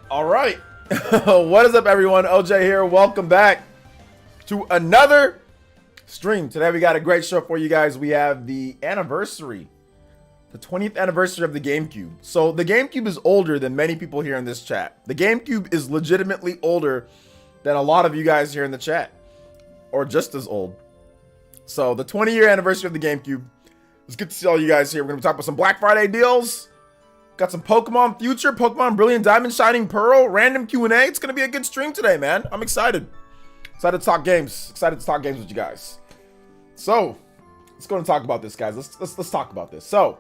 All right. What is up, everyone? OJ here. Welcome back to another stream. Today we got a great show for you guys. We have the anniversary, the 20th anniversary of the GameCube. So the GameCube is older than many people here in this chat. The GameCube is legitimately older than a lot of you guys here in the chat, or just as old. So the 20-year anniversary of the GameCube. It's good to see all you guys here. We're going to talk about some Black Friday deals. Got some Pokemon Future, Pokemon Brilliant Diamond, Shining Pearl, random Q&A. It's going to be a good stream today, man. I'm excited. Excited to talk games. Excited to talk games with you guys. So, let's go and talk about this, guys. Let's talk about this. So,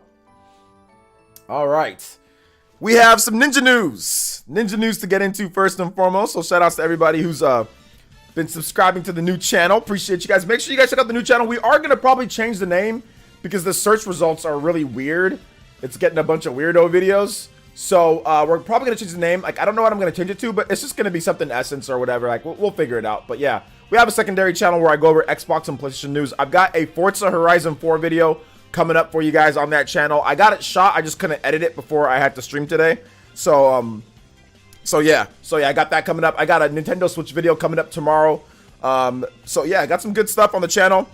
all right. We have some Ninja news. Ninja news to get into first and foremost. So, shout outs to everybody who's been subscribing to the new channel. Appreciate you guys. Make sure you guys check out the new channel. We are going to probably change the name because the search results are really weird. It's getting a bunch of weirdo videos. So we're probably going to change the name. Like, I don't know what I'm going to change it to, but it's just going to be something Essence or whatever. Like, we'll figure it out. But yeah, we have a secondary channel where I go over Xbox and PlayStation news. I've got a Forza Horizon 4 video coming up for you guys on that channel. I got it shot. I just couldn't edit it before I had to stream today. So yeah, I got that coming up. I got a Nintendo Switch video coming up tomorrow. So yeah, I got some good stuff on the channel.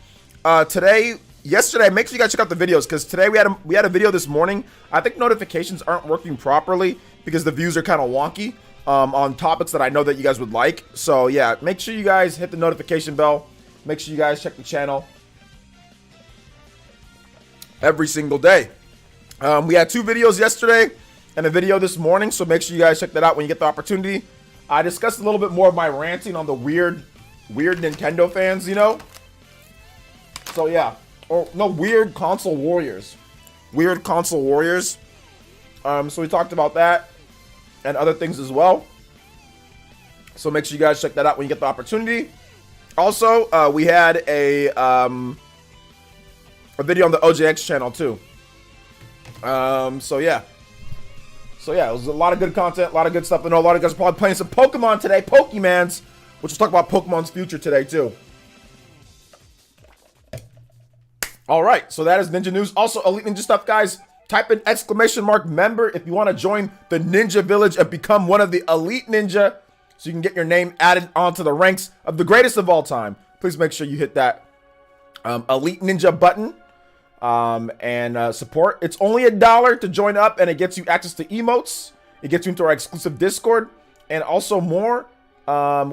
Yesterday, make sure you guys check out the videos because today we had a video this morning. I think notifications aren't working properly because the views are kind of wonky on topics that I know that you guys would like. So yeah, make sure you guys hit the notification bell. Make sure you guys check the channel every single day. We had 2 videos yesterday and a video this morning, so make sure you guys check that out when you get the opportunity. I discussed a little bit more of my ranting on the weird Nintendo fans, you know. So yeah. Or no, weird console warriors. Weird console warriors. So we talked about that and other things as well. So make sure you guys check that out when you get the opportunity. Also, we had a video on the OJX channel too. So yeah, it was a lot of good content, a lot of good stuff. I know a lot of guys are probably playing some Pokemon today, Pokemans, which we'll talk about Pokemon's future today too. All right, so that is Ninja news. Also, Elite Ninja stuff, guys. Type in !member if you want to join the Ninja Village and become one of the Elite Ninja, so you can get your name added onto the ranks of the greatest of all time. Please make sure you hit that Elite Ninja button and support. It's only $1 to join up, and it gets you access to emotes. It gets you into our exclusive Discord, and also more.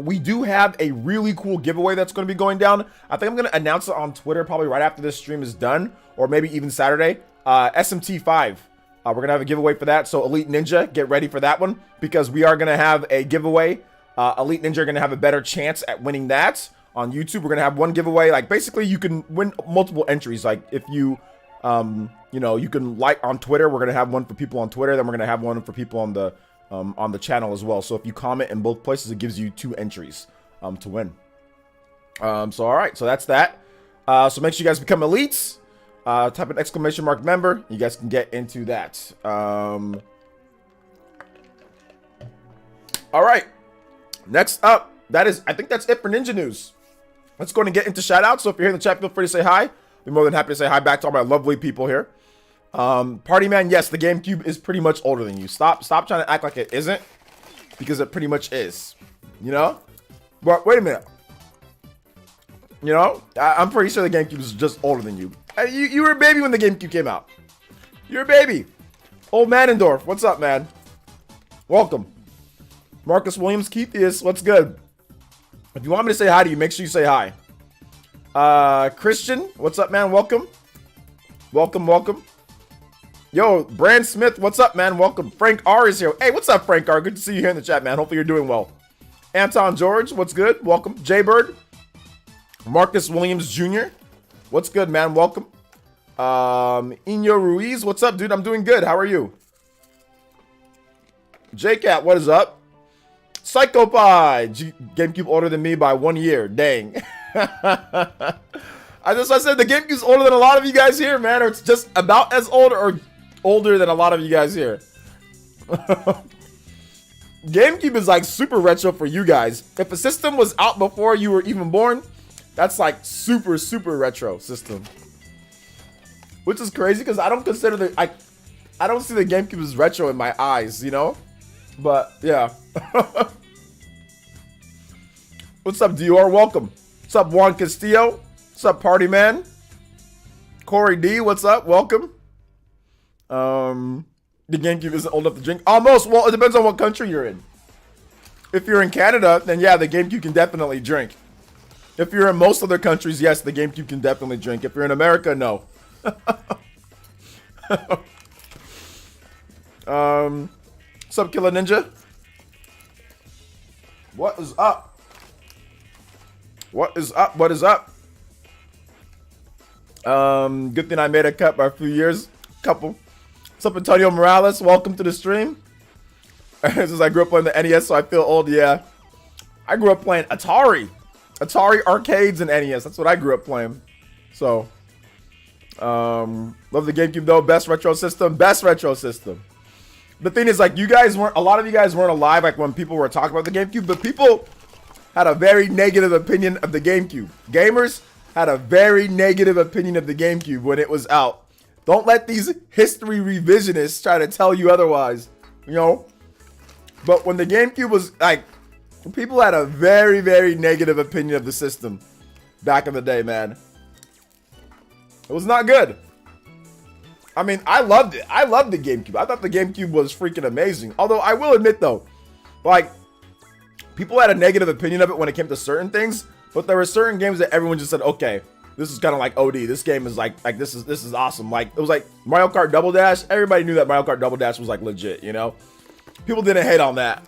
We do have a really cool giveaway that's going to be going down. I think I'm going to announce it on Twitter probably right after this stream is done, or maybe even Saturday. SMT5. We're going to have a giveaway for that. So Elite Ninja, get ready for that one because we are going to have a giveaway. Elite Ninja are going to have a better chance at winning that on YouTube. We're going to have one giveaway. Like basically you can win multiple entries. Like if you, you can like on Twitter, we're going to have one for people on Twitter. Then we're going to have one for people on the channel as well. So if you comment in both places, it gives you 2 entries to win. So all right, so that's that. So make sure you guys become elites. Type in !member. You guys can get into that. All right, next up, I think that's it for Ninja news. Let's go and get into shout outs. So if you're here in the chat, feel free to say hi. I'd be more than happy to say hi back to all my lovely people here. Party man, yes, the GameCube is pretty much older than you. Stop trying to act like it isn't, because it pretty much is, you know. But wait a minute, you know, I'm pretty sure the GameCube is just older than you. You were a baby when the GameCube came out. You're a baby. Old Manendorf, what's up, man? Welcome. Marcus Williams, Keithius, what's good? If you want me to say hi to you, make sure you say hi. Christian, what's up, man? Welcome. Yo, Brand Smith, what's up, man? Welcome. Frank R is here. Hey, what's up, Frank R? Good to see you here in the chat, man. Hopefully you're doing well. Anton George, what's good? Welcome. Jaybird. Marcus Williams Jr. What's good, man? Welcome. Inyo Ruiz, what's up, dude? I'm doing good. How are you? JCat, what is up? Psychopie. GameCube older than me by 1 year. Dang. I said the GameCube's older than a lot of you guys here, man. Or it's just about as old or older than a lot of you guys here. GameCube is like super retro for you guys. If a system was out before you were even born, that's like super retro system. Which is crazy because I don't consider I don't see the GameCube as retro in my eyes, you know? But yeah. What's up, Dior? Welcome. What's up, Juan Castillo? What's up, Party Man? Corey D, what's up? Welcome. The GameCube isn't old enough to drink. Almost. Well, it depends on what country you're in. If you're in Canada, then yeah, the GameCube can definitely drink. If you're in most other countries, yes, the GameCube can definitely drink. If you're in America, no. What's up, Killer Ninja? What is up? What is up? What is up? Good thing I made a cut by a few years. Couple. What's up, Antonio Morales? Welcome to the stream. Since I grew up playing the NES, so I feel old. Yeah, I grew up playing Atari arcades and NES. That's what I grew up playing. So, love the GameCube though. Best retro system. Best retro system. The thing is, like, you guys weren't. A lot of you guys weren't alive, like when people were talking about the GameCube. But people had a very negative opinion of the GameCube. Gamers had a very negative opinion of the GameCube when it was out. Don't let these history revisionists try to tell you otherwise. You know. But when the GameCube was, like, people had a very, very negative opinion of the system back in the day, man. It was not good. I mean, I loved it. I loved the GameCube. I thought the GameCube was freaking amazing. Although, I will admit, though, like, people had a negative opinion of it when it came to certain things. But there were certain games that everyone just said, okay, this is kind of like OD. This game is like this is awesome. Like, it was like Mario Kart Double Dash. Everybody knew that Mario Kart Double Dash was, like, legit, you know? People didn't hate on that.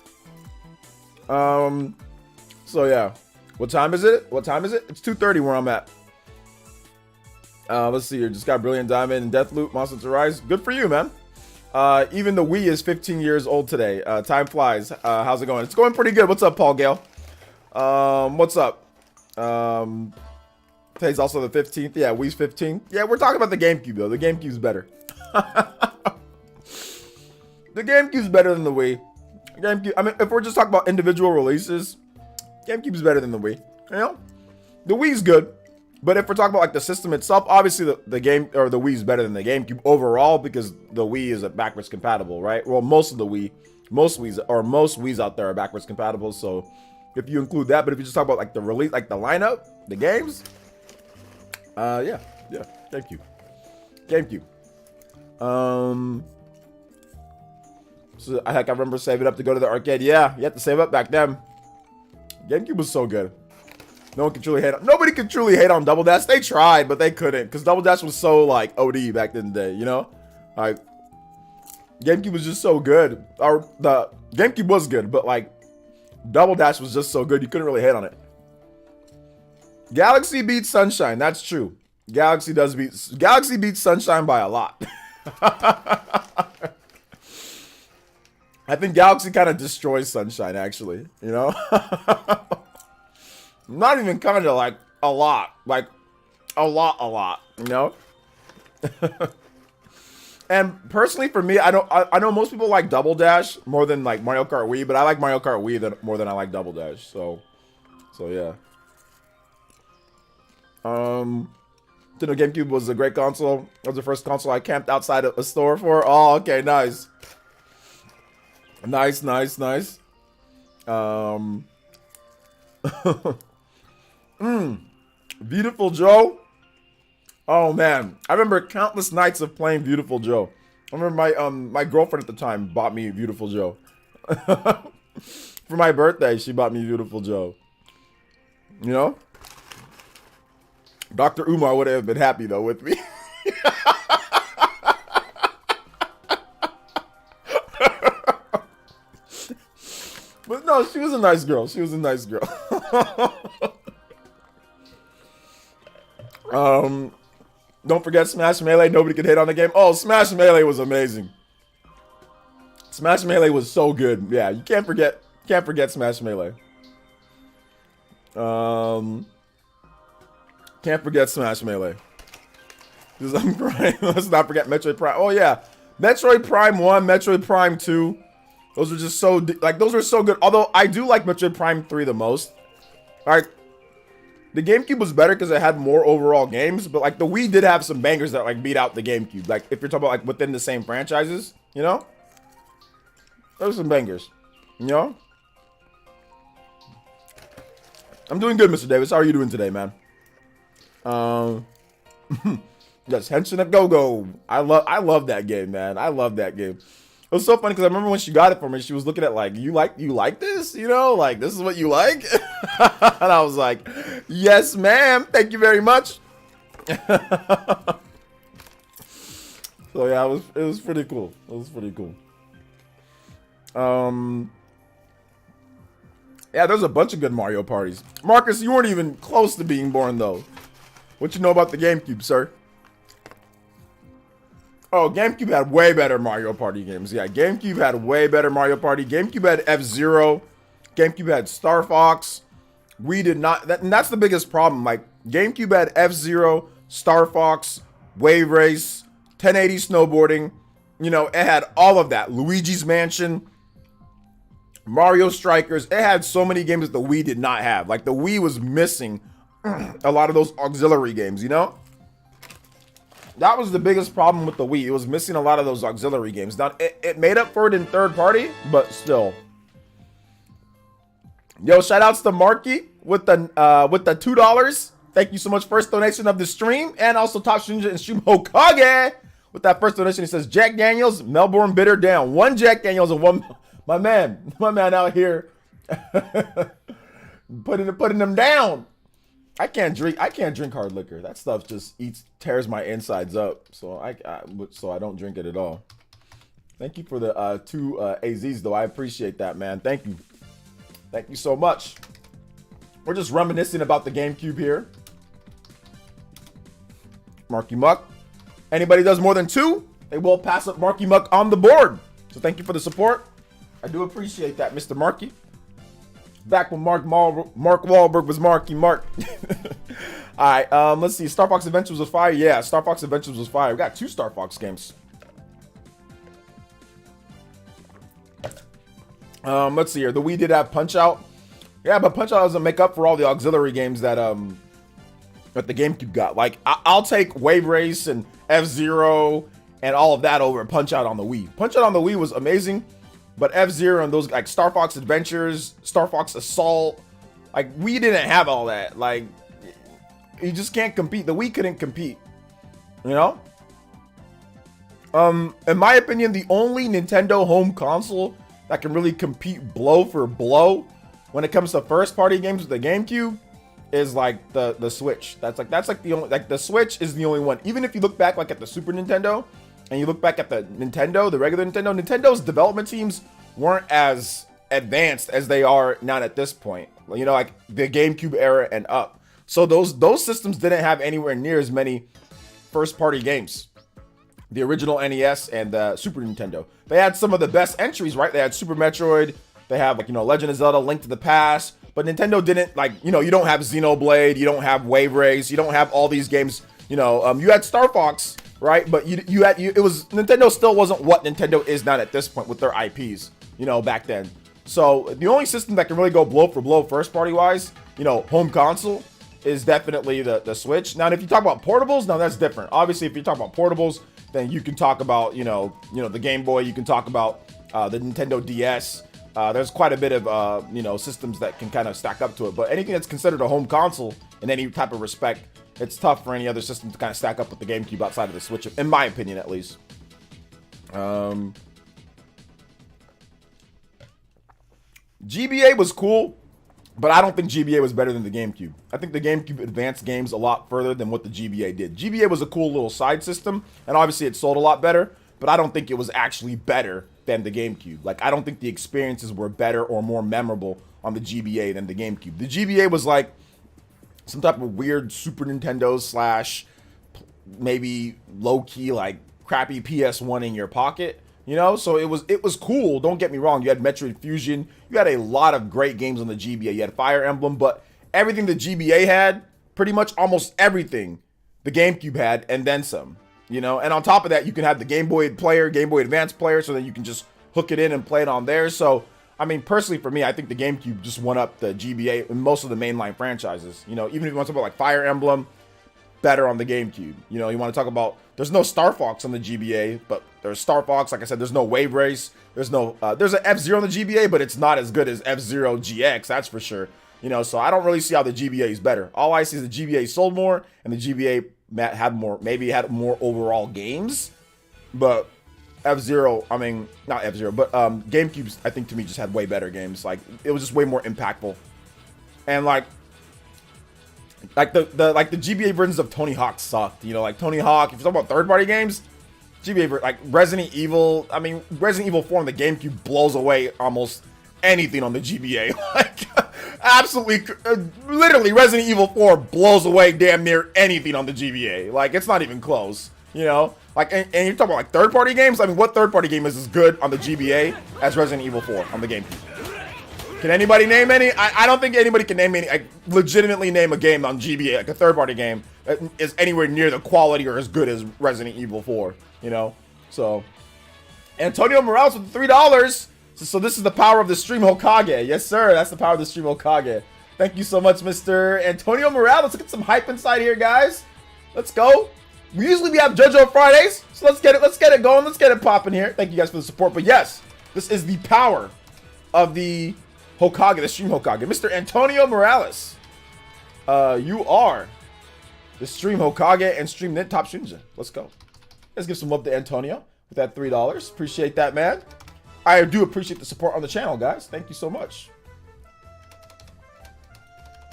So yeah. What time is it? What time is it? It's 2:30 where I'm at. Let's see here. Just got Brilliant Diamond and Deathloop, Monster Hunter Rise. Good for you, man. Even the Wii is 15 years old today. Time flies. How's it going? It's going pretty good. What's up, Paul Gale? What's up? Today's also the 15th. Yeah, Wii's 15th. Yeah, we're talking about the GameCube, though. The GameCube's better. The GameCube's better than the Wii. GameCube, I mean, if we're just talking about individual releases, GameCube's better than the Wii. You know? The Wii's good. But if we're talking about, like, the system itself, obviously the game, or the Wii's better than the GameCube overall, because the Wii is backwards compatible, right? Well, most Wii's out there are backwards compatible, so if you include that, but if you just talk about, like, the release, like, the lineup, the games, yeah, GameCube. So I remember saving up to go to the arcade. Yeah, you had to save up back then. GameCube was so good. No one could truly hate on. Nobody could truly hate on Double Dash. They tried, but they couldn't, because Double Dash was so, like, OD back in the day. You know, like, GameCube was just so good. Or the GameCube was good, but, like, Double Dash was just so good you couldn't really hate on it. Galaxy beats Sunshine. That's true. Galaxy beats Sunshine by a lot. I think Galaxy kind of destroys Sunshine, actually, you know? Not even kind of, like, a lot. Like, a lot, you know? And personally, for me, I know most people like Double Dash more than, like, Mario Kart Wii, but I like Mario Kart Wii more than I like Double Dash, so yeah. The GameCube was a great console. It was the first console I camped outside of a store for. Oh, okay, nice. Nice. Beautiful Joe. Oh man, I remember countless nights of playing Beautiful Joe. I remember my girlfriend at the time bought me Beautiful Joe. For my birthday, she bought me Beautiful Joe. You know? Dr. Umar would have been happy though with me. But no, she was a nice girl. Don't forget Smash Melee. Nobody could hit on the game. Oh, Smash Melee was amazing. Smash Melee was so good. Yeah, you can't forget Smash Melee. Can't forget Smash Melee. Because I'm crying. Let's not forget Metroid Prime. Oh yeah, Metroid Prime 1, Metroid Prime 2. Those were just so, like, those were so good. Although, I do like Metroid Prime 3 the most. Like, the GameCube was better because it had more overall games. But, like, the Wii did have some bangers that, like, beat out the GameCube. Like, if you're talking about, like, within the same franchises, you know? There were some bangers. You know? I'm doing good, Mr. Davis. How are you doing today, man? Yes, Henshin of Go-Go. I love that game, man. I love that game. It was so funny because I remember when she got it for me, she was looking at like, you like this? You know, like this is what you like? And I was like, yes, ma'am. Thank you very much. So yeah, it was pretty cool. It was pretty cool. Yeah, there's a bunch of good Mario parties. Marcus, you weren't even close to being born though. What you know about the GameCube, sir? Oh, GameCube had way better Mario Party games. Yeah, GameCube had way better Mario Party. GameCube had F-Zero. GameCube had Star Fox. We did not. And that's the biggest problem. Like, GameCube had F-Zero, Star Fox, Wave Race, 1080 snowboarding. You know, it had all of that. Luigi's Mansion, Mario Strikers. It had so many games that the Wii did not have. Like, the Wii was missing a lot of those auxiliary games, you know? That was the biggest problem with the Wii. It was missing a lot of those auxiliary games. Now, it made up for it in third party, but still. Yo, shout outs to Marky with the $2. Thank you so much. First donation of the stream. And also Top Stringent and Stream Hokage with that first donation. He says, Jack Daniels, Melbourne Bitter down. One Jack Daniels and one... My man out here putting them down. I can't drink hard liquor. That stuff just tears my insides up. So I don't drink it at all. Thank you for the 2 AZs though. I appreciate that, man. Thank you. Thank you so much. We're just reminiscing about the GameCube here. Marky Muck. Anybody does more than 2, they will pass up Marky Muck on the board. So thank you for the support. I do appreciate that, Mr. Marky. Back when Mark Wahlberg was Marky Mark. All right, let's see. Star Fox Adventures was fire. Yeah, Star Fox Adventures was fire. We got 2 Star Fox games. Let's see here. The Wii did have Punch Out. Yeah, but Punch Out doesn't make up for all the auxiliary games that the GameCube got. Like, I'll take Wave Race and F-Zero and all of that over Punch Out on the Wii. Punch Out on the Wii was amazing. But F-Zero and those, like, Star Fox Adventures, Star Fox Assault, like, we didn't have all that. Like, you just can't compete. The Wii couldn't compete, you know? In my opinion, the only Nintendo home console that can really compete blow for blow when it comes to first-party games with the GameCube is, like, the Switch. That's like the only, like, the Switch is the only one. Even if you look back, like, at the Super Nintendo, and you look back at the Nintendo, the regular Nintendo, Nintendo's development teams weren't as advanced as they are now at this point. You know, like the GameCube era and up. So those systems didn't have anywhere near as many first-party games. The original NES and the Super Nintendo. They had some of the best entries, right? They had Super Metroid. They have, like, you know, Legend of Zelda, Link to the Past. But Nintendo didn't, like, you know, you don't have Xenoblade. You don't have Wave Race. You don't have all these games. You know, you had Star Fox, right? But Nintendo still wasn't what Nintendo is now at this point with their IPs, you know, back then. So the only system that can really go blow for blow first party wise, you know, home console is definitely the Switch. Now, if you talk about portables, now that's different. Obviously, if you talk about portables, then you can talk about, you know, the Game Boy, you can talk about the Nintendo DS. There's quite a bit of, you know, systems that can kind of stack up to it. But anything that's considered a home console in any type of respect, it's tough for any other system to kind of stack up with the GameCube outside of the Switch, in my opinion, at least. GBA was cool, but I don't think GBA was better than the GameCube. I think the GameCube advanced games a lot further than what the GBA did. GBA was a cool little side system, and obviously it sold a lot better, but I don't think it was actually better than the GameCube. Like, I don't think the experiences were better or more memorable on the GBA than the GameCube. The GBA was like some type of weird Super Nintendo slash maybe low-key, like, crappy PS1 in your pocket, you know? So it was cool, don't get me wrong. You had Metroid Fusion. You had a lot of great games on the GBA. You had Fire Emblem, but everything the GBA had, pretty much almost everything the GameCube had, and then some, you know? And on top of that, you can have the Game Boy player, Game Boy Advance player, so that you can just hook it in and play it on there. So, I mean, personally for me, I think the GameCube just won up the GBA in most of the mainline franchises. You know, even if you want to talk about like Fire Emblem, better on the GameCube. You know, you want to talk about, there's no Star Fox on the GBA, but there's Star Fox. Like I said, there's no Wave Race. There's no, there's an F-Zero on the GBA, but it's not as good as F-Zero GX, that's for sure. You know, so I don't really see how the GBA is better. All I see is the GBA sold more, and the GBA had more, maybe had more overall games, but F-Zero, I mean, not F-Zero, but GameCube, I think to me just had way better games. Like, it was just way more impactful. And like the GBA versions of Tony Hawk sucked. You know, like Tony Hawk, if you're talking about third-party games, GBA, like Resident Evil, I mean, Resident Evil 4 on the GameCube blows away almost anything on the GBA. Like, absolutely, literally, Resident Evil 4 blows away damn near anything on the GBA. Like, it's not even close. You know, like, and you're talking about like third-party games. I mean, what third-party game is as good on the GBA as Resident Evil 4 on the GameCube? Can anybody name any? I don't think anybody can name any. Like, legitimately name a game on GBA, like a third-party game, that is anywhere near the quality or as good as Resident Evil 4. You know, so Antonio Morales with $3. So this is the power of the stream Hokage. Yes, sir. That's the power of the stream Hokage. Thank you so much, Mr. Antonio Morales. Let's get some hype inside here, guys. Let's go. We usually have JoJo Fridays, so let's get it going. Let's get it popping here. Thank you guys for the support. But yes, this is the power of the Hokage, the stream Hokage. Mr. Antonio Morales, you are the stream Hokage and stream Nint Top Ninja. Let's go. Let's give some love to Antonio with that $3. Appreciate that, man. I do appreciate the support on the channel, guys. Thank you so much.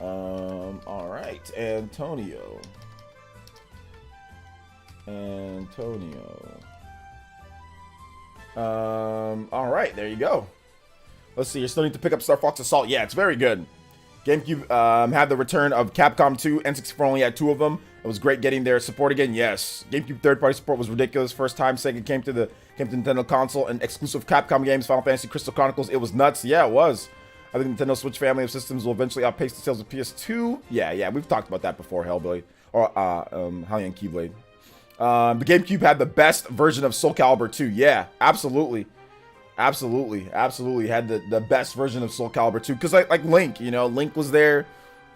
All right, Antonio. All right, there you go. Let's see, you're still need to pick up Star Fox Assault. Yeah, it's very good. GameCube had the return of Capcom 2. N64 only had 2 of them. It was great getting their support again. Yes, GameCube third-party support was ridiculous. First time Sega came to Nintendo console and exclusive Capcom games, Final Fantasy Crystal Chronicles. It was nuts. Yeah, it was. I think Nintendo Switch family of systems will eventually outpace the sales of PS2. Yeah, we've talked about that before, Hellblade or Hylian Keyblade. The GameCube had the best version of Soul Calibur 2. Yeah, absolutely. Had the best version of Soul Calibur 2 because like Link, you know, Link was there,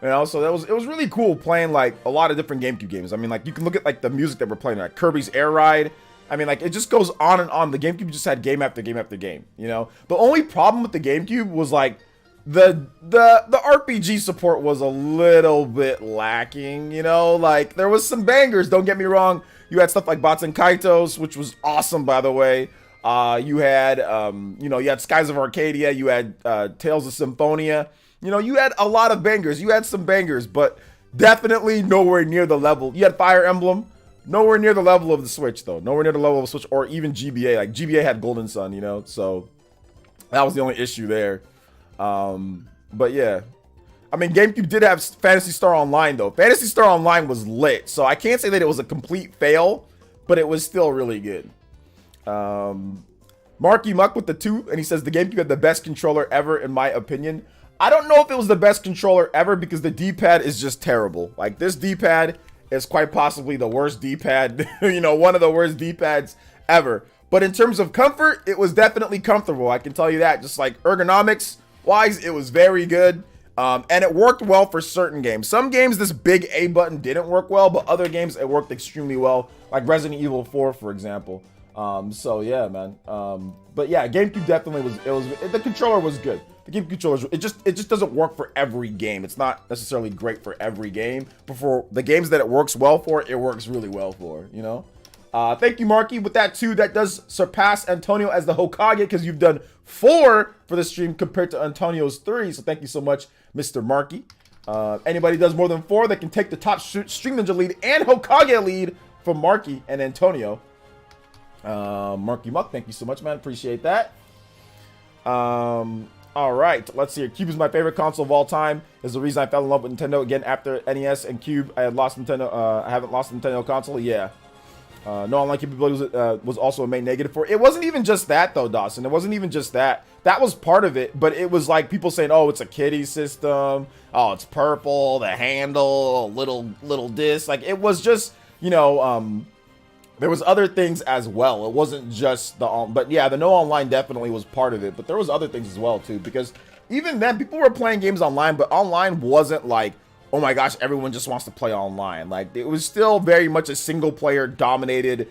you know, so it was really cool playing like a lot of different GameCube games. I mean, like you can look at like the music that we're playing, like Kirby's Air Ride. I mean, like it just goes on and on. The GameCube just had game after game after game, you know. The only problem with the GameCube was like the RPG support was a little bit lacking, you know. Like there was some bangers, don't get me wrong. You had stuff like Bots and Kaitos, which was awesome, by the way. You had, you know, you had Skies of Arcadia. You had Tales of Symphonia. You know, you had a lot of bangers. You had some bangers, but definitely nowhere near the level. You had Fire Emblem. Nowhere near the level of the Switch, though. Nowhere near the level of the Switch or even GBA. Like, GBA had Golden Sun, you know, so that was the only issue there. But yeah. I mean, GameCube did have Phantasy Star Online, though. Phantasy Star Online was lit, so I can't say that it was a complete fail, but it was still really good. Marky Muck with the 2, and he says the GameCube had the best controller ever, in my opinion. I don't know if it was the best controller ever because the D-pad is just terrible. Like, this D-pad is quite possibly the worst D-pad, you know, one of the worst D-pads ever. But in terms of comfort, it was definitely comfortable. I can tell you that. Just like ergonomics-wise, it was very good. And it worked well for certain games. Some games, this big A button didn't work well, but other games, it worked extremely well. Like Resident Evil 4, for example. So yeah, man. But yeah, GameCube definitely the controller was good. The GameCube controller, it just doesn't work for every game. It's not necessarily great for every game, but for the games that it works well for, it works really well for, you know? Thank you, Marky. With that 2, that does surpass Antonio as the Hokage because you've done 4 for the stream compared to Antonio's 3. So thank you so much, Mr. Marky. Anybody does more than 4, they can take the top Stream Ninja lead and Hokage lead from Marky and Antonio. Marky Muck, thank you so much, man. Appreciate that. All right, let's see here. Cube is my favorite console of all time. Is the reason I fell in love with Nintendo again after NES and Cube. I haven't lost Nintendo console. Yeah. No online capability was also a main negative for it. It wasn't even just that, though, Dawson. It wasn't even just that. That was part of it, but it was like people saying, oh, it's a kiddie system. Oh, it's purple, the handle, little disc. Like, it was just, you know, there was other things as well. It wasn't just but yeah, the no online definitely was part of it, but there was other things as well, too, because even then, people were playing games online, but online wasn't, like, oh my gosh, everyone just wants to play online. Like, it was still very much a single player dominated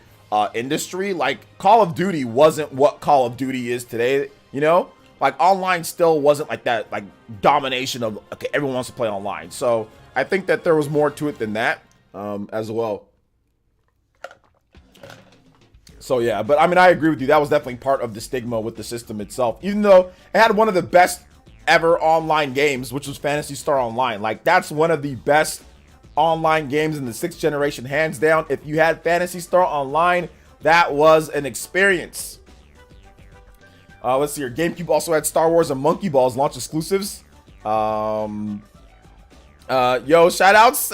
industry. Like, Call of Duty wasn't what Call of Duty is today, you know? Like, online still wasn't like that, like, domination of, okay, everyone wants to play online. So I think that there was more to it than that as well. So yeah, but I mean, I agree with you. That was definitely part of the stigma with the system itself. Even though it had one of the best ever online games, which was Phantasy Star Online. Like, that's one of the best online games in the 6th generation, hands down. If you had Phantasy Star Online, that was an experience. Let's see here. GameCube also had Star Wars and Monkey Balls launch exclusives. Yo, shout outs.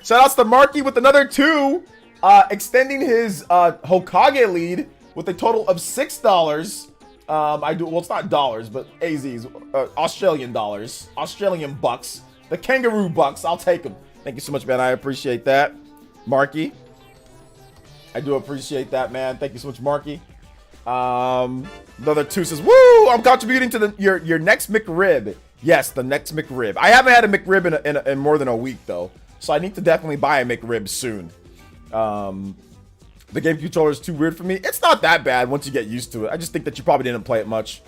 Shout outs to Marky with another 2. Extending his Hokage lead with a total of $6. Well, it's not dollars, but AZs, Australian dollars, Australian bucks, the kangaroo bucks. I'll take them. Thank you so much, man. I appreciate that, Marky. I do appreciate that, man. Thank you so much, Marky. Another 2 says, "Woo! I'm contributing to your next McRib." Yes, the next McRib. I haven't had a McRib in more than a week though, so I need to definitely buy a McRib soon. The GameCube controller is too weird for me. It's not that bad once you get used to it. I just think that you probably didn't play it much.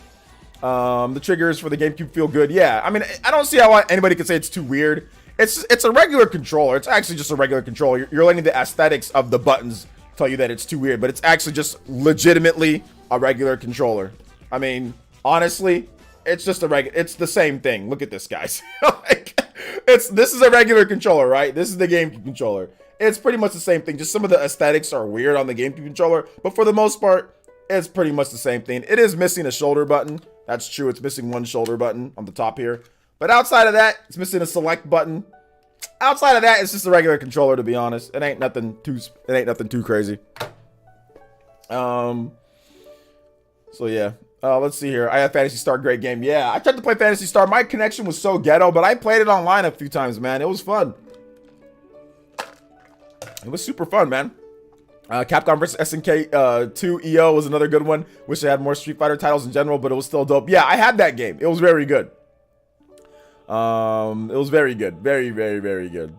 The triggers for the GameCube feel good. Yeah, I mean, I don't see how anybody could say it's too weird. It's a regular controller. It's actually just a regular controller. You're letting the aesthetics of the buttons tell you that it's too weird, but it's actually just legitimately a regular controller. I mean, honestly, it's just it's the same thing. Look at this, guys. Like, this is a regular controller, right? This is the GameCube controller. It's pretty much the same thing. Just some of the aesthetics are weird on the GameCube controller, but for the most part, it's pretty much the same thing. It is missing a shoulder button. That's true. It's missing one shoulder button on the top here. But outside of that, it's missing a select button. Outside of that, it's just a regular controller, to be honest. It ain't nothing too crazy. So yeah. Let's see here. I had Phantasy Star, great game. Yeah, I tried to play Phantasy Star. My connection was so ghetto, but I played it online a few times, man. It was fun. It was super fun, man. Capcom vs. SNK 2 EO was another good one. Wish I had more Street Fighter titles in general, but it was still dope. Yeah, I had that game. It was very good. It was very good. Very, very, very good.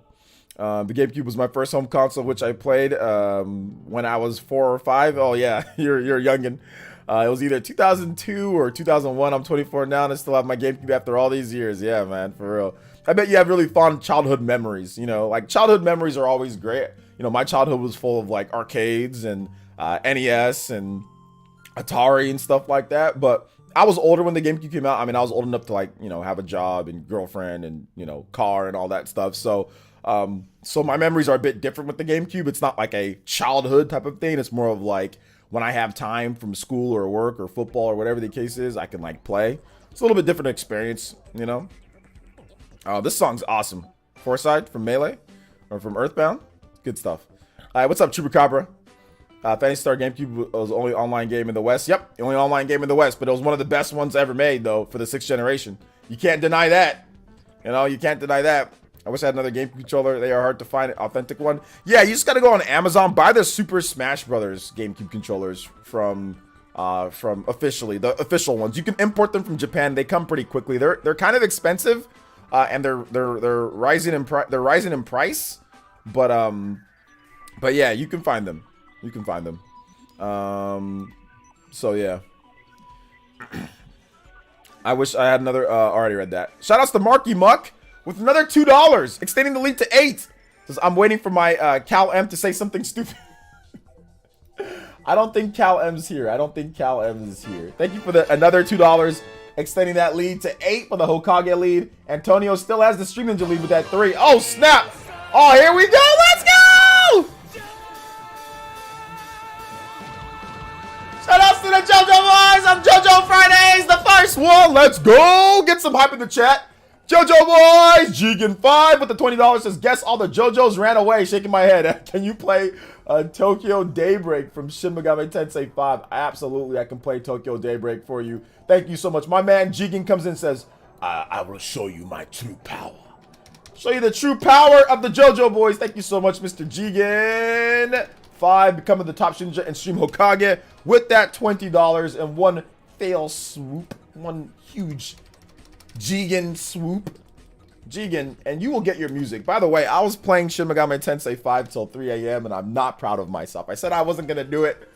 The GameCube was my first home console, which I played when I was 4 or 5. Oh yeah, you're a youngin'. It was either 2002 or 2001. I'm 24 now, and I still have my GameCube after all these years. Yeah, man, for real. I bet you have really fond childhood memories. You know, like, childhood memories are always great. You know, my childhood was full of, like, arcades and NES and Atari and stuff like that. But I was older when the GameCube came out. I mean, I was old enough to, like, you know, have a job and girlfriend and, you know, car and all that stuff. So, so my memories are a bit different with the GameCube. It's not like a childhood type of thing. It's more of like, when I have time from school or work or football or whatever the case is, I can, like, play. It's a little bit different experience, you know. This song's awesome. Foresight from Melee or from Earthbound. Good stuff. All right, what's up, Chupacabra? Phantasy Star GameCube was the only online game in the West. Yep, the only online game in the West, but it was one of the best ones ever made, though, for the 6th generation. You can't deny that. You know, you can't deny that. I wish I had another GameCube controller. They are hard to find, an authentic one. Yeah, you just got to go on Amazon, buy the Super Smash Brothers GameCube controllers from officially, the official ones. You can import them from Japan. They come pretty quickly. They're kind of expensive, and they're rising in price. But yeah, you can find them. You can find them. So yeah. I wish I had another. Already read that. Shout outs to Marky Muck with another $2, extending the lead to 8. Says, I'm waiting for my Cal M to say something stupid. I don't think Cal M's here. I don't think Cal M is here. Thank you for another $2, extending that lead to 8 for the Hokage lead. Antonio still has the Stream Ninja lead with that 3. Oh snap! Oh, here we go. Let's go! Shout outs to the JoJo boys. I'm JoJo Fridays, the first one. Let's go. Get some hype in the chat. JoJo boys. Jigen5 with the $20 says, guess all the JoJos ran away. Shaking my head. Can you play Tokyo Daybreak from Shin Megami Tensei 5? Absolutely, I can play Tokyo Daybreak for you. Thank you so much. My man Jigen comes in and says, I will show you my true power. Show you the true power of the JoJo boys. Thank you so much, Mr. Jigen. 5 becoming the top Shinja and Stream Hokage with that $20 and one fail swoop. One huge Jigen swoop. Jigen, and you will get your music. By the way, I was playing Shin Megami Tensei 5 till 3 a.m. and I'm not proud of myself. I said I wasn't gonna do it,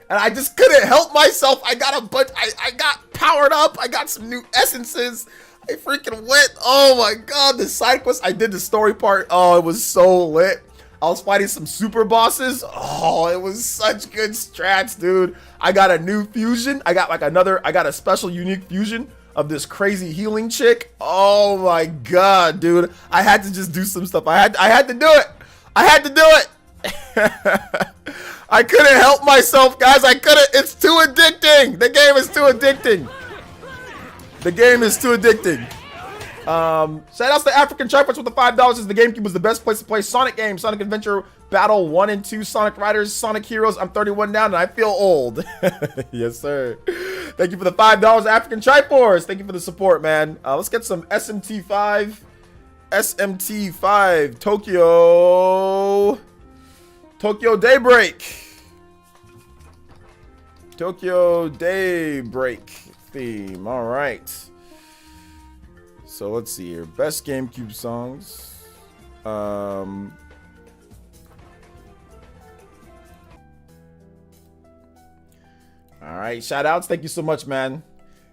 and I just couldn't help myself. I got a bunch. I got powered up. I got some new essences. I freaking went. Oh my god, the side quest. I did the story part. Oh, it was so lit. I was fighting some super bosses. Oh, it was such good strats, dude. I got a new fusion. I got a special unique fusion of this crazy healing chick. Oh my god, dude. I had to just do some stuff. I had to do it. I had to do it. I couldn't help myself, guys. I couldn't. It's too addicting. The game is too addicting. The game is too addicting. Shout outs to African Triforce with the $5. As the GameCube was the best place to play Sonic games. Sonic Adventure Battle 1 and 2, Sonic Riders, Sonic Heroes. I'm 31 now and I feel old. Yes, sir. Thank you for the $5, African Triforce. Thank you for the support, man. Let's get some SMT5. SMT5 Tokyo Daybreak. Tokyo Daybreak theme. All right. So let's see here. Best GameCube songs. All right, shout outs. Thank you so much, man.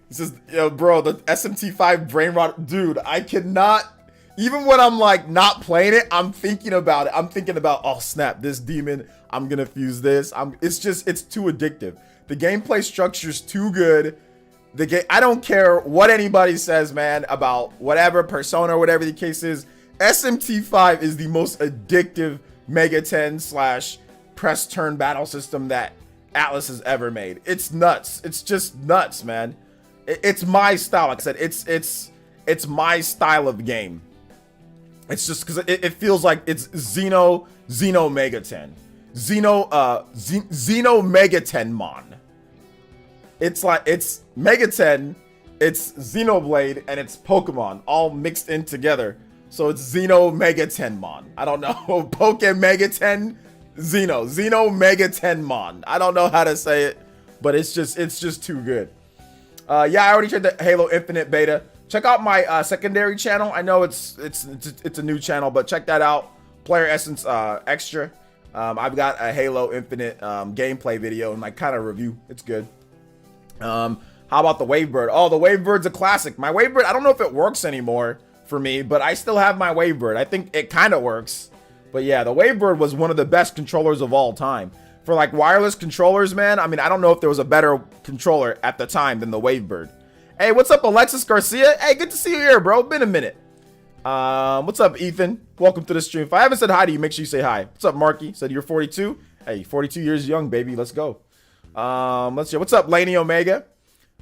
This is, yo, bro, the SMT5 brain rot, dude. I cannot, even when I'm like not playing it, I'm thinking about it. I'm thinking about, oh snap, this demon. I'm gonna fuse this. It's too addictive. The gameplay structure's too good. The game, I don't care what anybody says, man, about whatever Persona or whatever the case is. SMT5 is the most addictive Mega 10 / press turn battle system that Atlas has ever made. It's nuts. It's just nuts, man. It's my style. Like I said, it's my style of game. It's just because it feels like it's Xeno Mega 10, Xeno Mega 10 Mon. It's like, it's Mega 10, it's Xenoblade, and it's Pokemon all mixed in together. So it's Xeno Mega 10 Mon. I don't know. Poke Mega 10 Xeno Mega 10 Mon. I don't know how to say it, but it's just too good. Yeah, I already tried the Halo Infinite beta. Check out my secondary channel. I know it's a new channel, but check that out. PlayerEssence Extra. I've got a Halo Infinite gameplay video and like kind of review. It's good. How about the Wavebird? Oh, the Wavebird's a classic. My Wavebird, I don't know if it works anymore for me, but I still have my Wavebird. I think it kind of works. But yeah, the Wavebird was one of the best controllers of all time. For like wireless controllers, man, I mean, I don't know if there was a better controller at the time than the Wavebird. Hey, what's up, Alexis Garcia? Hey, good to see you here, bro. Been a minute. What's up, Ethan? Welcome to the stream. If I haven't said hi to you, make sure you say hi. What's up, Marky? Said you're 42. Hey, 42 years young, baby. Let's go. Let's see. What's up, Laney Omega?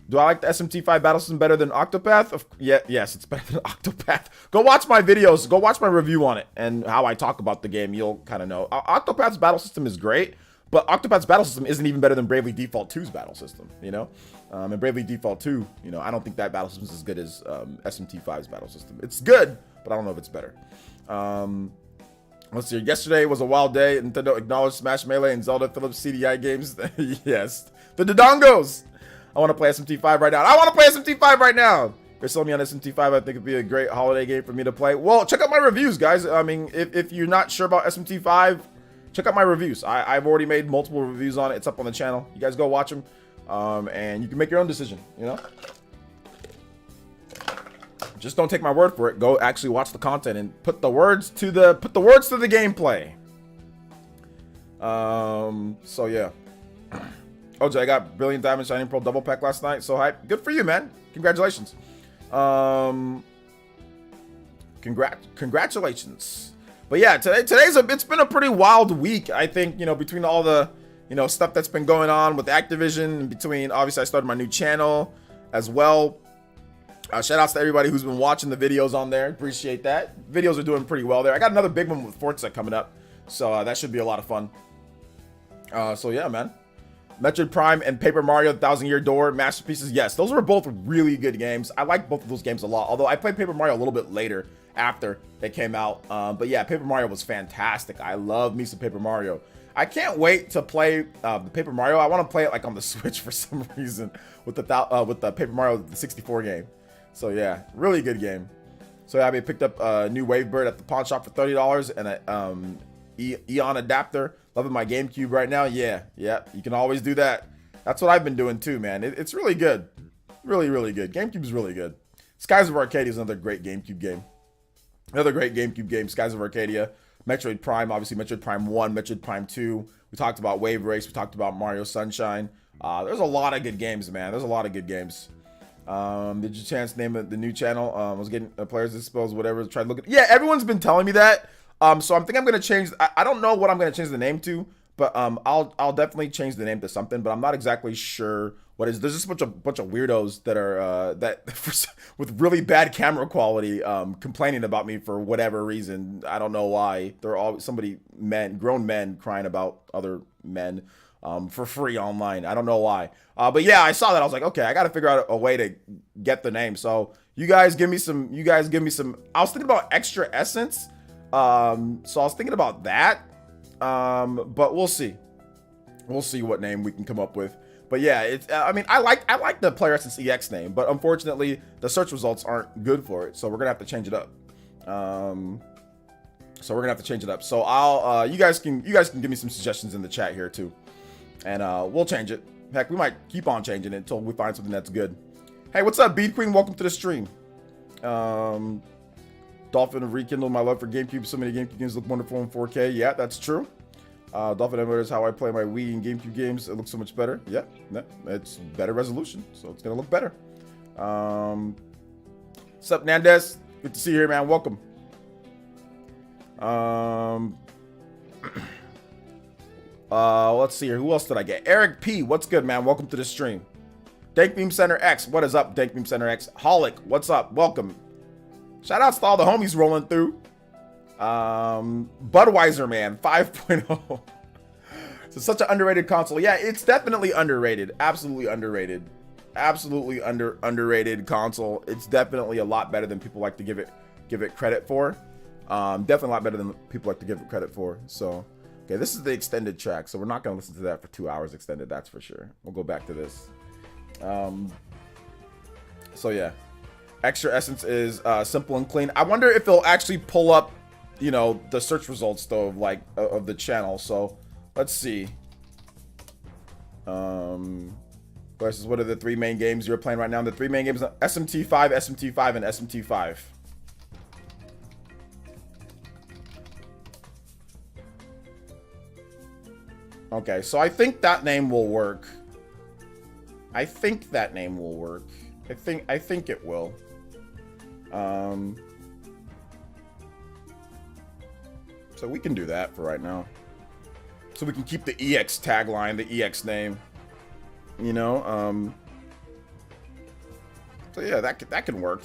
Do I like the SMT5 battle system better than Octopath? Yes, it's better than Octopath. Go watch my videos. Go watch my review on it and how I talk about the game. You'll kind of know. Octopath's battle system is great, but Octopath's battle system isn't even better than Bravely Default 2's battle system, you know? And Bravely Default 2, you know, I don't think that battle system is as good as SMT5's battle system. It's good, but I don't know if it's better. Let's see. Yesterday was a wild day. Nintendo acknowledged Smash Melee and Zelda Philips CDI games. Yes. The Dodongos. I want to play SMT5 right now. I want to play SMT5 right now. You're selling me on SMT5. I think it'd be a great holiday game for me to play. Well, check out my reviews, guys. I mean, if you're not sure about SMT5, check out my reviews. I've already made multiple reviews on it. It's up on the channel. You guys go watch them, and you can make your own decision. You know. Just don't take my word for it. Go actually watch the content and put the words to the gameplay. So yeah. OJ, I got Brilliant Diamond Shining Pearl double pack last night. So hype. Good for you, man. Congratulations. Congratulations. But yeah, it's been a pretty wild week. I think, you know, between all the, you know, stuff that's been going on with Activision, and between, obviously I started my new channel as well. Shout outs to everybody who's been watching the videos on there. Appreciate that. Videos are doing pretty well there. I got another big one with Forza coming up. So that should be a lot of fun. So yeah, man. Metroid Prime and Paper Mario: The Thousand Year Door masterpieces. Yes, those were both really good games. I like both of those games a lot. Although I played Paper Mario a little bit later after they came out. But yeah, Paper Mario was fantastic. I love me some Paper Mario. I can't wait to play the Paper Mario. I want to play it like on the Switch for some reason with the Paper Mario the 64 game. So yeah, really good game. So yeah, I picked up a new Wavebird at the pawn shop for $30 and a Eon adapter. Loving my GameCube right now. Yeah, you can always do that. That's what I've been doing too, man. It's really good. Really, really good. GameCube's really good. Skies of Arcadia is another great GameCube game. Another great GameCube game, Skies of Arcadia. Metroid Prime, obviously Metroid Prime 1, Metroid Prime 2. We talked about Wave Race. We talked about Mario Sunshine. There's a lot of good games, man. There's a lot of good games. Did you chance name the new channel? I was getting Players Disposed, whatever. Try to look at. Yeah, everyone's been telling me that. So I'm thinking I'm gonna change. I don't know what I'm gonna change the name to, but I'll definitely change the name to something. But I'm not exactly sure what is. There's just a bunch of weirdos that are with really bad camera quality complaining about me for whatever reason. I don't know why. They're all grown men crying about other men. For free online. I don't know why. But yeah, I saw that. I was like, okay, I got to figure out a way to get the name. So you guys give me some. I was thinking about Extra Essence. So I was thinking about that. But we'll see. We'll see what name we can come up with. But yeah, it's. I mean, I like the PlayerEssence EX name, but unfortunately, the search results aren't good for it. So we're gonna have to change it up. So I'll. You guys can give me some suggestions in the chat here too. And we'll change it. Heck, we might keep on changing it until we find something that's good. Hey, what's up, Beat Queen? Welcome to the stream. Dolphin rekindled my love for GameCube. So many GameCube games look wonderful in 4K. Yeah, that's true. Dolphin emulator is how I play my Wii and GameCube games. It looks so much better. Yeah, it's better resolution, so it's gonna look better. What's up, Nandez? Good to see you here, man. Welcome. Let's see here. Who else did I get? Eric P. What's good, man? Welcome to the stream. Dank Beam Center X. What is up, Dank Beam Center X? Holic. What's up? Welcome. Shout outs to all the homies rolling through. Budweiser Man 5.0. It's such an underrated console. Yeah, it's definitely underrated. Absolutely underrated. Absolutely underrated console. It's definitely a lot better than people like to give it credit for. Definitely a lot better than people like to give it credit for. So. Okay, this is the extended track, so we're not going to listen to that for 2 hours extended, that's for sure. We'll go back to this. So yeah, Extra Essence is simple and clean. I wonder if it'll actually pull up, the search results though, of the channel. So let's see. What are the 3 main games you're playing right now? The 3 main games: SMT5, SMT5, and SMT5. Okay, so I think that name will work. I think it will. So we can do that for right now. So we can keep the EX tagline, the EX name. So yeah, that can work.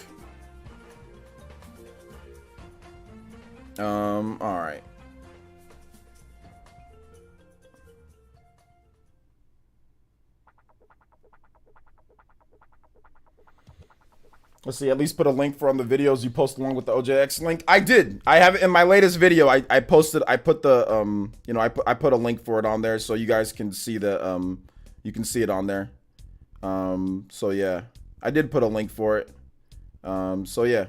All right. Let's see, at least put a link for on the videos you post along with the OJX link. I did. I have it in my latest video. I put the I put a link for it on there so you guys can see the you can see it on there. So yeah, I did put a link for it. So yeah.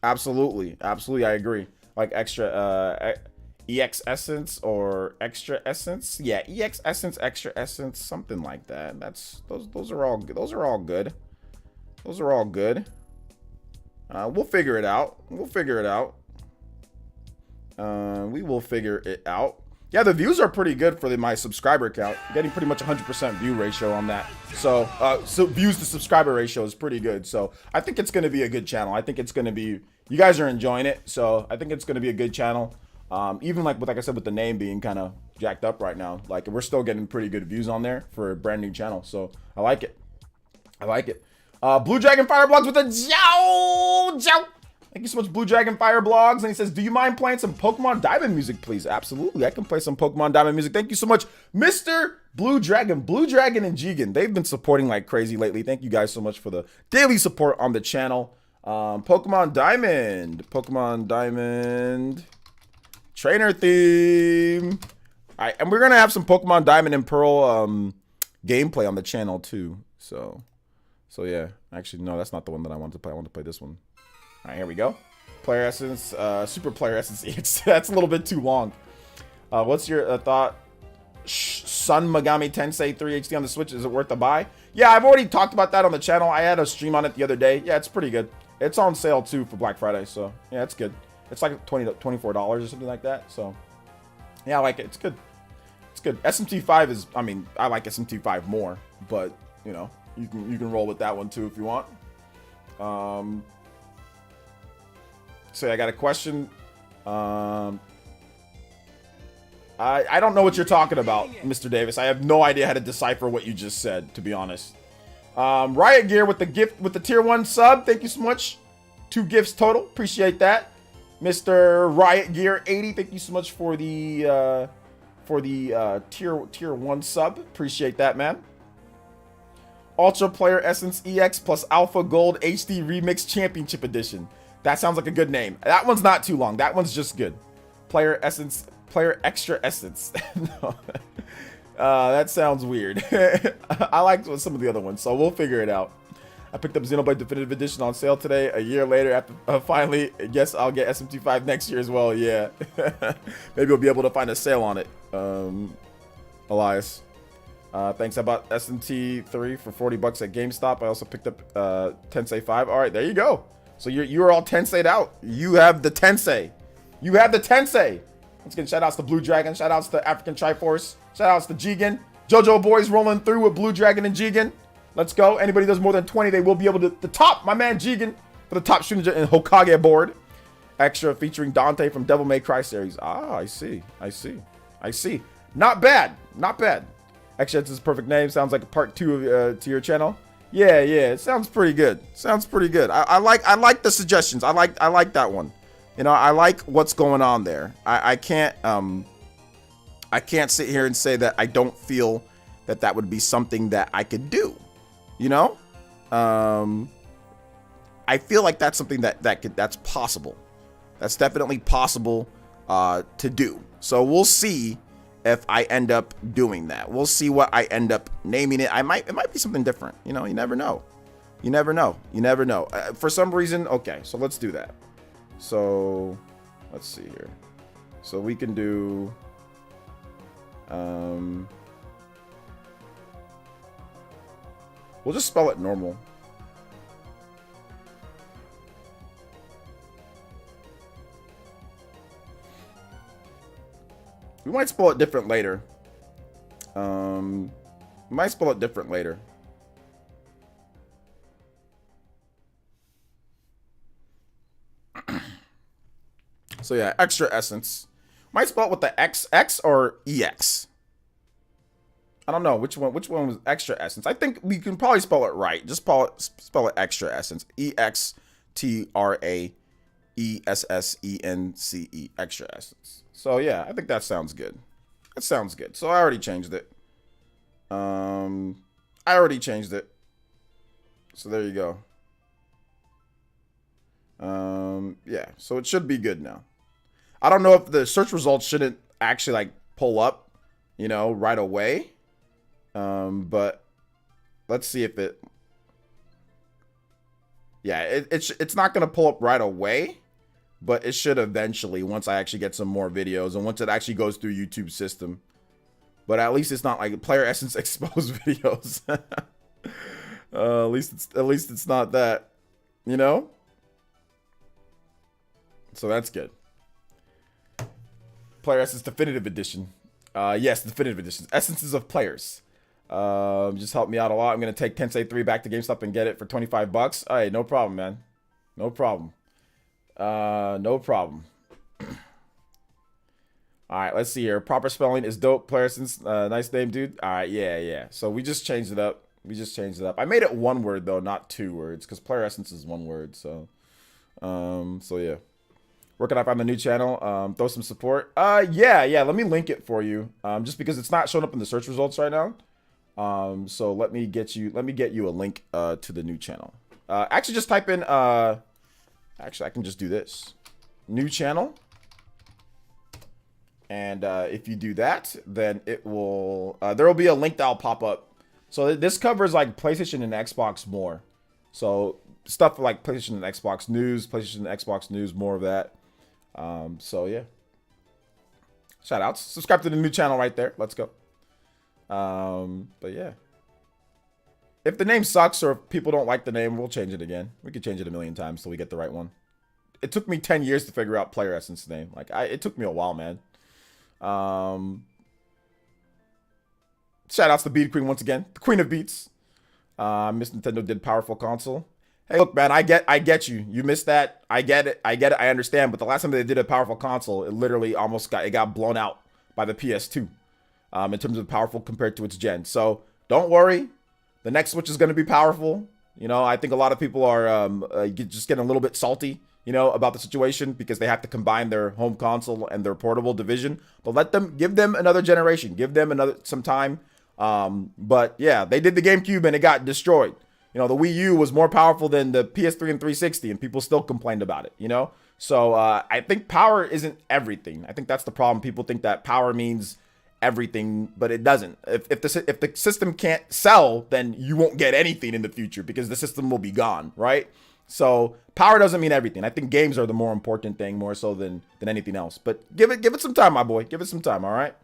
Absolutely, I agree. Like extra EX Essence or Extra Essence. Yeah, EX Essence, Extra Essence, something like that. Those are all good. Those are all good. We'll figure it out. We will figure it out. Yeah, the views are pretty good for my subscriber count. Getting pretty much 100% view ratio on that. So, views to subscriber ratio is pretty good. So, I think it's going to be a good channel. I think it's going to be, you guys are enjoying it. So, I think it's going to be a good channel. Even like I said, with the name being kind of jacked up right now, like we're still getting pretty good views on there for a brand new channel. So, I like it. Blue Dragon Fire Blogs with a Jow. Thank you so much, Blue Dragon Fire Blogs. And he says, do you mind playing some Pokemon Diamond music, please? Absolutely. I can play some Pokemon Diamond music. Thank you so much, Mr. Blue Dragon. Blue Dragon and Jigen. They've been supporting like crazy lately. Thank you guys so much for the daily support on the channel. Pokemon Diamond. Trainer theme. All right. And we're going to have some Pokemon Diamond and Pearl gameplay on the channel too. So So yeah, actually no, that's not the one that I wanted to play. I want to play this one. All right, here we go. PlayerEssence, Super PlayerEssence EX. That's a little bit too long. What's your thought? Sun Megami Tensei 3 HD on the Switch, is it worth the buy? Yeah, I've already talked about that on the channel. I had a stream on it the other day. Yeah, it's pretty good. It's on sale too for Black Friday, so yeah, it's good. It's like $20 to $24 or something like that. So yeah, I like it. It's good. It's good. SMT5 is, I mean, I like SMT5 more, but you know, you can roll with that one too if you want. So I got a question. I don't know what you're talking about, Mr. Davis. I have no idea how to decipher what you just said, to be honest. Riot Gear with the gift, with the tier 1 sub. Thank you so much. 2 gifts total. Appreciate that. Mr. Riot Gear 80, thank you so much for the tier 1 sub. Appreciate that, man. Ultra PlayerEssence EX plus Alpha Gold HD Remix Championship Edition. That sounds like a good name. That one's not too long. That one's just good. PlayerEssence, Player Extra Essence. No. That sounds weird. I like some of the other ones, so we'll figure it out. I picked up Xenoblade Definitive Edition on sale today. A year later, after finally, I guess I'll get SMT5 next year as well. Yeah, maybe we'll be able to find a sale on it. Elias, thanks. I bought SMT3 for 40 bucks at GameStop. I also picked up Tensei 5. All right, there you go. So you're all Tensei'd out. You have the Tensei. You have the Tensei. Once again, shout outs to Blue Dragon. Shout outs to African Triforce. Shout outs to Jigen. JoJo Boys rolling through with Blue Dragon and Jigen. Let's go. Anybody does more than 20, they will be able to top my man Jigen for the top shooter and Hokage board. Extra featuring Dante from Devil May Cry series. Ah, I see. I see. I see. Not bad. Not bad. Extra, it's his perfect name. Sounds like a part 2 to your channel. Yeah, yeah. It sounds pretty good. Sounds pretty good. I like the suggestions. I like that one. You know, I like what's going on there. I can't sit here and say that I don't feel that that would be something that I could do. You know, I feel like that's something that's possible. That's definitely possible to do. So we'll see if I end up doing that. We'll see what I end up naming it. It might be something different. You know, you never know. You never know. You never know. For some reason, okay. So let's do that. So let's see here. So we can do we'll just spell it normal. We might spell it different later. We might spell it different later. So yeah, Extra Essence. Might spell it with the XX or EX. I don't know which one was Extra Essence. I think we can probably spell it right. Just spell it Extra Essence. EXTRAESSENCE. Extra Essence. So yeah, I think that sounds good. That sounds good. So I already changed it. I already changed it. So there you go. Yeah, so it should be good now. I don't know if the search results shouldn't actually like pull up, you know, right away. But let's see if it. Yeah, it's not gonna pull up right away, but it should eventually once I actually get some more videos and once it actually goes through YouTube system. But at least it's not like PlayerEssence exposed videos. At least it's not that, you know. So that's good. PlayerEssence Definitive Edition. Yes, Definitive Edition. Essences of Players. Just helped me out a lot. I'm going to take Tensei 3 back to GameStop and get it for 25 bucks. All right, no problem, man. No problem. No problem. All right, let's see here. Proper spelling is dope. PlayerEssence, nice name, dude. All right, yeah. So we just changed it up. I made it one word, though, not 2 words, because PlayerEssence is 1 word, so. So yeah. Where can I find the new channel? Throw some support. Yeah. Let me link it for you. Just because it's not showing up in the search results right now. So let me get you a link to the new channel. Actually, just type in. Actually, I can just do this. New channel. And if you do that, then it will. There will be a link that'll pop up So this covers like PlayStation and Xbox more. So stuff like PlayStation and Xbox News, PlayStation and Xbox News, more of that. So yeah. Shout outs. Subscribe to the new channel right there. Let's go. But yeah. If the name sucks or if people don't like the name, we'll change it again. We could change it a million times till we get the right one. It took me 10 years to figure out PlayerEssence name. Like it took me a while, man. Shout outs to Beat Queen once again. The Queen of Beats. Miss Nintendo did powerful console. Hey, look, man, I get you. You missed that. I get it. I understand. But the last time they did a powerful console, it literally almost got blown out by the PS2 in terms of powerful compared to its gen. So don't worry. The next Switch is going to be powerful. You know, I think a lot of people are just getting a little bit salty, you know, about the situation because they have to combine their home console and their portable division. But give them another generation. Give them some time. But yeah, they did the GameCube and it got destroyed. You know, the Wii U was more powerful than the PS3 and 360 and people still complained about it, you know? So I think power isn't everything. I think that's the problem. People think that power means everything, but it doesn't. If the system can't sell, then you won't get anything in the future because the system will be gone, right? So power doesn't mean everything. I think games are the more important thing, more so than anything else. But give it some time, my boy. Give it some time, all right?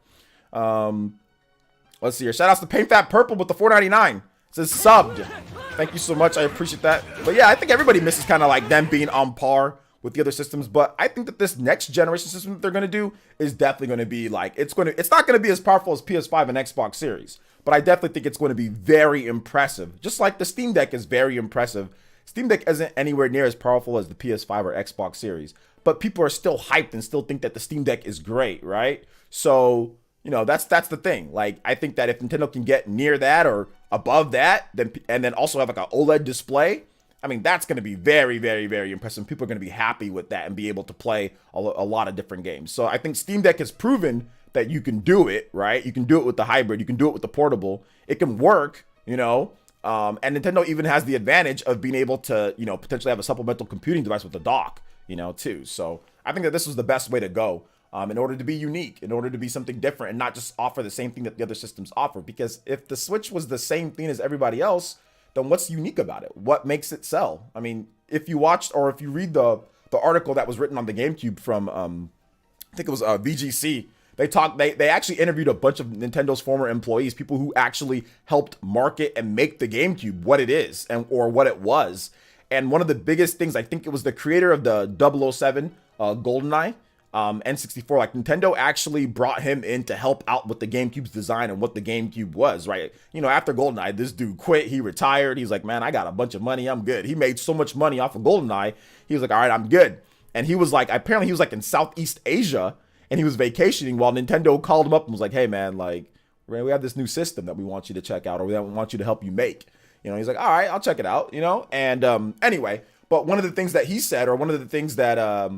Let's see here. Shout outs to Paint Fat Purple with the $4.99. It says subbed. Thank you so much. I appreciate that. But yeah, I think everybody misses kind of like them being on par with the other systems. But I think that this next generation system that they're going to do is definitely going to be like, it's not going to be as powerful as PS5 and Xbox Series. But I definitely think it's going to be very impressive. Just like the Steam Deck is very impressive. Steam Deck isn't anywhere near as powerful as the PS5 or Xbox Series. But people are still hyped and still think that the Steam Deck is great, right? So, you know, that's the thing. Like, I think that if Nintendo can get near that or above that, then also have like an OLED display, I mean, that's going to be very, very, very impressive. People are going to be happy with that and be able to play a lot of different games. So I think Steam Deck has proven that you can do it, right? You can do it with the hybrid. You can do it with the portable. It can work, you know. And Nintendo even has the advantage of being able to, you know, potentially have a supplemental computing device with the dock, you know, too. So I think that this was the best way to go. In order to be unique, in order to be something different and not just offer the same thing that the other systems offer. Because if the Switch was the same thing as everybody else, then what's unique about it? What makes it sell? I mean, if you watched or if you read the article that was written on the GameCube from, I think it was VGC, they actually interviewed a bunch of Nintendo's former employees, people who actually helped market and make the GameCube what it is or what it was. And one of the biggest things, I think it was the creator of the 007 GoldenEye, N64, like Nintendo actually brought him in to help out with the GameCube's design and what the GameCube was, right? You know, after GoldenEye, this dude quit, he retired. He's like, man, I got a bunch of money, I'm good. He made so much money off of GoldenEye. He was like, all right, I'm good. And he was like, apparently he was like in Southeast Asia and he was vacationing while Nintendo called him up and was like, hey man, like we have this new system that we want you to check out or we want you to help you make. You know, he's like, all right, I'll check it out, you know? And anyway, but one of the things that he said, or one of the things that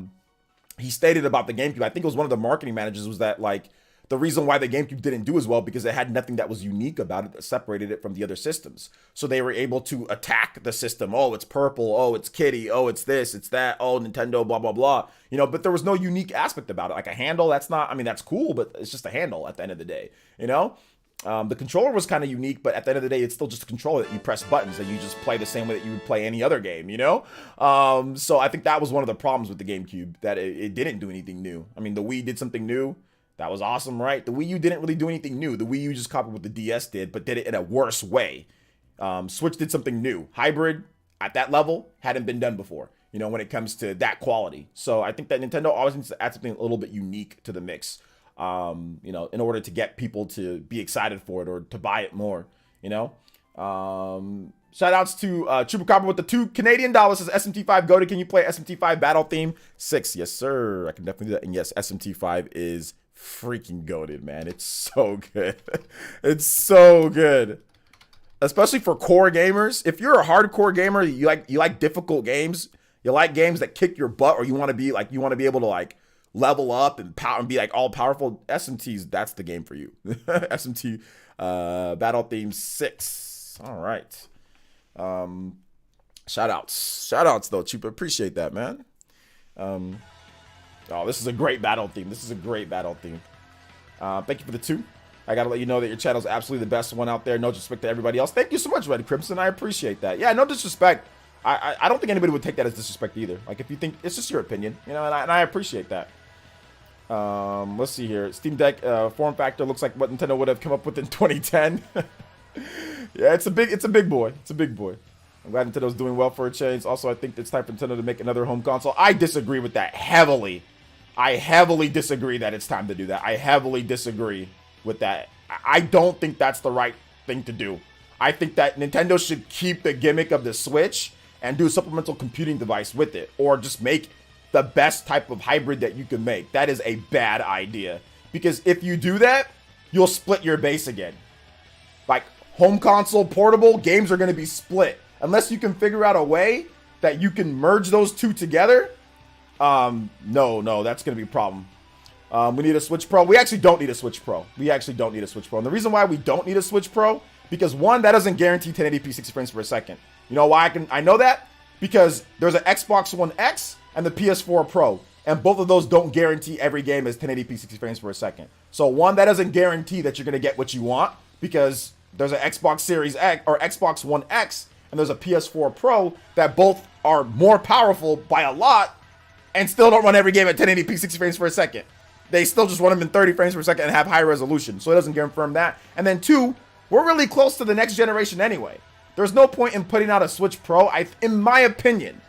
he stated about the GameCube, I think it was one of the marketing managers, was that like the reason why the GameCube didn't do as well because it had nothing that was unique about it that separated it from the other systems. So they were able to attack the system. Oh, it's purple. Oh, it's kitty. Oh, it's this, it's that. Oh, Nintendo, blah, blah, blah. You know, but there was no unique aspect about it. Like a handle, that's not, I mean, that's cool, but it's just a handle at the end of the day, you know? The controller was kind of unique, but at the end of the day, it's still just a controller that you press buttons and you just play the same way that you would play any other game, you know? So I think that was one of the problems with the GameCube, that it didn't do anything new. I mean, the Wii did something new. That was awesome, right? The Wii U didn't really do anything new. The Wii U just copied what the DS did, but did it in a worse way. Switch did something new. Hybrid, at that level, hadn't been done before, you know, when it comes to that quality. So I think that Nintendo always needs to add something a little bit unique to the mix. You know, in order to get people to be excited for it or to buy it more, you know. Shout outs to Chupacabra with the $2 says SMT5 goated. Can you play SMT5 battle theme 6? Yes, sir. I can definitely do that. And yes, SMT5 is freaking goated, man. It's so good. It's so good. Especially for core gamers. If you're a hardcore gamer, you like difficult games, you like games that kick your butt, or you want to be able to like level up and power and be like all powerful, that's the game for you. SMT battle theme 6. All right. Shout outs though, Chupa. Appreciate that, man. Oh, this is a great battle theme. Thank you for the 2. I gotta let you know that your channel is absolutely the best one out there. No disrespect to everybody else. Thank you so much, Red Crimson. I appreciate that. Yeah, no disrespect. I don't think anybody would take that as disrespect either. Like, if you think it's just your opinion, you know, and I appreciate that. Let's see here. Steam Deck form factor looks like what Nintendo would have come up with in 2010. Yeah, it's a big boy. It's a big boy. I'm glad Nintendo's doing well for a change. Also, I think it's time for Nintendo to make another home console. I disagree with that heavily. I heavily disagree that it's time to do that. I heavily disagree with that. I don't think that's the right thing to do. I think that Nintendo should keep the gimmick of the Switch and do a supplemental computing device with it, or just make the best type of hybrid that you can make. That is a bad idea, because if you do that, you'll split your base again. Like, home console, portable, games are going to be split. Unless you can figure out a way that you can merge those two together, no, that's going to be a problem. We need a Switch Pro. We actually don't need a Switch Pro. We actually don't need a Switch Pro. And the reason why we don't need a Switch Pro, because one, that doesn't guarantee 1080p 60 frames per second. You know why I know that? Because there's an Xbox One X and the PS4 Pro, and both of those don't guarantee every game is 1080p 60 frames per second. So one, that doesn't guarantee that you're going to get what you want, because there's an Xbox Series X or Xbox One X and there's a PS4 Pro that both are more powerful by a lot and still don't run every game at 1080p 60 frames per second. They still just run them in 30 frames per second and have high resolution. So it doesn't confirm that. And then two, we're really close to the next generation anyway. There's no point in putting out a Switch Pro. In my opinion,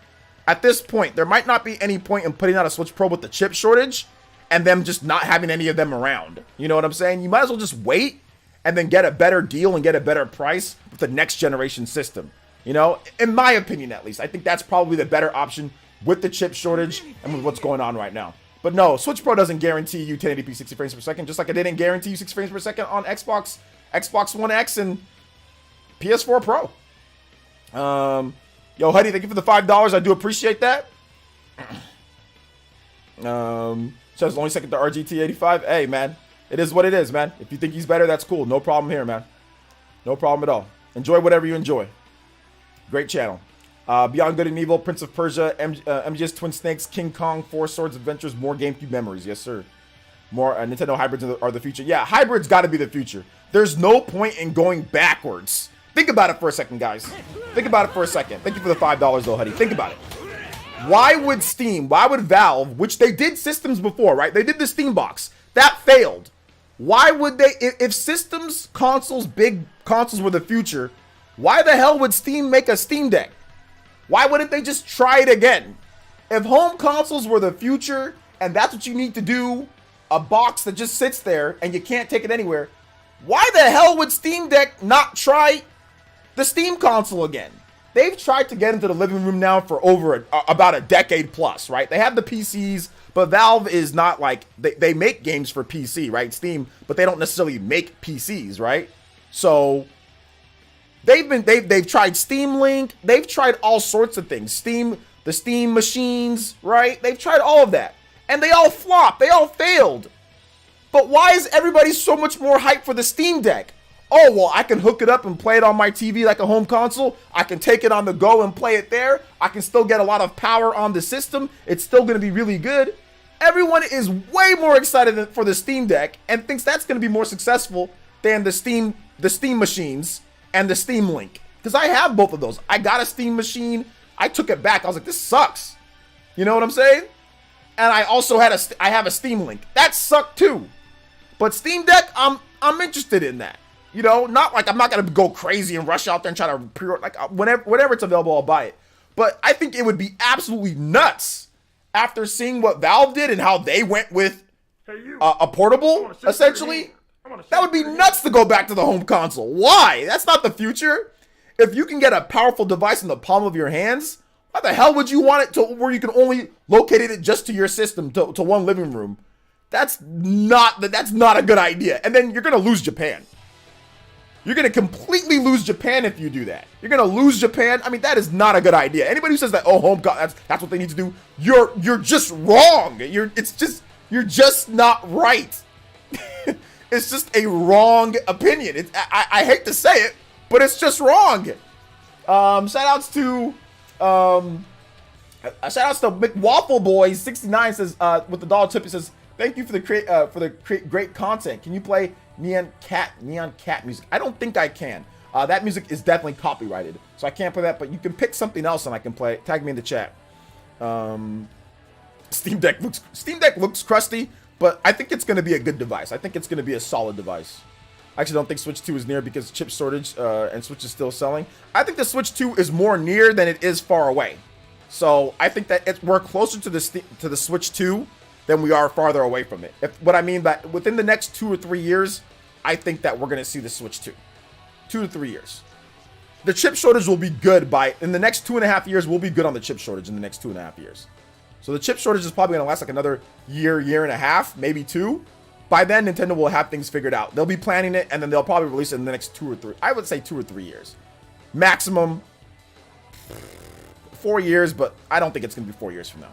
at this point, there might not be any point in putting out a Switch Pro with the chip shortage and them just not having any of them around. You know what I'm saying? You might as well just wait and then get a better deal and get a better price with the next generation system. You know, in my opinion, at least, I think that's probably the better option with the chip shortage and with what's going on right now. But no, Switch Pro doesn't guarantee you 1080p 60 frames per second, just like it didn't guarantee you 60 frames per second on Xbox One X and PS4 Pro. Yo, Huddy, thank you for the $5. I do appreciate that. Says only second to RGT85. Hey, man, it is what it is, man. If you think he's better, that's cool. No problem here, man. No problem at all. Enjoy whatever you enjoy. Great channel. Beyond Good and Evil, Prince of Persia, MGS Twin Snakes, King Kong, Four Swords Adventures, more GameCube memories. Yes, sir. More Nintendo hybrids are the future. Yeah, hybrids got to be the future. There's no point in going backwards. Think about it for a second, guys. Think about it for a second. Thank you for the $5, though, Huddy. Think about it. Why would Steam, why would Valve, which they did systems before, right? They did the Steam box. That failed. Why would they, if systems, consoles, big consoles were the future, why the hell would Steam make a Steam Deck? Why wouldn't they just try it again? If home consoles were the future and that's what you need to do, a box that just sits there and you can't take it anywhere, why the hell would Steam Deck not try the Steam console again? They've tried to get into the living room now for over about a decade plus, right? They have the PCs, but Valve is not like, they make games for PC, right? Steam, but they don't necessarily make PCs, right? So they've tried Steam Link, they've tried all sorts of things. The Steam machines, right? They've tried all of that. And they all flopped, they all failed. But why is everybody so much more hyped for the Steam Deck? Oh, well, I can hook it up and play it on my TV like a home console. I can take it on the go and play it there. I can still get a lot of power on the system. It's still going to be really good. Everyone is way more excited for the Steam Deck and thinks that's going to be more successful than the Steam machines and the Steam Link. Because I have both of those. I got a Steam machine. I took it back. I was like, this sucks. You know what I'm saying? And I also I have a Steam Link. That sucked too. But Steam Deck, I'm interested in that. You know, not like I'm not going to go crazy and rush out there and try to pre-order. Like, whenever it's available, I'll buy it. But I think it would be absolutely nuts after seeing what Valve did and how they went with a portable, essentially. That would be nuts to go back to the home console. Why? That's not the future. If you can get a powerful device in the palm of your hands, why the hell would you want it to where you can only locate it just to your system, to one living room? That's not a good idea. And then you're going to lose Japan. You're going to completely lose Japan if you do that. You're going to lose Japan. I mean, that is not a good idea. Anybody who says that, oh, that's what they need to do, you're just wrong. You're just not right. It's just a wrong opinion. I hate to say it, but it's just wrong. Shout outs to McWaffle Boy 69 says with the dollar tip, he says, Thank you for the great content. Can you play Neon Cat music? I don't think I can. That music is definitely copyrighted, so I can't play that. But you can pick something else and I can play it. Tag me in the chat. Steam Deck looks crusty, but I think it's going to be a good device. I think it's going to be a solid device. I actually don't think Switch 2 is near because chip shortage and Switch is still selling. I think the Switch 2 is more near than it is far away. So I think that we're closer to the Switch 2 than we are farther away from it. What I mean by within the next 2 or 3 years, I think that we're going to see the Switch 2. 2 to 3 years. The chip shortage will be good in the next 2.5 years. We'll be good on the chip shortage in the next 2.5 years. So the chip shortage is probably going to last like another year and a half, maybe 2. By then, Nintendo will have things figured out. They'll be planning it, and then they'll probably release it in the next 2 or 3. I would say 2 or 3 years. Maximum 4 years, but I don't think it's going to be 4 years from now.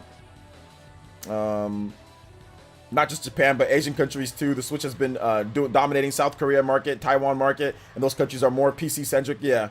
Not just Japan, but Asian countries too. The Switch has been dominating South Korea market, Taiwan market, and those countries are more PC centric. Yeah.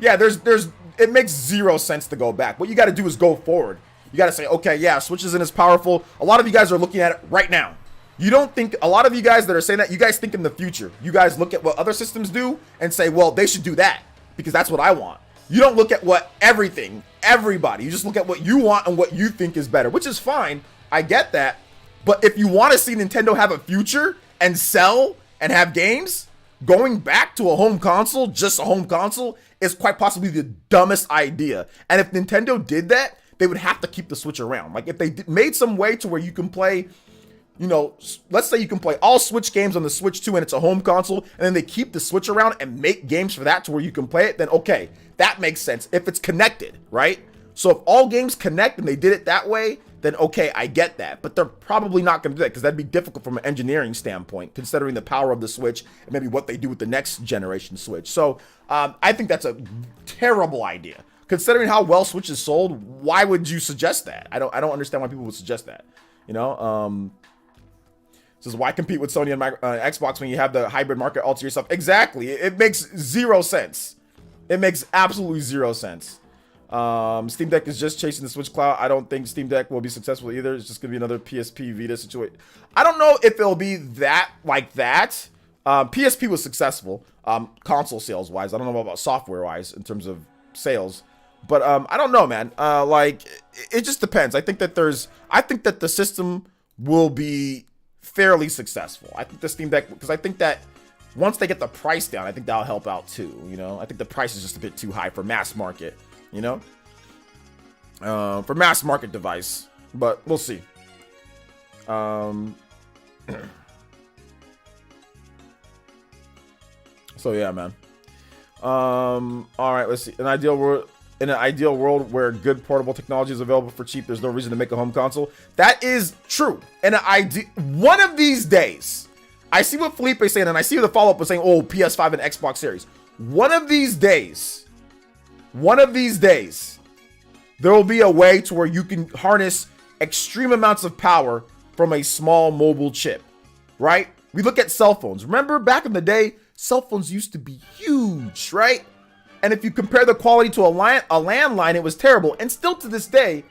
It makes zero sense to go back. What you got to do is go forward. You got to say, okay, yeah, Switch isn't as powerful. A lot of you guys are looking at it right now. You don't think, a lot of you guys that are saying that, you guys think in the future. You guys look at what other systems do and say, well, they should do that because that's what I want. You don't look at what everybody, you just look at what you want and what you think is better, which is fine. I get that. But if you want to see Nintendo have a future and sell and have games, going back to a home console, just a home console, is quite possibly the dumbest idea. And if Nintendo did that, they would have to keep the Switch around. Like if they made some way to where you can play, you know, let's say you can play all Switch games on the Switch 2 and it's a home console, and then they keep the Switch around and make games for that to where you can play it, then okay, that makes sense if it's connected, right? So if all games connect and they did it that way, then okay, I get that. But they're probably not going to do that because that'd be difficult from an engineering standpoint, considering the power of the Switch and maybe what they do with the next generation Switch. So I think that's a terrible idea. Considering how well Switch is sold, why would you suggest that? I don't understand why people would suggest that. You know, says why compete with Sony and Xbox when you have the hybrid market all to yourself? Exactly. It makes zero sense. It makes absolutely zero sense. Steam Deck is just chasing the Switch Cloud. I don't think Steam Deck will be successful either. It's just gonna be another PSP Vita situation. I don't know if it'll be that like that. PSP was successful, console sales wise. I don't know about software wise in terms of sales, but I don't know, man. Like it just depends. I think that the system will be fairly successful. I think the Steam Deck, because I think that once they get the price down, I think that'll help out too. You know, I think the price is just a bit too high for mass market. You know, for mass market device, but we'll see. So yeah, man. All right, let's see. In an ideal world where good portable technology is available for cheap, there's no reason to make a home console. That is true. And one of these days, I see what Felipe is saying, and I see the follow-up was saying, oh, PS5 and Xbox Series. One of these days, there will be a way to where you can harness extreme amounts of power from a small mobile chip, right? We look at cell phones. Remember back in the day, cell phones used to be huge, right? And if you compare the quality to a landline, it was terrible. And still to this day,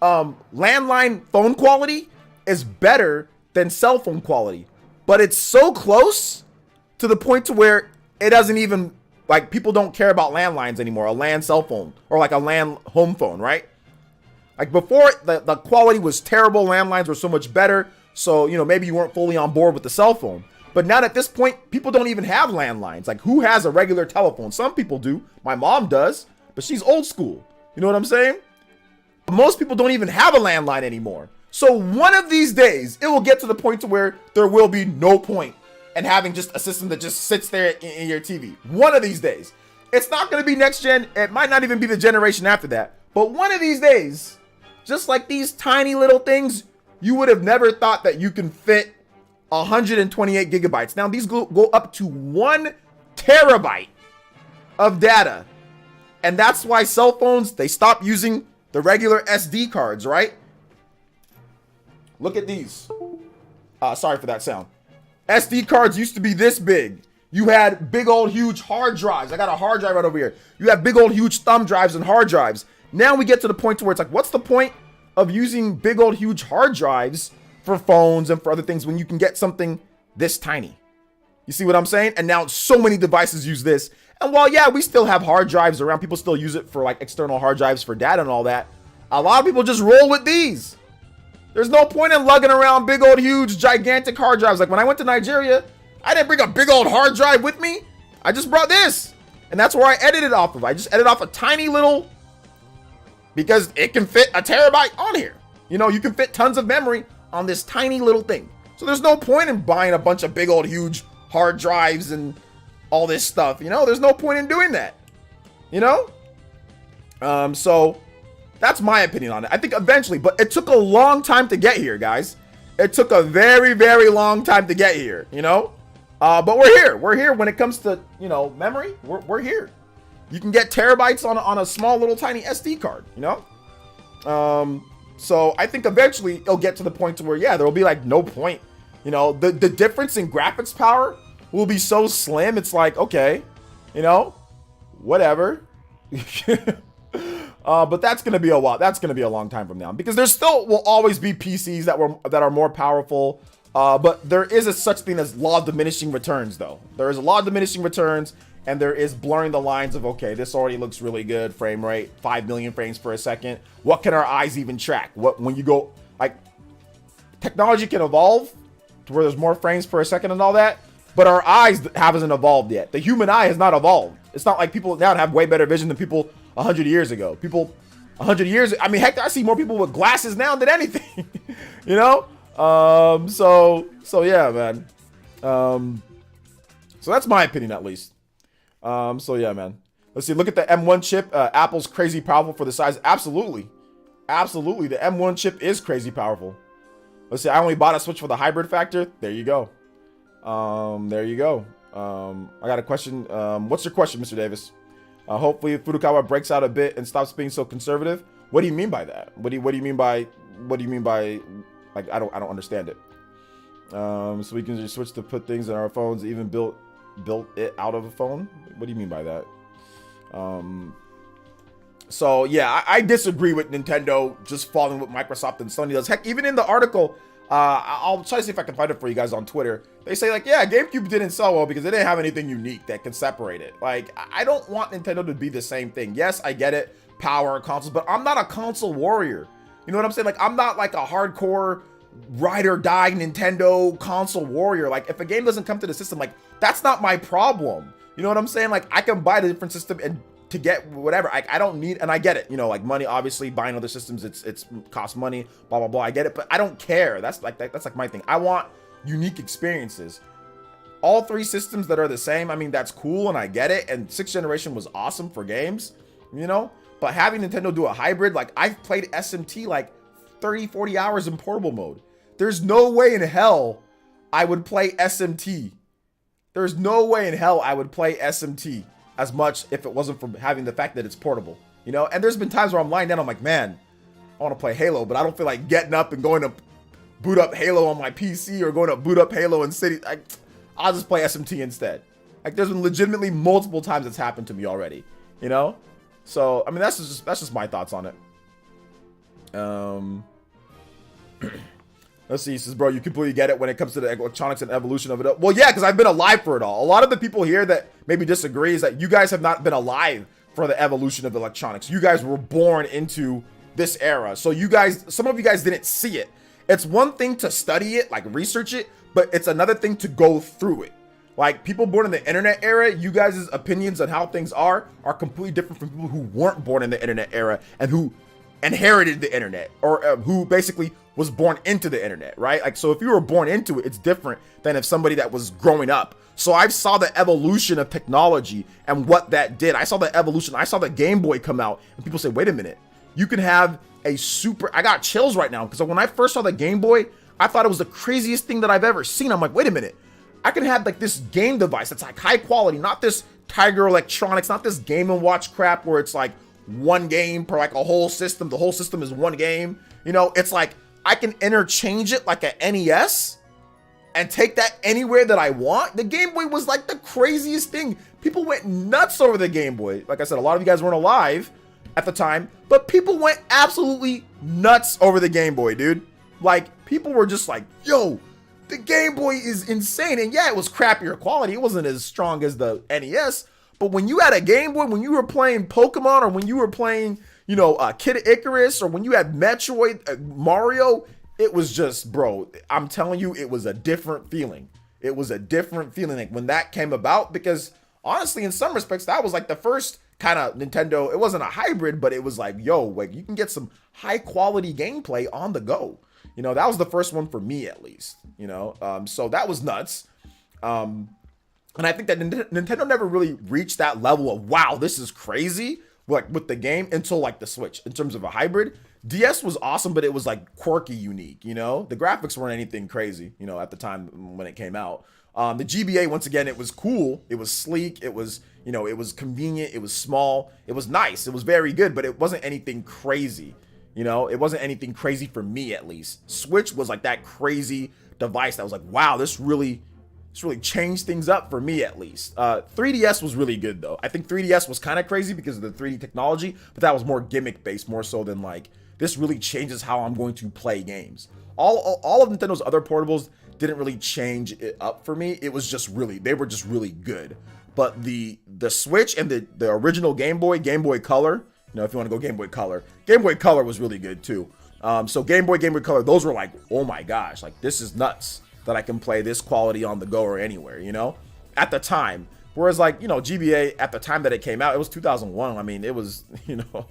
landline phone quality is better than cell phone quality. But it's so close to the point to where it doesn't even, like, people don't care about landlines anymore, a land cell phone or like a land home phone, right? Like before, the quality was terrible. Landlines were so much better. So, you know, maybe you weren't fully on board with the cell phone. But now at this point, people don't even have landlines. Like, who has a regular telephone? Some people do. My mom does, but she's old school. You know what I'm saying? Most people don't even have a landline anymore. So one of these days, it will get to the point to where there will be no point in having just a system that just sits there in your TV. One of these days. It's not going to be next gen. It might not even be the generation after that. But one of these days, just like these tiny little things, you would have never thought that you can fit 128 gigabytes. Now these go up to 1 terabyte of data. And that's why cell phones, they stop using the regular SD cards, right? Look at these. Sorry for that sound. SD cards used to be this big. You had big old huge hard drives. I got a hard drive right over here. You have big old huge thumb drives and hard drives. Now we get to the point to where it's like, what's the point of using big old huge hard drives for phones and for other things when you can get something this tiny. You see what I'm saying? And now so many devices use this. And while, yeah, we still have hard drives around, people still use it for like external hard drives for data and all that. A lot of people just roll with these. There's no point in lugging around big old, huge, gigantic hard drives. Like when I went to Nigeria, I didn't bring a big old hard drive with me. I just brought this. And that's where I edited off of. I just edited off a tiny little, because it can fit a terabyte on here. You know, you can fit tons of memory on this tiny little thing. So there's no point in buying a bunch of big old, huge hard drives and all this stuff. You know, there's no point in doing that. You know? So that's my opinion on it. I think eventually, but it took a long time to get here, guys. It took a very, very long time to get here, you know? But we're here. We're here when it comes to, you know, memory. We're here. You can get terabytes on a small little tiny SD card, you know? So I think eventually it'll get to the point to where, yeah, there'll be like no point. You know, the difference in graphics power will be so slim. It's like, okay, you know, whatever. But that's going to be a while. That's going to be a long time from now, because there still will always be PCs that are more powerful. But there is a such thing as law of diminishing returns, though. There is a law of diminishing returns, and there is blurring the lines of, okay, this already looks really good, frame rate, 5 million frames per second. What can our eyes even track? When you go, like, technology can evolve to where there's more frames per second and all that, but our eyes haven't evolved yet. The human eye has not evolved. It's not like people now have way better vision than people 100 years ago. People 100 years, I mean, heck, I see more people with glasses now than anything, you know? So yeah, man. So that's my opinion, at least. So yeah, man. Let's see. Look at the M1 chip. Apple's crazy powerful for the size. Absolutely. Absolutely. The M1 chip is crazy powerful. Let's see. I only bought a Switch for the hybrid factor. There you go. There you go. I got a question. What's your question, Mr. Davis? Hopefully Furukawa breaks out a bit and stops being so conservative. What do you mean by that? What do you mean by like, I don't understand it. So we can just switch to put things in our phones, even built it out of a phone. What do you mean by that? So yeah, I disagree with Nintendo just following what Microsoft and Sony does. Heck, even in the article, I'll try to see if I can find it for you guys on Twitter. They say like, yeah, GameCube didn't sell well because they didn't have anything unique that can separate it. Like, I don't want Nintendo to be the same thing. Yes, I get it, power consoles, but I'm not a console warrior. You know what I'm saying? Like, I'm not like a hardcore ride or die Nintendo console warrior. Like, if a game doesn't come to the system, like, that's not my problem. You know what I'm saying? Like, I can buy the different system and to get whatever. I don't need, and I get it, you know, like money, obviously buying other systems, it's costs money, blah blah blah. I get it, but I don't care. That's like my thing. I want unique experiences. All three systems that are the same, I mean, that's cool and I get it, and 6th generation was awesome for games, you know, but having Nintendo do a hybrid, like, I've played SMT like 30-40 hours in portable mode. There's no way in hell I would play SMT. There's no way in hell I would play SMT as much if it wasn't for having the fact that it's portable, you know? And there's been times where I'm lying down, I'm like, man, I want to play Halo, but I don't feel like getting up and going to boot up Halo on my PC or going to boot up Halo in City. I'll just play SMT instead. Like, there's been legitimately multiple times it's happened to me already, you know? So, I mean, that's just my thoughts on it. Let's see, he says, bro, you completely get it when it comes to the electronics and evolution of it. Well, yeah, because I've been alive for it all. A lot of the people here that maybe disagree is that you guys have not been alive for the evolution of electronics. You guys were born into this era. So you guys, some of you guys didn't see it. It's one thing to study it, like research it, but it's another thing to go through it. Like, people born in the internet era, you guys' opinions on how things are completely different from people who weren't born in the internet era and who inherited the internet, or who basically was born into the internet, right? Like, so if you were born into it, it's different than if somebody that was growing up. So I saw the evolution of technology and what that did. I saw the evolution. I saw the Game Boy come out and people say, wait a minute, you can have a super, I got chills right now, because when I first saw the Game Boy, I thought it was the craziest thing that I've ever seen. I'm like, wait a minute, I can have like this game device that's like high quality, not this Tiger Electronics, not this Game & Watch crap where it's like one game per like a whole system. The whole system is one game. You know, it's like I can interchange it like an NES and take that anywhere that I want. The Game Boy was like the craziest thing. People went nuts over the Game Boy. Like I said, a lot of you guys weren't alive at the time, but people went absolutely nuts over the Game Boy, dude. Like, people were just like, yo, the Game Boy is insane. And yeah, it was crappier quality. It wasn't as strong as the NES. But when you had a Game Boy, when you were playing Pokemon, or when you were playing, you know, Kid Icarus, or when you had Metroid, Mario, it was just, bro, I'm telling you, it was a different feeling. It was a different feeling like when that came about, because honestly, in some respects, that was like the first kind of Nintendo. It wasn't a hybrid, but it was like, yo, like you can get some high quality gameplay on the go. You know, that was the first one for me, at least, you know? So that was nuts. And I think that Nintendo never really reached that level of, wow, this is crazy, like with the game, until like the Switch in terms of a hybrid. DS was awesome, but it was like quirky, unique, you know? The graphics weren't anything crazy, you know, at the time when it came out. The GBA, once again, it was cool. It was sleek. It was, you know, it was convenient. It was small. It was nice. It was very good, but it wasn't anything crazy. You know, it wasn't anything crazy for me, at least. Switch was like that crazy device that was like, wow, this really changed things up for me, at least. 3DS was really good, though. I think 3DS was kind of crazy because of the 3D technology, but that was more gimmick based, more so than like, this really changes how I'm going to play games. All of Nintendo's other portables didn't really change it up for me. It was just really, they were just really good. But the Switch and the original Game Boy Color, you know, if you want to go Game Boy Color was really good too. So Game Boy Color, those were like, oh my gosh, like this is nuts that I can play this quality on the go or anywhere, you know, at the time. Whereas like, you know, GBA at the time that it came out, it was 2001. I mean, it was, you know,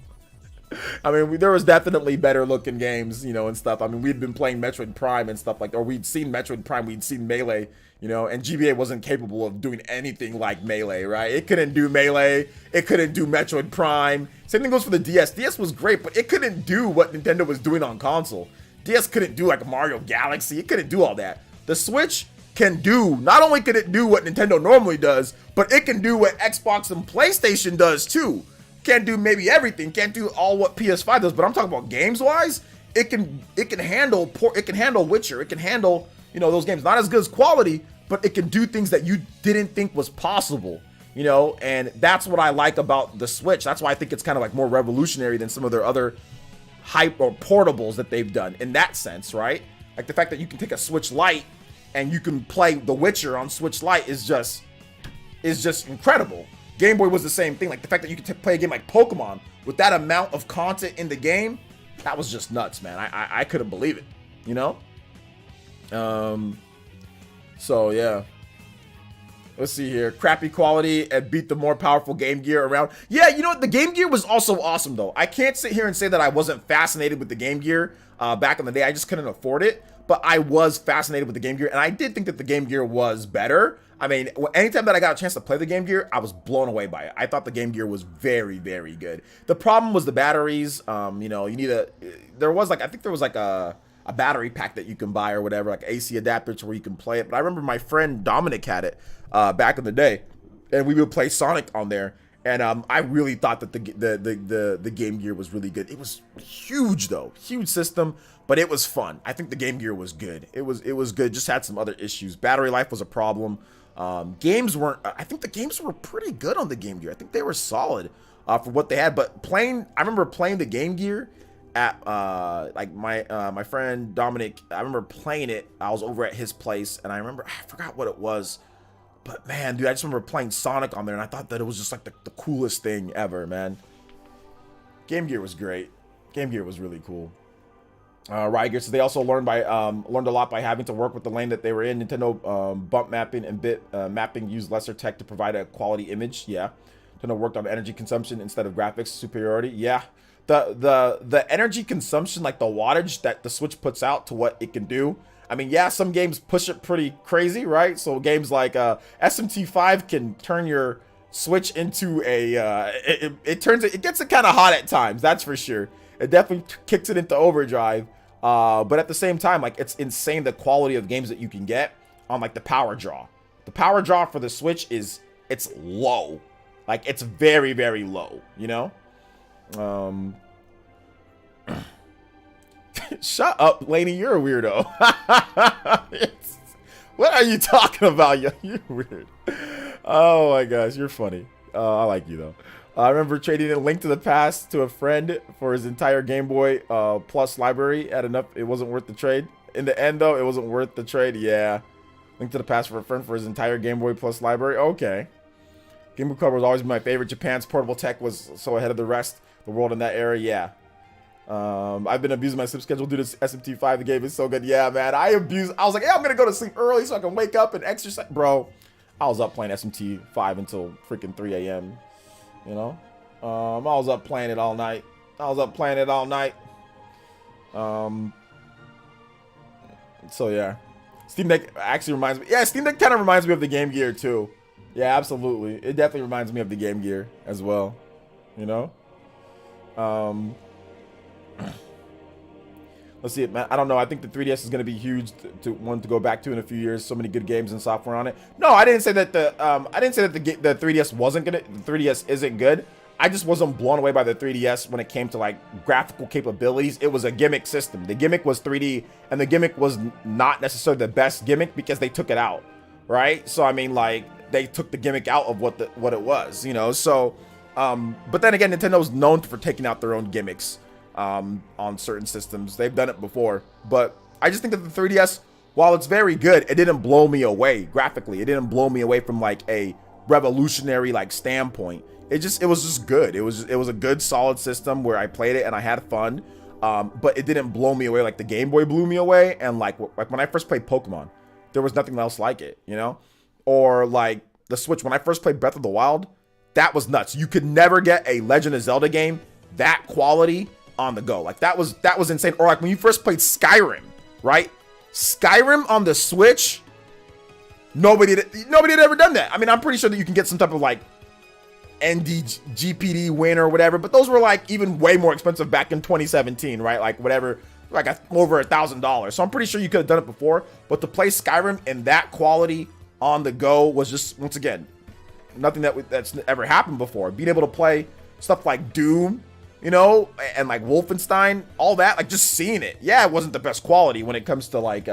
I mean, there was definitely better looking games, you know, and stuff. I mean, we'd been playing Metroid Prime and stuff like, or we'd seen Metroid Prime, we'd seen Melee, you know, and GBA wasn't capable of doing anything like Melee, right? It couldn't do Melee. It couldn't do Metroid Prime. Same thing goes for the DS. DS was great, but it couldn't do what Nintendo was doing on console. DS couldn't do like Mario Galaxy. It couldn't do all that. The Switch can do, not only can it do what Nintendo normally does, but it can do what Xbox and PlayStation does too. Can't do maybe everything, can't do all what PS5 does, but I'm talking about games wise, it can handle Witcher, it can handle, you know, those games, not as good as quality, but it can do things that you didn't think was possible, you know, and that's what I like about the Switch. That's why I think it's kind of like more revolutionary than some of their other hype or portables that they've done in that sense, right? Like the fact that you can take a Switch Lite and you can play The Witcher on Switch Lite is just incredible. Game Boy was the same thing. Like the fact that you could play a game like Pokemon with that amount of content in the game, that was just nuts, man. I couldn't believe it, you know? So yeah. Let's see here. Crappy quality and beat the more powerful Game Gear around. Yeah, you know what? The Game Gear was also awesome, though. I can't sit here and say that I wasn't fascinated with the Game Gear back in the day. I just couldn't afford it. But I was fascinated with the Game Gear, and I did think that the Game Gear was better. I mean, anytime that I got a chance to play the Game Gear, I was blown away by it. I thought the Game Gear was very, very good. The problem was the batteries. You know, you need there was like, I think there was like a battery pack that you can buy or whatever, like AC adapter to where you can play it. But I remember my friend Dominic had it back in the day, and we would play Sonic on there. And I really thought that the Game Gear was really good. It was huge though, huge system, but it was fun. I think the Game Gear was good. It was good. Just had some other issues. Battery life was a problem. Games weren't. I think the games were pretty good on the Game Gear. I think they were solid for what they had. But I remember playing the Game Gear at like my friend Dominic. I remember playing it. I was over at his place, and I forgot what it was. But man, dude, I just remember playing Sonic on there, and I thought that it was just like the coolest thing ever, man. Game Gear was great. Game Gear was really cool. Ryger, so they also learned a lot by having to work with the lane that they were in. Nintendo bump mapping and bit mapping used lesser tech to provide a quality image. Yeah, Nintendo worked on energy consumption instead of graphics superiority. Yeah, the energy consumption, like the wattage that the Switch puts out to what it can do. I mean, yeah, some games push it pretty crazy, right? So games like SMT5 can turn your Switch into a it gets it kind of hot at times, that's for sure. It definitely kicks it into overdrive. But at the same time, like, it's insane the quality of games that you can get on like the power draw. The power draw for the Switch it's low. Like, it's very, very low, you know? Shut up, Laney, you're a weirdo. What are you talking about? You're weird. Oh my gosh, you're funny. I like you though. I remember trading a Link to the Past to a friend for his entire Game Boy Plus library at enough. It wasn't worth the trade. In the end, though, it wasn't worth the trade. Yeah. Link to the Past for a friend for his entire Game Boy Plus library. Okay. Game Boy Color was always my favorite. Japan's portable tech was so ahead of the rest of the world in that era. Yeah. I've been abusing my sleep schedule due to SMT5. The game is so good. Yeah, man. I was like, yeah, I'm going to go to sleep early so I can wake up and exercise. Bro, I was up playing SMT5 until freaking 3 a.m. You know? I was up playing it all night. So, yeah. Steam Deck actually reminds me. Yeah, Steam Deck kind of reminds me of the Game Gear, too. Yeah, absolutely. It definitely reminds me of the Game Gear as well. You know? Let's see it, man. I don't know. I think the 3DS is going to be huge to one to go back to in a few years. So many good games and software on it. No, I didn't say that the 3DS wasn't gonna. The 3DS isn't good. I just wasn't blown away by the 3DS when it came to like graphical capabilities. It was a gimmick system. The gimmick was 3D, and the gimmick was not necessarily the best gimmick because they took it out, right? So I mean, like they took the gimmick out of what it was, you know. So, but then again, Nintendo's known for taking out their own gimmicks. On certain systems. They've done it before. But I just think that the 3DS, while it's very good, it didn't blow me away graphically. It didn't blow me away from like a revolutionary like standpoint. It was just good. It was a good solid system where I played it and I had fun. But it didn't blow me away like the Game Boy blew me away. And like when I first played Pokemon, there was nothing else like it, you know? Or like the Switch, when I first played Breath of the Wild, that was nuts. You could never get a Legend of Zelda game that quality on the go. Like that was insane. Or like when you first played Skyrim, right? Skyrim on the Switch, nobody had ever done that. I mean, I'm pretty sure that you can get some type of like GPD win or whatever, but those were like even way more expensive back in 2017, right? Like whatever, like over $1,000. So I'm pretty sure you could have done it before, but to play Skyrim in that quality on the go was just, once again, nothing that's ever happened before. Being able to play stuff like Doom, you know, and like Wolfenstein, all that, like just seeing it. Yeah, it wasn't the best quality when it comes to like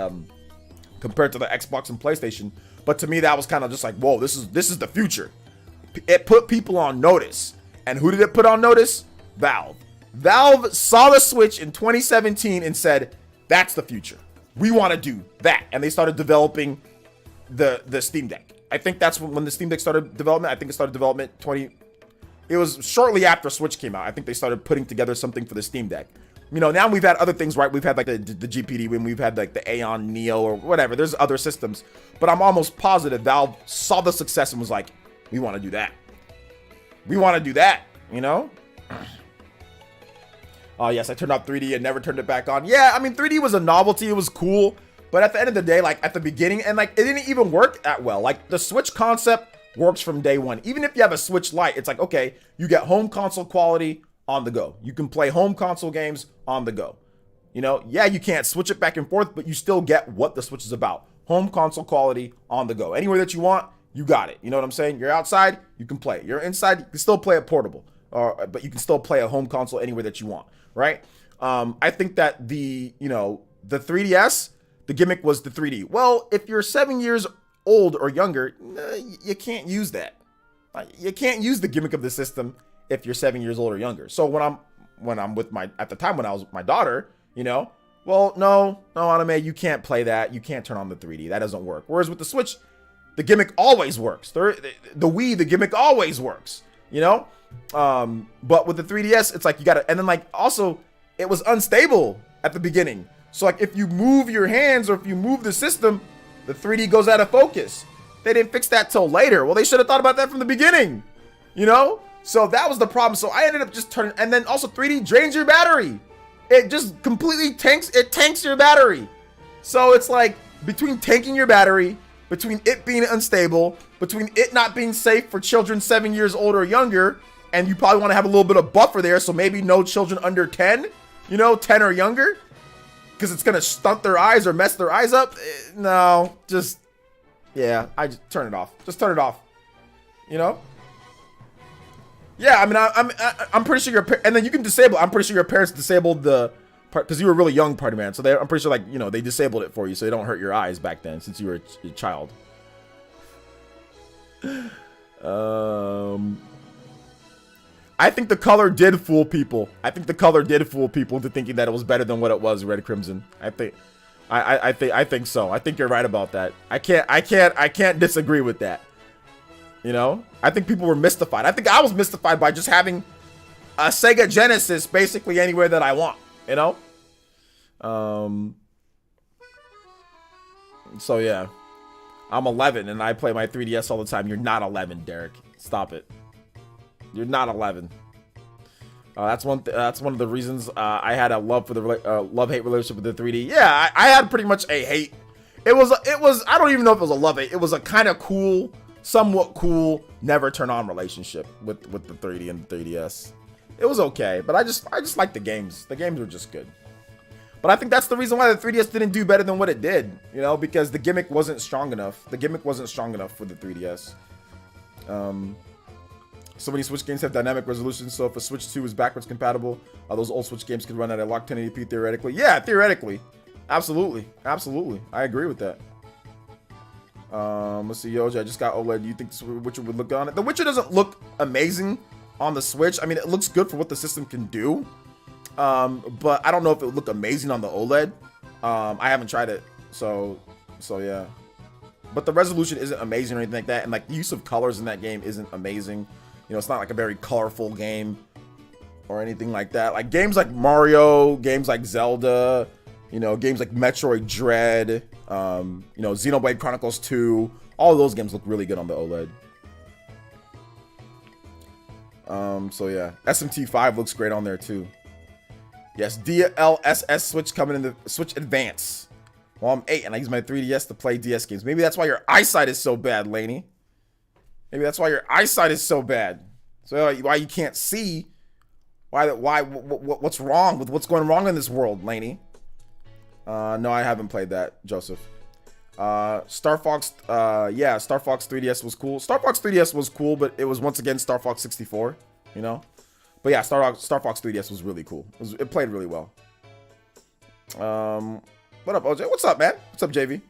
compared to the Xbox and PlayStation, but to me that was kind of just like, whoa, this is the future. It put people on notice. And who did it put on notice? Valve. Valve saw the Switch in 2017 and said, that's the future. We want to do that. And they started developing the Steam Deck. I think that's when the Steam Deck started development. I think it started development it was shortly after Switch came out. I think they started putting together something for the Steam Deck. You know, now we've had other things, right? We've had like the GPD when we've had like the Aeon Neo or whatever. There's other systems, but I'm almost positive Valve saw the success and was like, we want to do that. We want to do that, you know? Oh, yes, I turned off 3D and never turned it back on. Yeah, I mean, 3D was a novelty. It was cool. But at the end of the day, like at the beginning, and like it didn't even work that well. Like the Switch concept works from day one. Even if you have a Switch Lite, it's like, okay, you get home console quality on the go. You can play home console games on the go. You know, yeah, you can't switch it back and forth, but you still get what the Switch is about. Home console quality on the go. Anywhere that you want, you got it. You know what I'm saying? You're outside, you can play. You're inside, you can still play it portable. But you can still play a home console anywhere that you want, right? I think that the 3DS, the gimmick was the 3D. Well, if you're 7 years old or younger, you can't use that. You can't use the gimmick of the system if you're 7 years old or younger. So when I'm with at the time when I was with my daughter, you know, well, no, Anime, you can't play that. You can't turn on the 3D. That doesn't work. Whereas with the Switch, the gimmick always works. The Wii, the gimmick always works, you know? But with the 3DS, it's like you gotta, and then like also, it was unstable at the beginning. So like if you move your hands or if you move the system, the 3D goes out of focus. They didn't fix that till later. Well, they should have thought about that from the beginning, you know? So that was the problem. So I ended up just turning, and then also 3D drains your battery. It just completely tanks your battery. So it's like between tanking your battery, between it being unstable, between it not being safe for children 7 years old or younger, and you probably want to have a little bit of buffer there, so maybe no children under 10, 10 or younger, because it's going to stunt their eyes or mess their eyes up. No, yeah, I just turn it off. Just turn it off, Yeah, I mean, I'm pretty sure and then you can disable. I'm pretty sure your parents disabled the part because you were really young, party man. So I'm pretty sure, like, they disabled it for you so they don't hurt your eyes back then since you were a child. I think the color did fool people. I think the color did fool people into thinking that it was better than what it was, Red Crimson. I think so. I think you're right about that. I can't disagree with that. You know? I think people were mystified. I think I was mystified by just having a Sega Genesis basically anywhere that I want, you know? So yeah. I'm 11 and I play my 3DS all the time. You're not 11, Derek. Stop it. You're not 11. That's one of the reasons I had a love for the love-hate relationship with the 3D. Yeah, I had pretty much a hate. It was I don't even know if it was a love-hate. It was a kind of cool, somewhat cool, never turn on relationship with the 3D and the 3DS. It was okay, but I just like the games. The games were just good. But I think that's the reason why the 3DS didn't do better than what it did, you know, because the gimmick wasn't strong enough. The gimmick wasn't strong enough for the 3DS. So many Switch games have dynamic resolution, so if a Switch 2 is backwards compatible, those old Switch games could run at a locked 1080p theoretically. Yeah, theoretically. Absolutely. Absolutely. I agree with that. Let's see, Yoji, I just got OLED. Do you think The Witcher would look good on it? The Witcher doesn't look amazing on the Switch. I mean, it looks good for what the system can do. But I don't know if it would look amazing on the OLED. I haven't tried it, so yeah. But the resolution isn't amazing or anything like that, and like the use of colors in that game isn't amazing. You know, it's not like a very colorful game or anything like that. Like games like Mario, games like Zelda, you know, games like Metroid Dread, you know, Xenoblade Chronicles 2, all of those games look really good on the OLED. So yeah, SMT5 looks great on there too. Yes, DLSS Switch coming in the Switch Advance. Well, I'm 8 and I use my 3DS to play DS games. Maybe that's why your eyesight is so bad, Laney. Maybe that's why your eyesight is so bad. So why you can't see? What's wrong with what's going wrong in this world, Laney? No, I haven't played that, Joseph. Star Fox, yeah, Star Fox 3DS was cool. Star Fox 3DS was cool, but it was once again Star Fox 64, you know? But yeah, Star Fox 3DS was really cool. It played really well. What up, OJ? What's up, man? What's up, JV?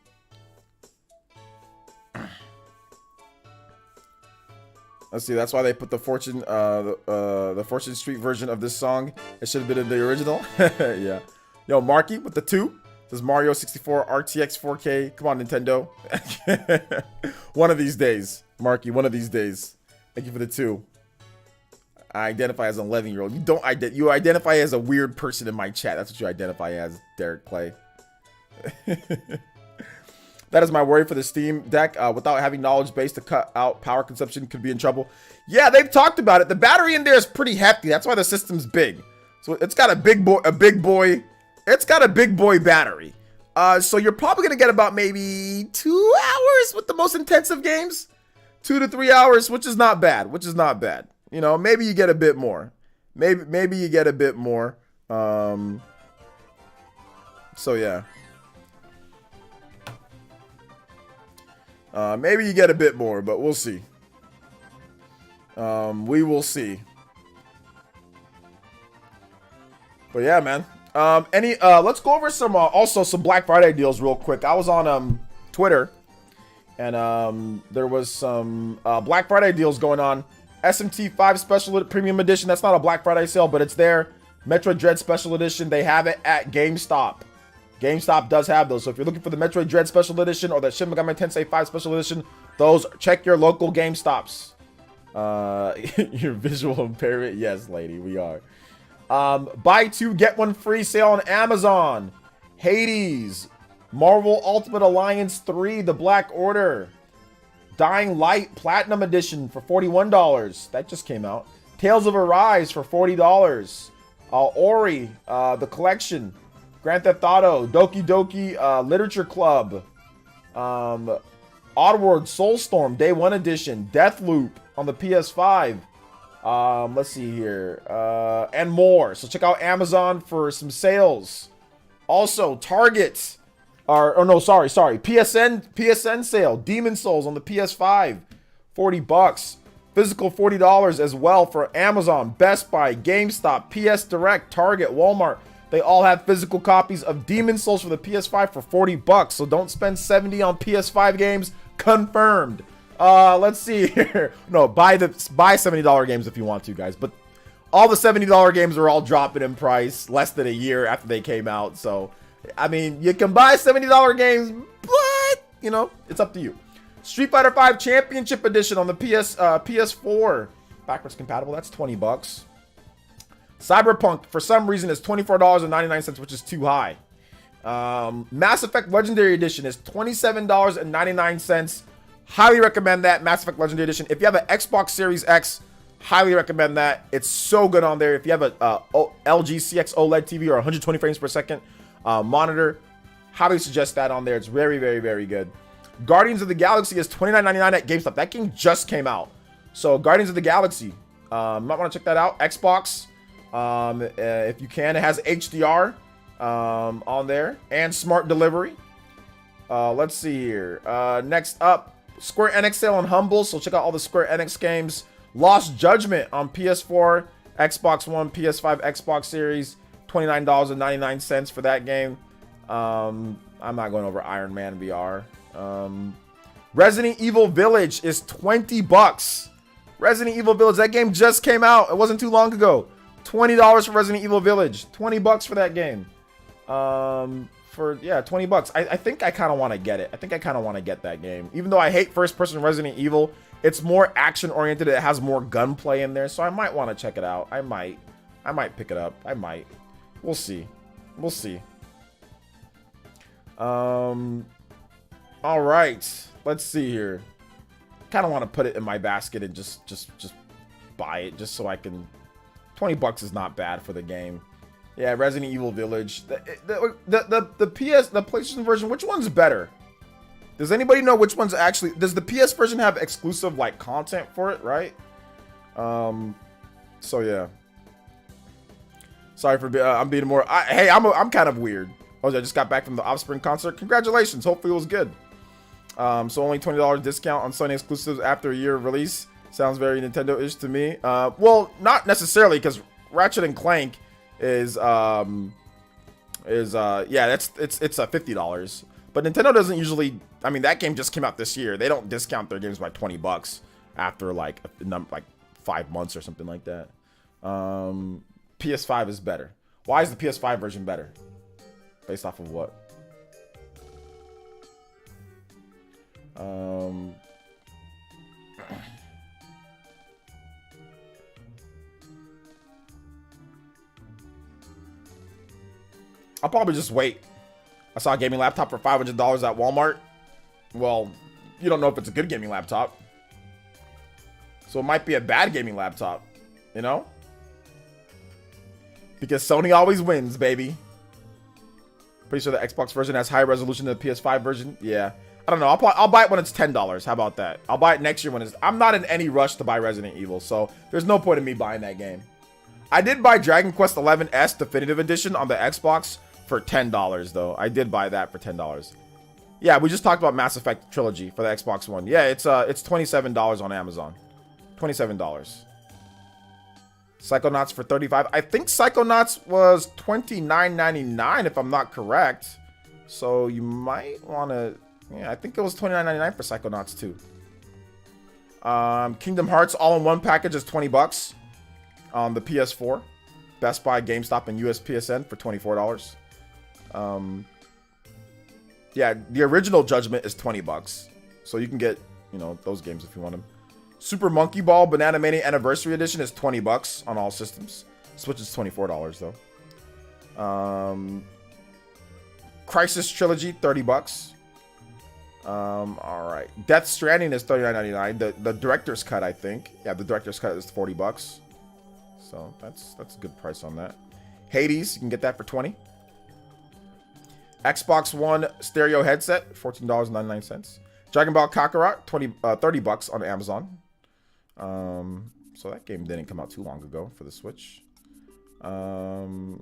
Let's see. That's why they put the Fortune, the Fortune Street version of this song. It should have been in the original. Yeah. Yo, Marky with the 2. Says Mario 64 RTX 4K. Come on, Nintendo. One of these days, Marky. One of these days. Thank you for the 2. I identify as an 11-year-old. You don't you identify as a weird person in my chat. That's what you identify as, Derek Clay. That is my worry for the Steam Deck. Without having knowledge base to cut out power consumption, could be in trouble. Yeah, they've talked about it. The battery in there is pretty hefty. That's why the system's big. So it's got a big boy. It's got a big boy battery. So you're probably gonna get about maybe 2 hours with the most intensive games. 2 to 3 hours, which is not bad. You know, maybe you get a bit more. Maybe you get a bit more. So yeah. Maybe you get a bit more, but we'll see. We will see. But yeah, man. Let's go over some also some Black Friday deals real quick. I was on Twitter, and there was some Black Friday deals going on. SMT5 Special Premium Edition. That's not a Black Friday sale, but it's there. Metroid Dread Special Edition. They have it at GameStop. GameStop does have those. So if you're looking for the Metroid Dread Special Edition or the Shin Megami Tensei 5 Special Edition, those, check your local GameStops. Your visual impairment? Yes, lady, we are. Buy 2, get 1 free sale on Amazon. Hades. Marvel Ultimate Alliance 3, The Black Order. Dying Light Platinum Edition for $41. That just came out. Tales of Arise for $40. Ori, the collection. Grand Theft Auto, Doki Doki Literature Club, Oddworld Soulstorm Day 1 Edition, Deathloop on the PS5. Let's see here, and more. So check out Amazon for some sales. Also, Target, PSN sale, Demon Souls on the PS5, $40. Physical $40 as well for Amazon, Best Buy, GameStop, PS Direct, Target, Walmart. They all have physical copies of Demon Souls for the PS5 for $40. So don't spend $70 on PS5 games. Confirmed. Let's see here. No, buy $70 games if you want to, guys. But all the $70 games are all dropping in price less than a year after they came out. So, I mean, you can buy $70 games, but, you know, it's up to you. Street Fighter V Championship Edition on the PS4. Backwards compatible, that's 20 bucks. Cyberpunk, for some reason, is $24.99, which is too high. Mass Effect Legendary Edition is $27.99. Highly recommend that, Mass Effect Legendary Edition. If you have an Xbox Series X, highly recommend that. It's so good on there. If you have a LG CX OLED TV or 120 frames per second monitor, highly suggest that on there. It's very, very, very good. Guardians of the Galaxy is $29.99 at GameStop. That game just came out. So Guardians of the Galaxy, might want to check that out. Xbox, if you can. It has HDR on there and smart delivery. Let's see here. Next up, Square Enix sale on Humble. So check out all the Square Enix games. Lost Judgment on PS4, Xbox One, PS5, Xbox Series, $29.99 for that game. I'm not going over Iron Man VR. Resident Evil Village is 20 bucks. Resident Evil Village, that game just came out. It wasn't too long ago. $20 for Resident Evil Village. 20 bucks for that game. Yeah, 20 bucks. I think I kind of want to get it. I think I kind of want to get that game. Even though I hate first-person Resident Evil, it's more action-oriented. It has more gunplay in there, so I might want to check it out. I might pick it up. I might. We'll see. We'll see. All right. Let's see here. Kind of want to put it in my basket and just buy it just so I can. 20 bucks is not bad for the game. Yeah, Resident Evil Village. The PlayStation version, which one's better? Does anybody know which one's actually... Does the PS version have exclusive, like, content for it, right? So, yeah. Sorry for... I'm being more... Hey, I'm kind of weird. Oh, I just got back from the Offspring concert. Congratulations. Hopefully it was good. So only $20 discount on Sony exclusives after a year of release. Sounds very Nintendo-ish to me. Well, not necessarily, because Ratchet & Clank is yeah, it's $50. But Nintendo doesn't usually... I mean, that game just came out this year. They don't discount their games by 20 bucks after like 5 months or something like that. PS5 is better. Why is the PS5 version better? Based off of what? I'll probably just wait. I saw a gaming laptop for $500 at Walmart. Well, you don't know if it's a good gaming laptop. So it might be a bad gaming laptop, you know? Because Sony always wins, baby. Pretty sure the Xbox version has higher resolution than the PS5 version. Yeah. I don't know. I'll buy it when it's $10. How about that? I'll buy it next year when it's... I'm not in any rush to buy Resident Evil, so there's no point in me buying that game. I did buy Dragon Quest XI S Definitive Edition on the Xbox for $10, though. I did buy that for $10. Yeah, we just talked about Mass Effect Trilogy for the Xbox One. Yeah, it's $27 on Amazon. $27. Psychonauts for $35. I think Psychonauts was $29.99 if I'm not correct. So you might want to... Yeah, I think it was $29.99 for Psychonauts too. Kingdom Hearts all-in-one package is 20 bucks on the PS4. Best Buy, GameStop, and USPSN for $24. Yeah, the original Judgment is 20 bucks. So you can get, you know, those games if you want them. Super Monkey Ball Banana Mania Anniversary Edition is 20 bucks on all systems. Switch is $24 though. Crisis Trilogy, 30 bucks. All right. Death Stranding is $39.99. The director's cut, I think. Yeah, the director's cut is 40 bucks. So that's a good price on that. Hades, you can get that for 20. Xbox One stereo headset, $14.99. Dragon Ball Kakarot, 30 bucks on Amazon. So that game didn't come out too long ago for the Switch. All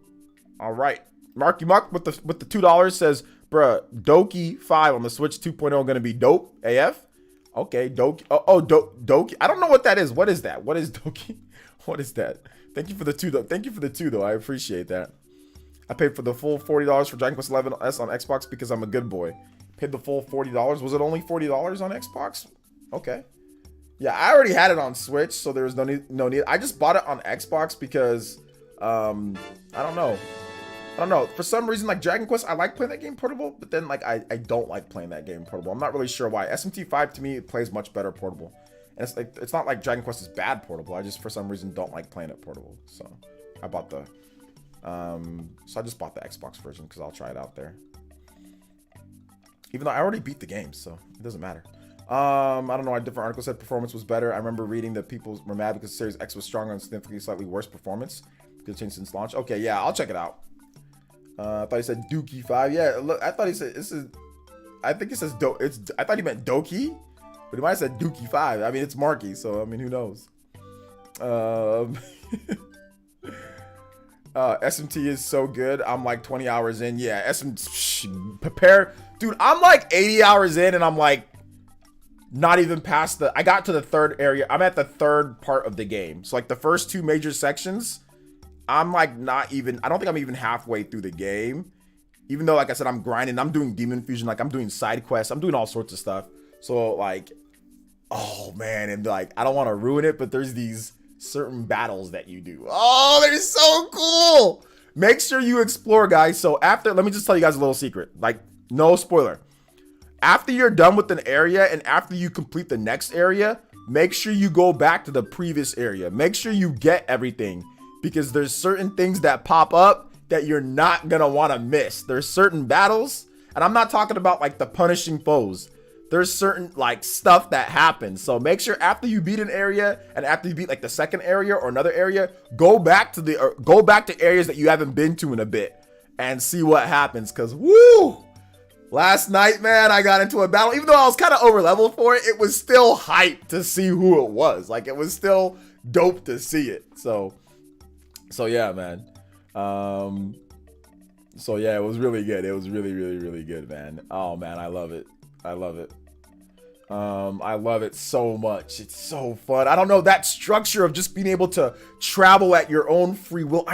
right. Marky Muck with the $2 says, bruh, Doki 5 on the Switch 2.0 gonna be dope AF. Okay, Doki. Doki. I don't know what that is. What is that? What is Doki? What is that? Thank you for the $2 though. Thank you for the $2 though. I appreciate that. I paid for the full $40 for Dragon Quest XI S on Xbox because I'm a good boy. Paid the full $40. Was it only $40 on Xbox? Okay. Yeah, I already had it on Switch, so there was no need. I just bought it on Xbox because I don't know. I don't know. For some reason, like Dragon Quest, I like playing that game portable, but then like I don't like playing that game portable. I'm not really sure why. SMT5 to me, it plays much better portable. And it's not like Dragon Quest is bad portable. I just for some reason don't like playing it portable. So I bought the so I just bought the Xbox version because I'll try it out there. Even though I already beat the game, so it doesn't matter. I don't know why different articles said performance was better. I remember reading that people were mad because Series X was stronger and significantly slightly worse performance. Good change since launch. Okay, yeah, I'll check it out. I thought he said Dookie 5. Yeah, look, I thought he said this is. I think it says I thought he meant Doki, but he might have said Dookie 5. I mean, it's Marky, so I mean, who knows? SMT is so good. I'm like 20 hours in. Yeah, prepare, dude. I'm like 80 hours in, and I'm like not even past I got to the third area. I'm at the third part of the game. So like the first two major sections, I'm like not even, I don't think I'm even halfway through the game. Even though, like I said, I'm grinding, I'm doing demon fusion, like I'm doing side quests, I'm doing all sorts of stuff. So like, oh man, and like, I don't want to ruin it, but there's these certain battles that you do. Oh, they're so cool. Make sure you explore, guys. So after, let me just tell you guys a little secret, like no spoiler. After you're done with an area and after you complete the next area, make sure you go back to the previous area. Make sure you get everything because there's certain things that pop up that you're not gonna want to miss. There's certain battles, and I'm not talking about like the punishing foes. There's certain like stuff that happens. So make sure after you beat an area and after you beat like the second area or another area, go back to areas that you haven't been to in a bit and see what happens. Cause woo! Last night, man, I got into a battle. Even though I was kind of over leveled for it, it was still hype to see who it was. Like it was still dope to see it. So yeah, man. So yeah, it was really good. It was really, really, really good, man. Oh man, I love it. I love it. I love it so much. It's so fun. I don't know, that structure of just being able to travel at your own free will.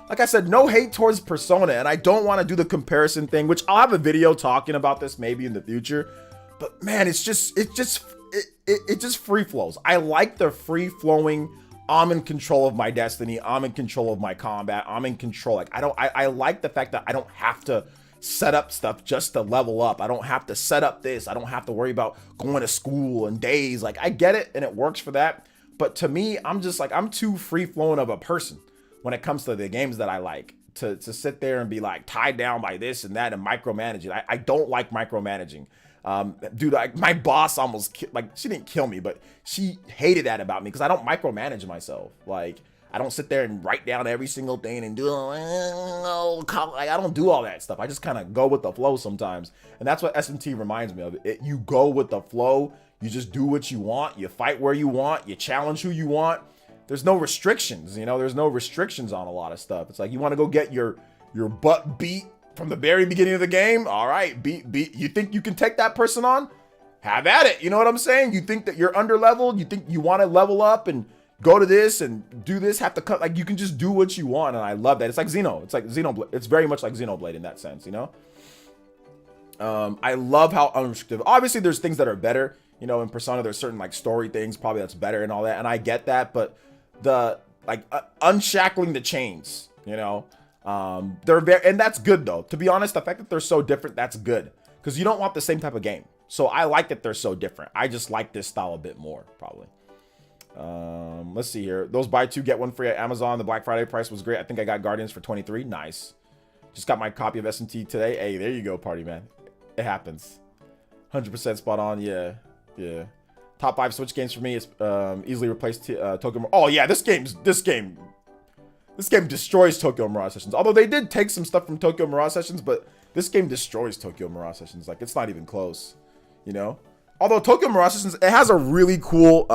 Like I said, no hate towards Persona, and I don't want to do the comparison thing, which I'll have a video talking about this maybe in the future. But man, it just free flows. I like the free flowing. I'm in control of my destiny. I'm in control of my combat. I'm in control. Like I like the fact that I don't have to set up stuff just to level up. I don't have to set up this. I don't have to worry about going to school and days. Like I get it and it works for that. But to me, I'm just like, I'm too free flowing of a person when it comes to the games that I like to sit there and be like tied down by this and that and micromanage it. I don't like micromanaging. Dude, my boss almost she didn't kill me, but she hated that about me because I don't micromanage myself. Like I don't sit there and write down every single thing and do like I don't do all that stuff. I just kind of go with the flow sometimes, and that's what SMT reminds me of. You go with the flow. You just do what you want. You fight where you want. You challenge who you want. There's no restrictions, you know. There's no restrictions on a lot of stuff. It's like you want to go get your butt beat from the very beginning of the game. All right, beat. You think you can take that person on? Have at it. You know what I'm saying? You think that you're under leveled? You think you want to level up and go to this and do this? Have to cut. Like you can just do what you want, and I love that. It's like Xeno. It's like Xenoblade. It's very much like Xenoblade in that sense, you know. I love how unrestricted. Obviously, there's things that are better. You know, in Persona, there's certain like story things probably that's better and all that, and I get that, but the like unshackling the chains, you know, they're very, and that's good though. To be honest, the fact that they're so different, that's good because you don't want the same type of game. So I like that they're so different. I just like this style a bit more, probably. Let's see here. Those buy two get one free at Amazon. The Black Friday price was great. I think I got Guardians for 23. Nice. Just got my copy of SMT today. Hey, there you go, party man. It happens. 100% spot on. Yeah. Top 5 Switch games for me is easily replaced Tokyo. Oh yeah, this game destroys Tokyo Mirage Sessions. Although they did take some stuff from Tokyo Mirage Sessions, but this game destroys Tokyo Mirage Sessions. Like it's not even close, you know. Although Tokyo Mirage Sessions, it has a really cool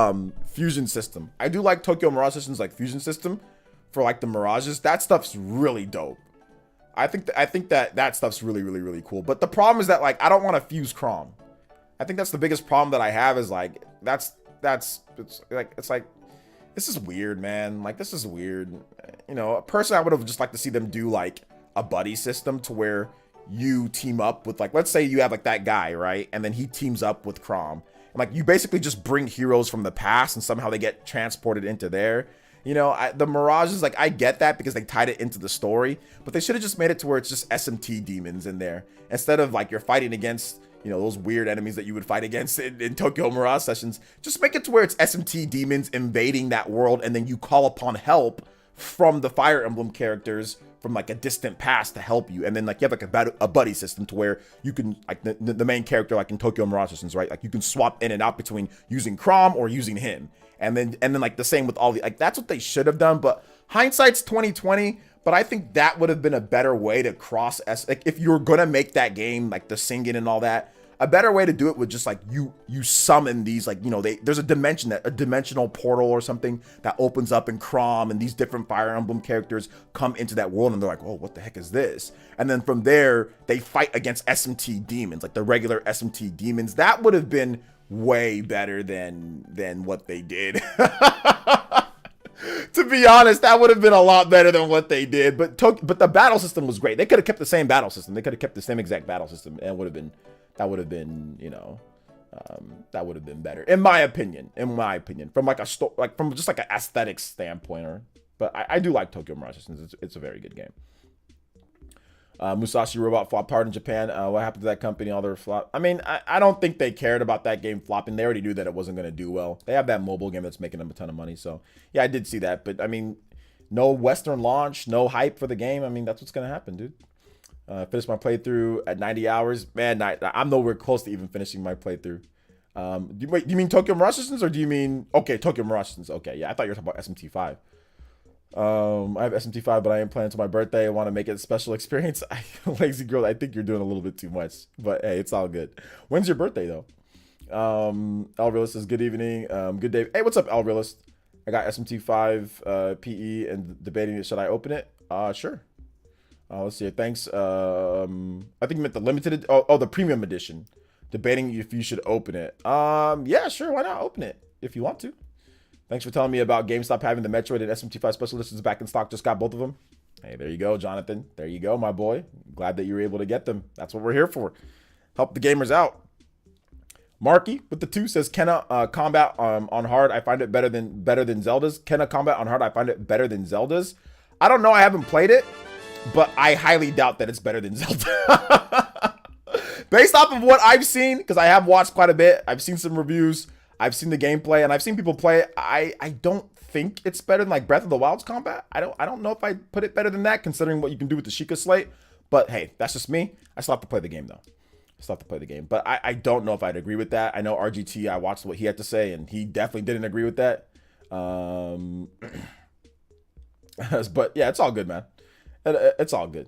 fusion system. I do like Tokyo Mirage Sessions like fusion system for like the Mirages. That stuff's really dope. I think that stuff's really, really, really cool. But the problem is that like I don't want to fuse Chrom. I think that's the biggest problem that I have is like it's like this is weird, man. Like this is weird. You know, personally I would have just liked to see them do like a buddy system to where you team up with like, let's say you have like that guy, right? And then he teams up with Chrom. Like, you basically just bring heroes from the past and somehow they get transported into there. You know, the Mirages, like, I get that because they tied it into the story, but they should have just made it to where it's just SMT demons in there instead of like you're fighting against, you know, those weird enemies that you would fight against in Tokyo Mirage Sessions. Just make it to where it's SMT demons invading that world, and then you call upon help from the Fire Emblem characters from like a distant past to help you. And then like you have like a buddy system to where you can, like the main character, like in Tokyo Mirage Sessions, right? Like you can swap in and out between using Chrom or using him. And then like the same with all the, like, that's what they should have done. But hindsight's 2020. But I think that would have been a better way to cross like if you're gonna make that game, like the singing and all that, a better way to do it would just like you summon these, like, you know, there's a dimensional portal or something that opens up in Chrom, and these different Fire Emblem characters come into that world, and they're like, oh, what the heck is this? And then from there they fight against SMT demons, like the regular SMT demons. That would have been way better than what they did. To be honest, that would have been a lot better than what they did. But the battle system was great. They could have kept the same battle system. They could have kept the same exact battle system, and that would have been, you know, that would have been better, in my opinion. From like from just like an aesthetic standpoint. But I do like Tokyo Mirage Sessions. It's a very good game. Musashi Robot flopped hard in Japan. What happened to that company? All their flop. I mean, I don't think they cared about that game flopping. They already knew that it wasn't going to do well. They have that mobile game that's making them a ton of money. So yeah, I did see that. But I mean, no Western launch, no hype for the game. I mean, that's what's going to happen, dude. Finished my playthrough at 90 hours. Man, I'm nowhere close to even finishing my playthrough. Do you mean Tokyo Mirage Sessions, or do you mean, okay, Tokyo Mirage Sessions? Okay, yeah, I thought you were talking about SMT5. I have SMT5, but I ain't playing until my birthday. I want to make it a special experience. Lazy girl, I think you're doing a little bit too much, but hey, it's all good. When's your birthday though? El Realist says good evening. Good day. Hey, what's up, El Realist? I got SMT5 PE and debating it. Should I open it? Sure. Let's see. Thanks. I think you meant the limited. Oh, the premium edition. Debating if you should open it. Yeah, sure. Why not open it if you want to? Thanks for telling me about GameStop having the Metroid and SMT5 special editions back in stock. Just got both of them. Hey, there you go, Jonathan. There you go, my boy. Glad that you were able to get them. That's what we're here for. Help the gamers out. Marky with the 2 says Kenna combat on hard. I find it better than Zelda's. Kenna combat on hard. I find it better than Zelda's. I don't know. I haven't played it, but I highly doubt that it's better than Zelda. Based off of what I've seen, because I have watched quite a bit. I've seen some reviews. I've seen the gameplay, and I've seen people play it. I don't think it's better than like Breath of the Wild's combat. I don't know if I'd put it better than that, considering what you can do with the Sheikah Slate. But hey, that's just me. I still have to play the game though. But I don't know if I'd agree with that. I know RGT, I watched what he had to say, and he definitely didn't agree with that. But yeah, it's all good, man. It's all good.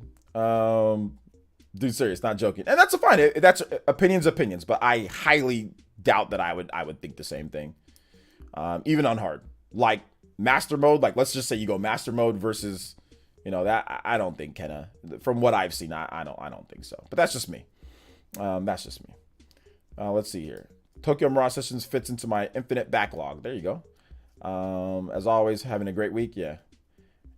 Dude, serious, not joking. And that's fine. That's opinions, but I highly doubt that I would think the same thing. Even on hard, like master mode, like let's just say you go master mode versus, you know, that I don't think Kenna, from what I've seen, I don't think so. But that's just me. Let's see here. Tokyo Mirage Sessions fits into my infinite backlog. There you go. As always, having a great week. Yeah.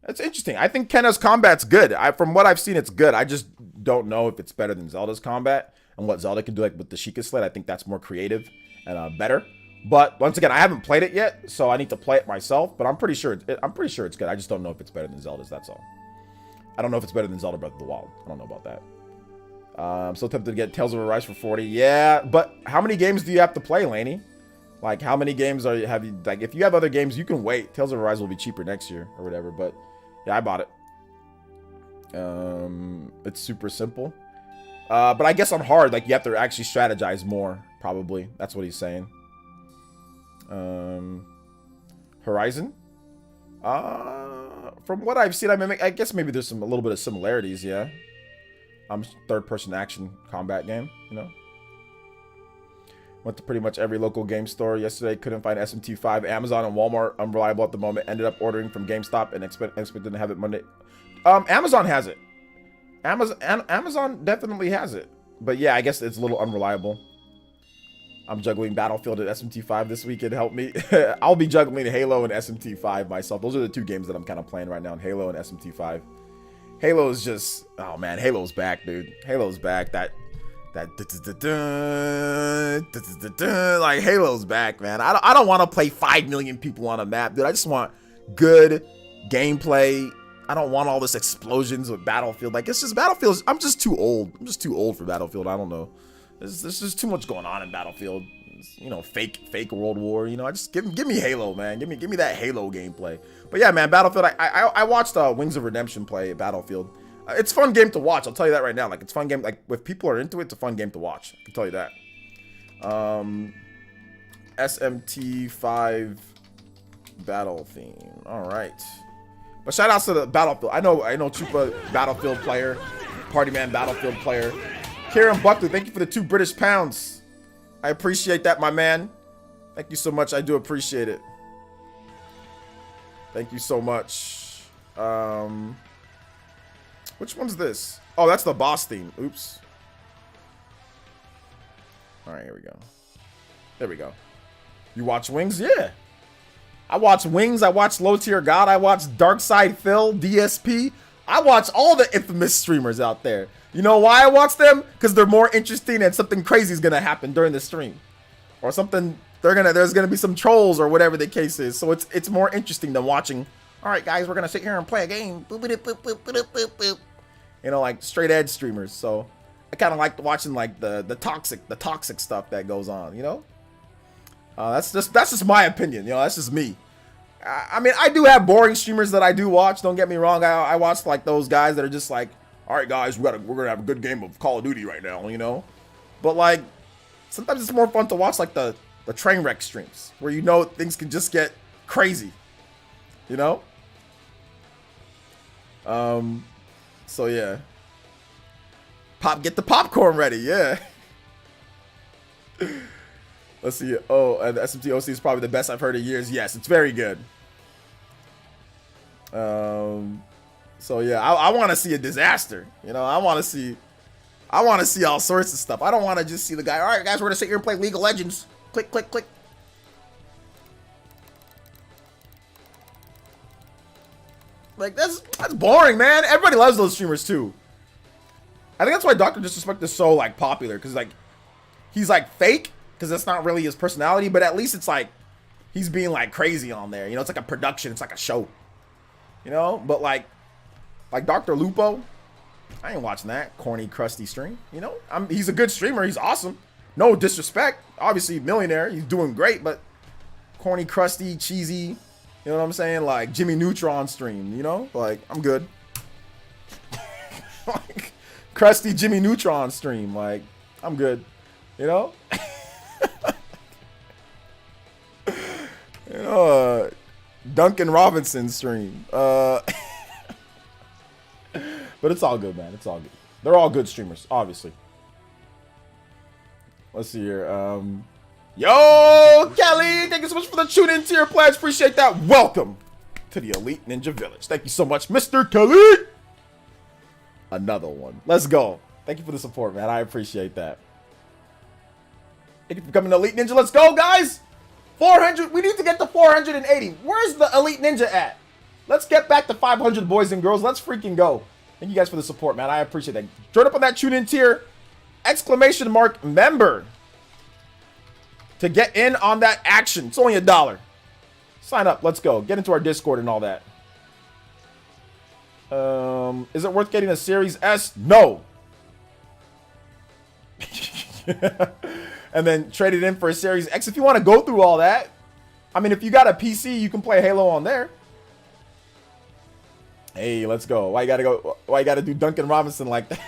It's interesting. I think Kenna's combat's good. From what I've seen, it's good. I just don't know if it's better than Zelda's combat and what Zelda can do, like with the Sheikah Sled. I think that's more creative and better. But once again, I haven't played it yet, so I need to play it myself. But I'm pretty sure it's good. I just don't know if it's better than Zelda's. That's all. I don't know if it's better than Zelda Breath of the Wild. I don't know about that. I'm so tempted to get Tales of Arise for 40. Yeah, but how many games do you have to play, Laney? Like, how many games have you? Like, if you have other games, you can wait. Tales of Arise will be cheaper next year or whatever. But yeah, I bought it. It's super simple. But I guess on hard, like, you have to actually strategize more. Probably, that's what he's saying. Horizon. From what I've seen, I guess maybe there's a little bit of similarities. Yeah. Third-person action combat game. You know. Went to pretty much every local game store yesterday. Couldn't find SMT5. Amazon and Walmart unreliable at the moment. Ended up ordering from GameStop and expected to have it Monday. Amazon has it. Amazon definitely has it. But yeah, I guess it's a little unreliable. I'm juggling Battlefield and SMT5 this weekend. Help me. I'll be juggling Halo and SMT5 myself. Those are the two games that I'm kind of playing right now. Halo and SMT5. Halo is just, oh man, Halo's back, dude. Halo's back. That like Halo's back, man. I don't want to play 5 million people on a map, dude. I just want good gameplay. I don't want all this explosions with Battlefield. Like, it's just Battlefield. I'm just too old. I'm just too old for Battlefield. I don't know. There's just too much going on in Battlefield. It's, you know, fake World War. You know, I just give me Halo, man. Give me that Halo gameplay. But yeah, man, Battlefield. I watched Wings of Redemption play Battlefield. It's a fun game to watch. I'll tell you that right now. Like, it's a fun game. Like, if people are into it, it's a fun game to watch. I can tell you that. SMT5 battle theme. All right. But shout outs to the Battlefield. I know Chupa Battlefield player, Party Man Battlefield player. Kieran Buckley, thank you for the 2 British pounds. I appreciate that, my man. Thank you so much. I do appreciate it. Thank you so much. Which one's this? Oh, that's the boss theme. Oops. All right, here we go. There we go. You watch Wings? Yeah. I watch Wings. I watch Low Tier God. I watch Darkside Phil, DSP. I watch all the infamous streamers out there. You know why I watch them? Because they're more interesting and something crazy is going to happen during the stream. Or something, there's going to be some trolls or whatever the case is. So it's more interesting than watching, all right, guys, we're going to sit here and play a game. Boop, boop, boop, boop, boop, boop, boop. You know, like straight edge streamers. So I kind of like watching like the toxic stuff that goes on, you know? That's just my opinion, you know. That's just me. I mean, I do have boring streamers that I do watch. Don't get me wrong. I watch like those guys that are just like, all right, guys, we're gonna have a good game of Call of Duty right now, you know. But like, sometimes it's more fun to watch like the train wreck streams where you know things can just get crazy, you know. So yeah, get the popcorn ready, yeah. Let's see. Oh, and the SMTOC is probably the best I've heard in years. Yes, it's very good. So yeah, I want to see a disaster. You know, I want to see all sorts of stuff. I don't want to just see the guy. All right, guys, we're gonna sit here and play League of Legends. Click, click, click. Like that's boring, man. Everybody loves those streamers too. I think that's why Dr. Disrespect is so like popular, because like he's like fake. Because that's not really his personality, but at least it's like he's being like crazy on there. You know, it's like a production, it's like a show. You know, but like Dr. Lupo, I ain't watching that corny, crusty stream. You know, he's a good streamer, he's awesome. No disrespect, obviously millionaire, he's doing great, but corny, crusty, cheesy. You know what I'm saying? Like Jimmy Neutron stream. You know, like I'm good. Like crusty Jimmy Neutron stream. Like I'm good. You know. You know, Duncan Robinson stream. But it's all good, man. It's all good. They're all good streamers, obviously. Let's see here. Yo, Kelly, thank you so much for the tune-in tier pledge. Appreciate that. Welcome to the Elite Ninja Village. Thank you so much, Mr. Kelly. Another one. Let's go. Thank you for the support, man. I appreciate that. Thank you for becoming an Elite Ninja. Let's go, guys. 400. We need to get to 480. Where's the Elite Ninja at? Let's get back to 500, boys and girls. Let's freaking go. Thank you guys for the support, man. I appreciate that. Join up on that tune-in tier. Exclamation mark member. To get in on that action. It's only $1. Sign up. Let's go. Get into our Discord and all that. Is it worth getting a Series S? No. And then trade it in for a Series X if you want to go through all that. I mean, if you got a PC, you can play Halo on there. Hey, let's go. Why you gotta do Duncan Robinson like that?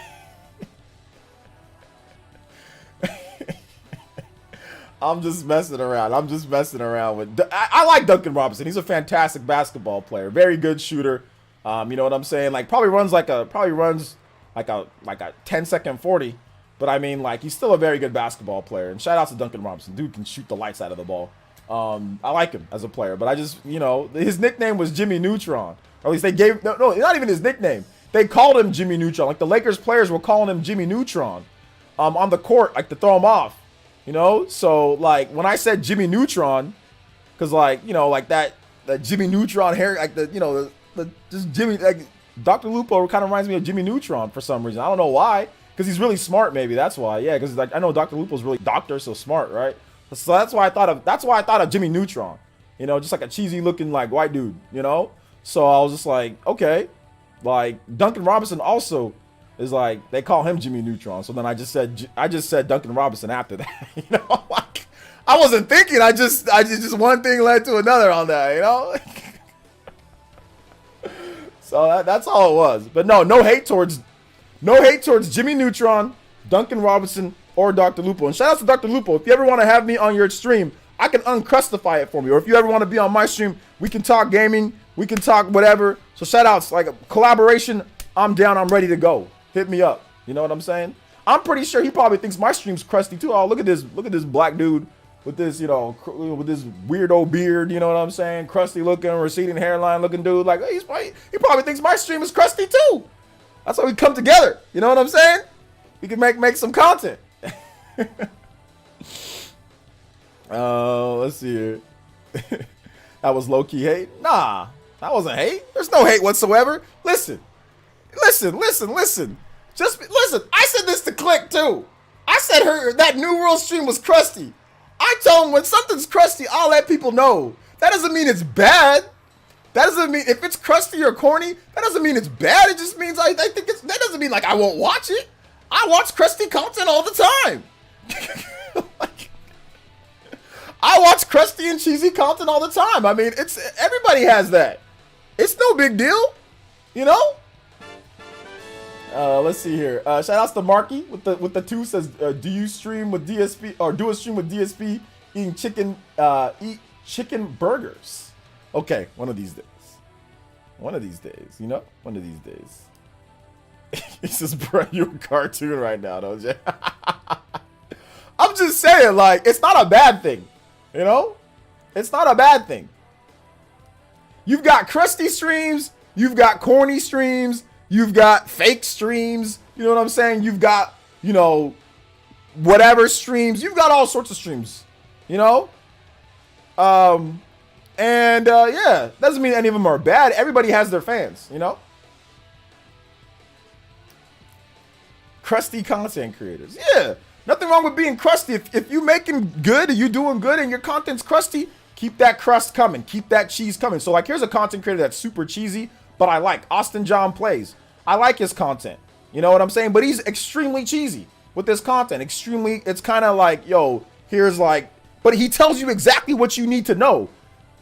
I'm just messing around. With. I like Duncan Robinson. He's a fantastic basketball player. Very good shooter. You know what I'm saying? Like probably runs like a 10-second 40. But I mean, like, he's still a very good basketball player. And shout out to Duncan Robinson. Dude can shoot the lights out of the ball. I like him as a player. But I just, you know, his nickname was Jimmy Neutron. Or at least they gave, no, not even his nickname. They called him Jimmy Neutron. Like, the Lakers players were calling him Jimmy Neutron on the court, like, to throw him off. You know? So, like, when I said Jimmy Neutron, because, like, you know, like, that Jimmy Neutron hair, like, the, you know, just Jimmy, like, Dr. Lupo kind of reminds me of Jimmy Neutron for some reason. I don't know why. Because he's really smart, maybe. That's why. Yeah, because like I know Dr. Lupo's really so smart, right? So that's why I thought of Jimmy Neutron. You know, just like a cheesy looking like white dude, you know? So I was just like, okay. Like Duncan Robinson also is like, they call him Jimmy Neutron. So then I just said Duncan Robinson after that. You know, like I wasn't thinking, I just one thing led to another on that, you know? So that's all it was. But no hate towards Jimmy Neutron, Duncan Robinson, or Dr. Lupo. And shout out to Dr. Lupo. If you ever want to have me on your stream, I can uncrustify it for me. Or if you ever want to be on my stream, we can talk gaming. We can talk whatever. So shout outs, like a collaboration, I'm down. I'm ready to go. Hit me up. You know what I'm saying? I'm pretty sure he probably thinks my stream's crusty too. Oh, look at this black dude with this, you know, with this weirdo beard. You know what I'm saying? Crusty looking, receding hairline looking dude. Like he probably thinks my stream is crusty too. That's why we come together. You know what I'm saying? We can make some content. Let's see here. That was low-key hate? Nah, that wasn't hate. There's no hate whatsoever. Listen. Just listen. I said this to Click too. I said that New World stream was crusty. I told him when something's crusty, I'll let people know. That doesn't mean it's bad. That doesn't mean if it's crusty or corny, that doesn't mean it's bad. It just means I think that doesn't mean like I won't watch it. I watch crusty content all the time. Like, I watch crusty and cheesy content all the time. I mean, everybody has that. It's no big deal, you know. Let's see here. Shout outs to Marky with the 2 says, do you stream with DSP or do a stream with DSP eat chicken burgers? Okay, one of these days, you know, one of these days. He says, bro, you're a cartoon right now, don't you? I'm just saying, like, it's not a bad thing, you know? It's not a bad thing. You've got crusty streams, you've got corny streams, you've got fake streams, you know what I'm saying? You've got, you know, whatever streams, you've got all sorts of streams, you know? Yeah, doesn't mean any of them are bad. Everybody has their fans, you know? Crusty content creators. Yeah, nothing wrong with being crusty. If you making good, you doing good, and your content's crusty, keep that crust coming. Keep that cheese coming. So, like, here's a content creator that's super cheesy, but I like. Austin John Plays. I like his content. You know what I'm saying? But he's extremely cheesy with his content. It's kind of like, yo, here's like, but he tells you exactly what you need to know.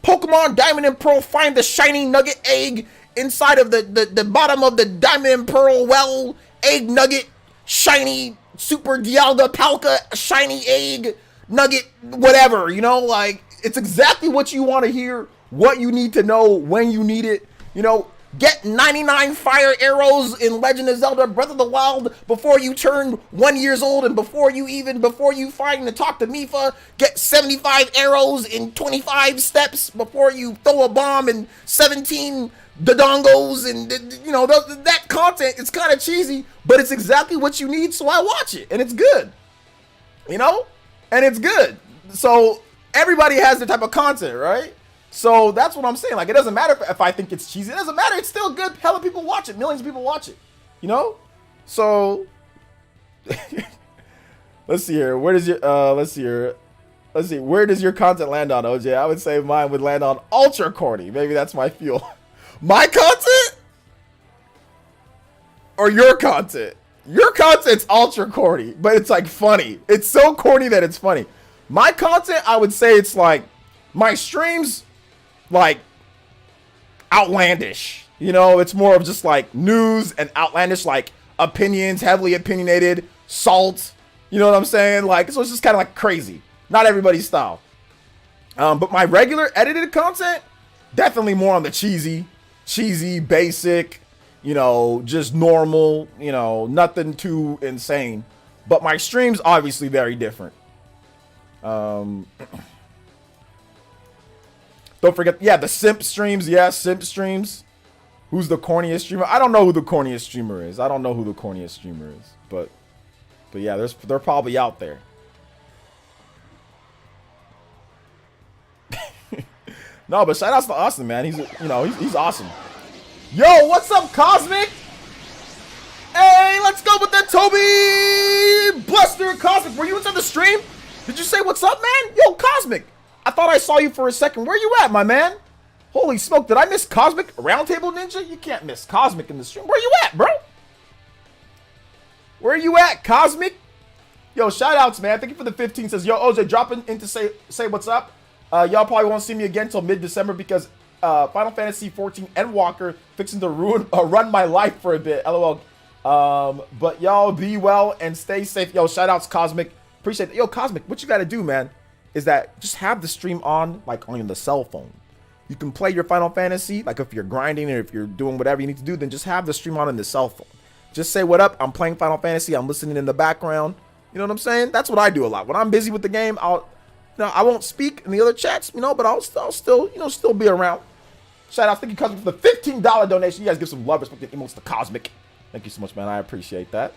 Pokemon Diamond and Pearl, find the shiny nugget egg inside of the bottom of the Diamond and Pearl well, egg nugget, shiny super Dialga Palka, shiny egg nugget, whatever, you know, like, it's exactly what you want to hear, what you need to know, when you need it, you know. Get 99 fire arrows in Legend of Zelda Breath of the Wild before you turn 1 year old, and before you find to talk to Mifa. Get 75 arrows in 25 steps before you throw a bomb, and 17 Dodongos, and you know, that content. It's kind of cheesy, but it's exactly what you need, so I watch it, and it's good, you know, and it's good. So everybody has their type of content, right? So that's what I'm saying. Like, it doesn't matter if I think it's cheesy. It doesn't matter. It's still good. Hella people watch it. Millions of people watch it. You know? So let's see here. Where does your content land on, OJ? I would say mine would land on ultra corny. Maybe that's my fuel. My content? Or your content? Your content's ultra corny, but it's like funny. It's so corny that it's funny. My content, I would say it's like my streams, like outlandish, you know. It's more of just like news and outlandish, like opinions, heavily opinionated, salt, you know what I'm saying? Like, so it's just kind of like crazy, not everybody's style. But my regular edited content, definitely more on the cheesy, basic, you know, just normal, you know, nothing too insane. But my streams obviously very different. Don't forget, yeah, the simp streams. Yeah, simp streams. Who's the corniest streamer? I don't know who the corniest streamer is. But yeah, they're probably out there. No, but shout outs to Austin, man. He's awesome. Yo, what's up, Cosmic? Hey, let's go with that, Toby. Did you say what's up, man? Yo, Cosmic. I thought I saw you for a second. Where you at, my man? Holy smoke, did I miss Cosmic? Roundtable Ninja? You can't miss Cosmic in the stream. Where you at, bro? Where you at, Cosmic? Yo, shout outs, man. Thank you for the 15. Says, yo, OJ, dropping in to say what's up. Y'all probably won't see me again until mid-December because Final Fantasy 14 and Walker fixing to run my life for a bit. LOL. But y'all be well and stay safe. Yo, shout outs, Cosmic. Appreciate it. Yo, Cosmic, what you got to do, man, is that just have the stream on, like, on the cell phone. You can play your Final Fantasy, like if you're grinding or if you're doing whatever you need to do, then just have the stream on in the cell phone. Just say, what up? I'm playing Final Fantasy. I'm listening in the background. You know what I'm saying? That's what I do a lot. When I'm busy with the game, I won't speak in the other chats, but I'll still be around. Shout out, thank you, Cosmic, for the $15 donation. You guys give some love, respect, and emotes to Cosmic. Thank you so much, man. I appreciate that.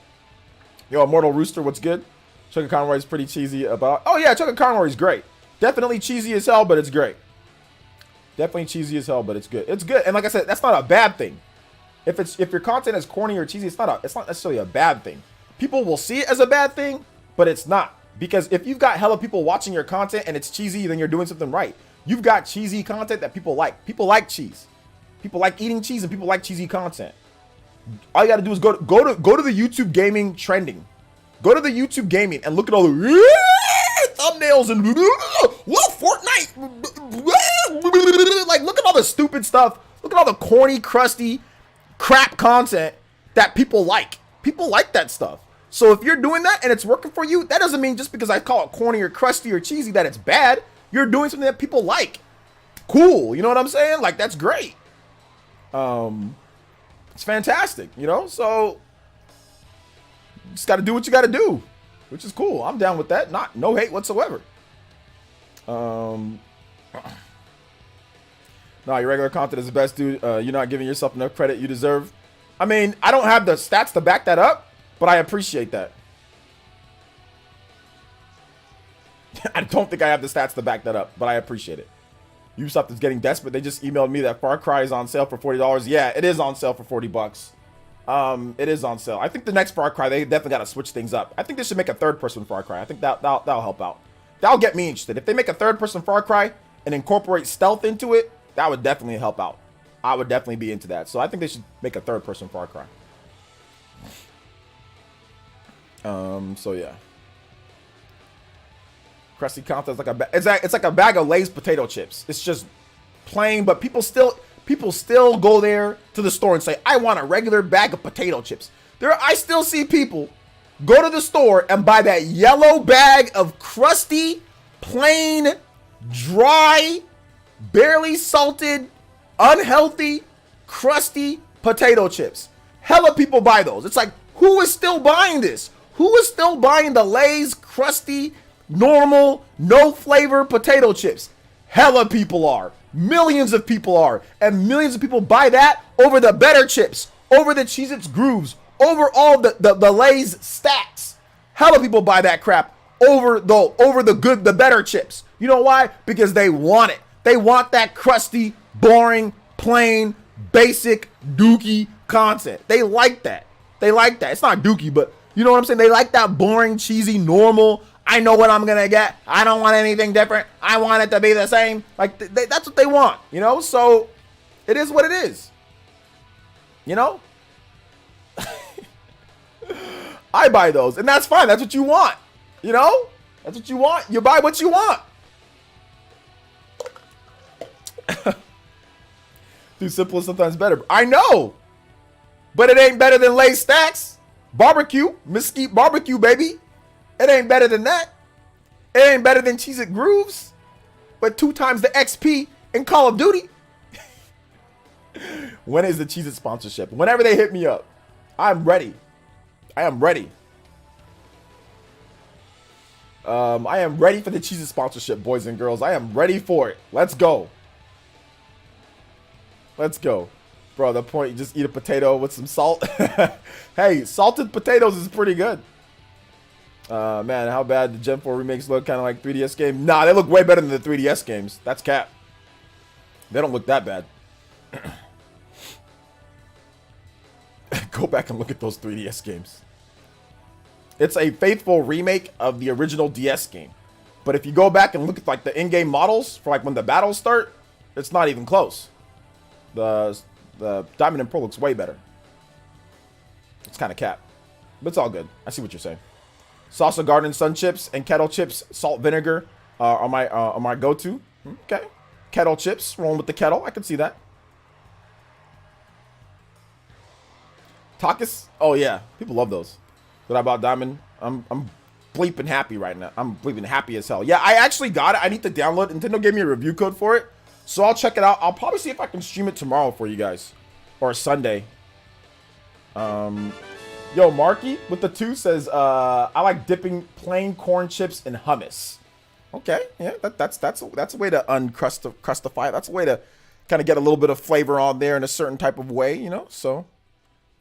Yo, Immortal Rooster, what's good? Chuck Conroy is pretty cheesy about. Oh yeah, Chuck Conroy is great. Definitely cheesy as hell, but it's great. Definitely cheesy as hell, but it's good. It's good, and like I said, that's not a bad thing. If your content is corny or cheesy, it's not necessarily a bad thing. People will see it as a bad thing, but it's not. Because if you've got hella people watching your content and it's cheesy, then you're doing something right. You've got cheesy content that people like. People like cheese. People like eating cheese and people like cheesy content. All you gotta do is go to the YouTube gaming trending. Go to the YouTube gaming and look at all the thumbnails and what Fortnite. Like, look at all the stupid stuff. Look at all the corny, crusty, crap content that people like. People like that stuff. So if you're doing that and it's working for you, that doesn't mean just because I call it corny or crusty or cheesy that it's bad. You're doing something that people like. Cool. You know what I'm saying? Like, that's great. It's fantastic, so you just got to do what you got to do, which is cool. I'm down with that. No hate whatsoever. No, your regular content is the best, dude. You're not giving yourself enough credit you deserve. I mean, I don't have the stats to back that up, but I appreciate that. I don't think I have the stats to back that up, but I appreciate it. Ubisoft is getting desperate. They just emailed me that Far Cry is on sale for $40. Yeah, it is on sale for $40. It is on sale. I think the next Far Cry, they definitely got to switch things up. I think they should make a third-person Far Cry. I think that'll help out. That'll get me interested. If they make a third-person Far Cry and incorporate stealth into it, that would definitely help out. I would definitely be into that. So I think they should make a third-person Far Cry. So yeah. Crusty content is like it's like a bag of Lay's potato chips. It's just plain, but people still go there to the store and say, I want a regular bag of potato chips. I still see people go to the store and buy that yellow bag of crusty, plain, dry, barely salted, unhealthy, crusty potato chips. Hella people buy those. It's like, who is still buying this? Who is still buying the Lay's crusty, normal, no flavor potato chips? Hella people are. Millions of people are. And millions of people buy that over the better chips, over the Cheez-Its Grooves, over all the Lay's stacks. Hella people buy that crap over the better chips. You know why? Because they want it. They want that crusty, boring, plain, basic, dookie content. They like that. They like that. It's not dookie, but you know what I'm saying? They like that boring, cheesy, normal. I know what I'm going to get. I don't want anything different. I want it to be the same. Like, that's what they want, So, it is what it is. I buy those, and that's fine. That's what you want. That's what you want. You buy what you want. Too simple is sometimes better. I know. But it ain't better than Lay's stacks. Barbecue. Mesquite barbecue, baby. It ain't better than that. It ain't better than Cheez-It Grooves. But 2 times the XP in Call of Duty. When is the Cheez-It sponsorship? Whenever they hit me up. I'm ready. I am ready. I am ready for the Cheez-It sponsorship, boys and girls. I am ready for it. Let's go. Let's go. Bro, the point, you just eat a potato with some salt. Hey, salted potatoes is pretty good. Man, how bad the Gen 4 remakes look? Kind of like 3DS game? Nah, they look way better than the 3DS games. That's cap. They don't look that bad. Go back and look at those 3DS games. It's a faithful remake of the original DS game. But if you go back and look at like the in-game models for like when the battles start, it's not even close. The Diamond and Pearl looks way better. It's kind of cap, but it's all good. I see what you're saying. Salsa Garden Sun chips and kettle chips, salt vinegar are my go-to. Okay, kettle chips, rolling with the kettle. I can see that. Takis, oh yeah, people love those. That I bought Diamond. I'm bleeping happy right now. I'm bleeping happy as hell. Yeah, I actually got it. I need to download it. Nintendo gave me a review code for it, so I'll check it out. I'll probably see if I can stream it tomorrow for you guys, or Sunday. Yo, Marky with the 2 says, I like dipping plain corn chips in hummus. Okay, yeah, that's a way to crustify it. That's a way to kind of get a little bit of flavor on there in a certain type of way, you know. So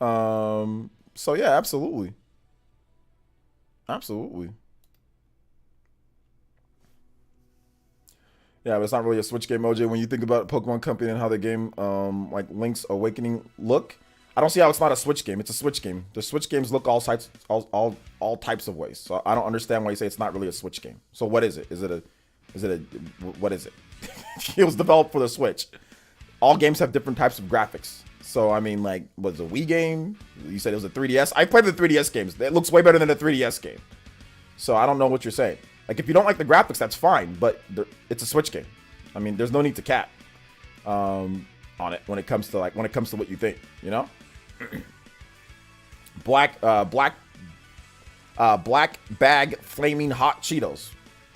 yeah, absolutely. Absolutely. Yeah, but it's not really a Switch game, OJ. When you think about Pokemon Company and how the game, like Link's Awakening look, I don't see how it's not a Switch game. It's a Switch game. The Switch games look all types of ways. So I don't understand why you say it's not really a Switch game. So what is it? What is it? It was developed for the Switch. All games have different types of graphics. So, I mean, like, was it a Wii game? You said it was a 3DS. I played the 3DS games. It looks way better than a 3DS game. So, I don't know what you're saying. Like, if you don't like the graphics, that's fine. But it's a Switch game. I mean, there's no need to cap on it when it comes to what you think, you know? Black bag flaming hot Cheetos.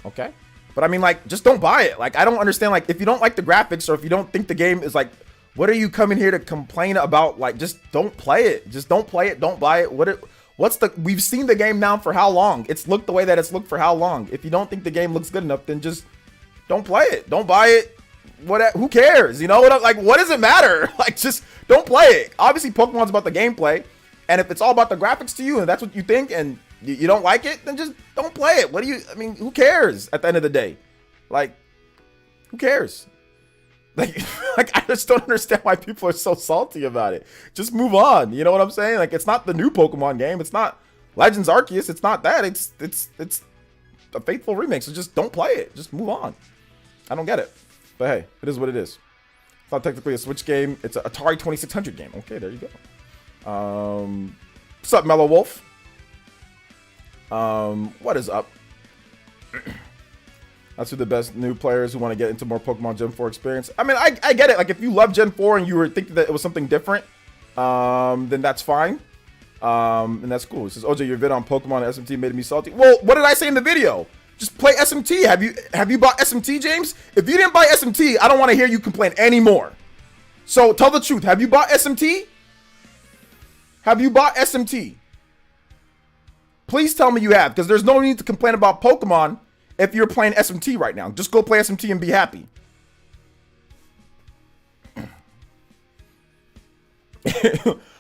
Okay? But, I mean, like, just don't buy it. Like, I don't understand. Like, if you don't like the graphics or if you don't think the game is, like, what are you coming here to complain about? Like, just don't play it. Just don't play it. Don't buy it. We've seen the game now for how long? It's looked the way that it's looked for how long? If you don't think the game looks good enough, then just don't play it. Don't buy it. Who cares? You know what? Like, what does it matter? Like, just don't play it. Obviously, Pokemon's about the gameplay. And if it's all about the graphics to you and that's what you think and you don't like it, then just don't play it. Who cares at the end of the day? Like, who cares? Like I just don't understand why people are so salty about it. Just move on. You know what I'm saying? Like, it's not the new Pokemon game. It's not Legends Arceus. It's not that. It's a faithful remake. So just don't play it. Just move on. I don't get it. But hey, it is what it is. It's not technically a Switch game. It's an Atari 2600 game. Okay, there you go. What's up, Mellow Wolf? What is up? That's who the best new players who want to get into more Pokemon Gen 4 experience. I mean, I get it. Like, if you love Gen 4 and you were thinking that it was something different, then that's fine. And that's cool. It says, OJ, your vid on Pokemon and SMT made me salty. Well, what did I say in the video? Just play SMT. Have you bought SMT, James? If you didn't buy SMT, I don't want to hear you complain anymore. So tell the truth. Have you bought SMT? Have you bought SMT? Please tell me you have, because there's no need to complain about Pokemon if you're playing SMT right now. Just go play SMT and be happy.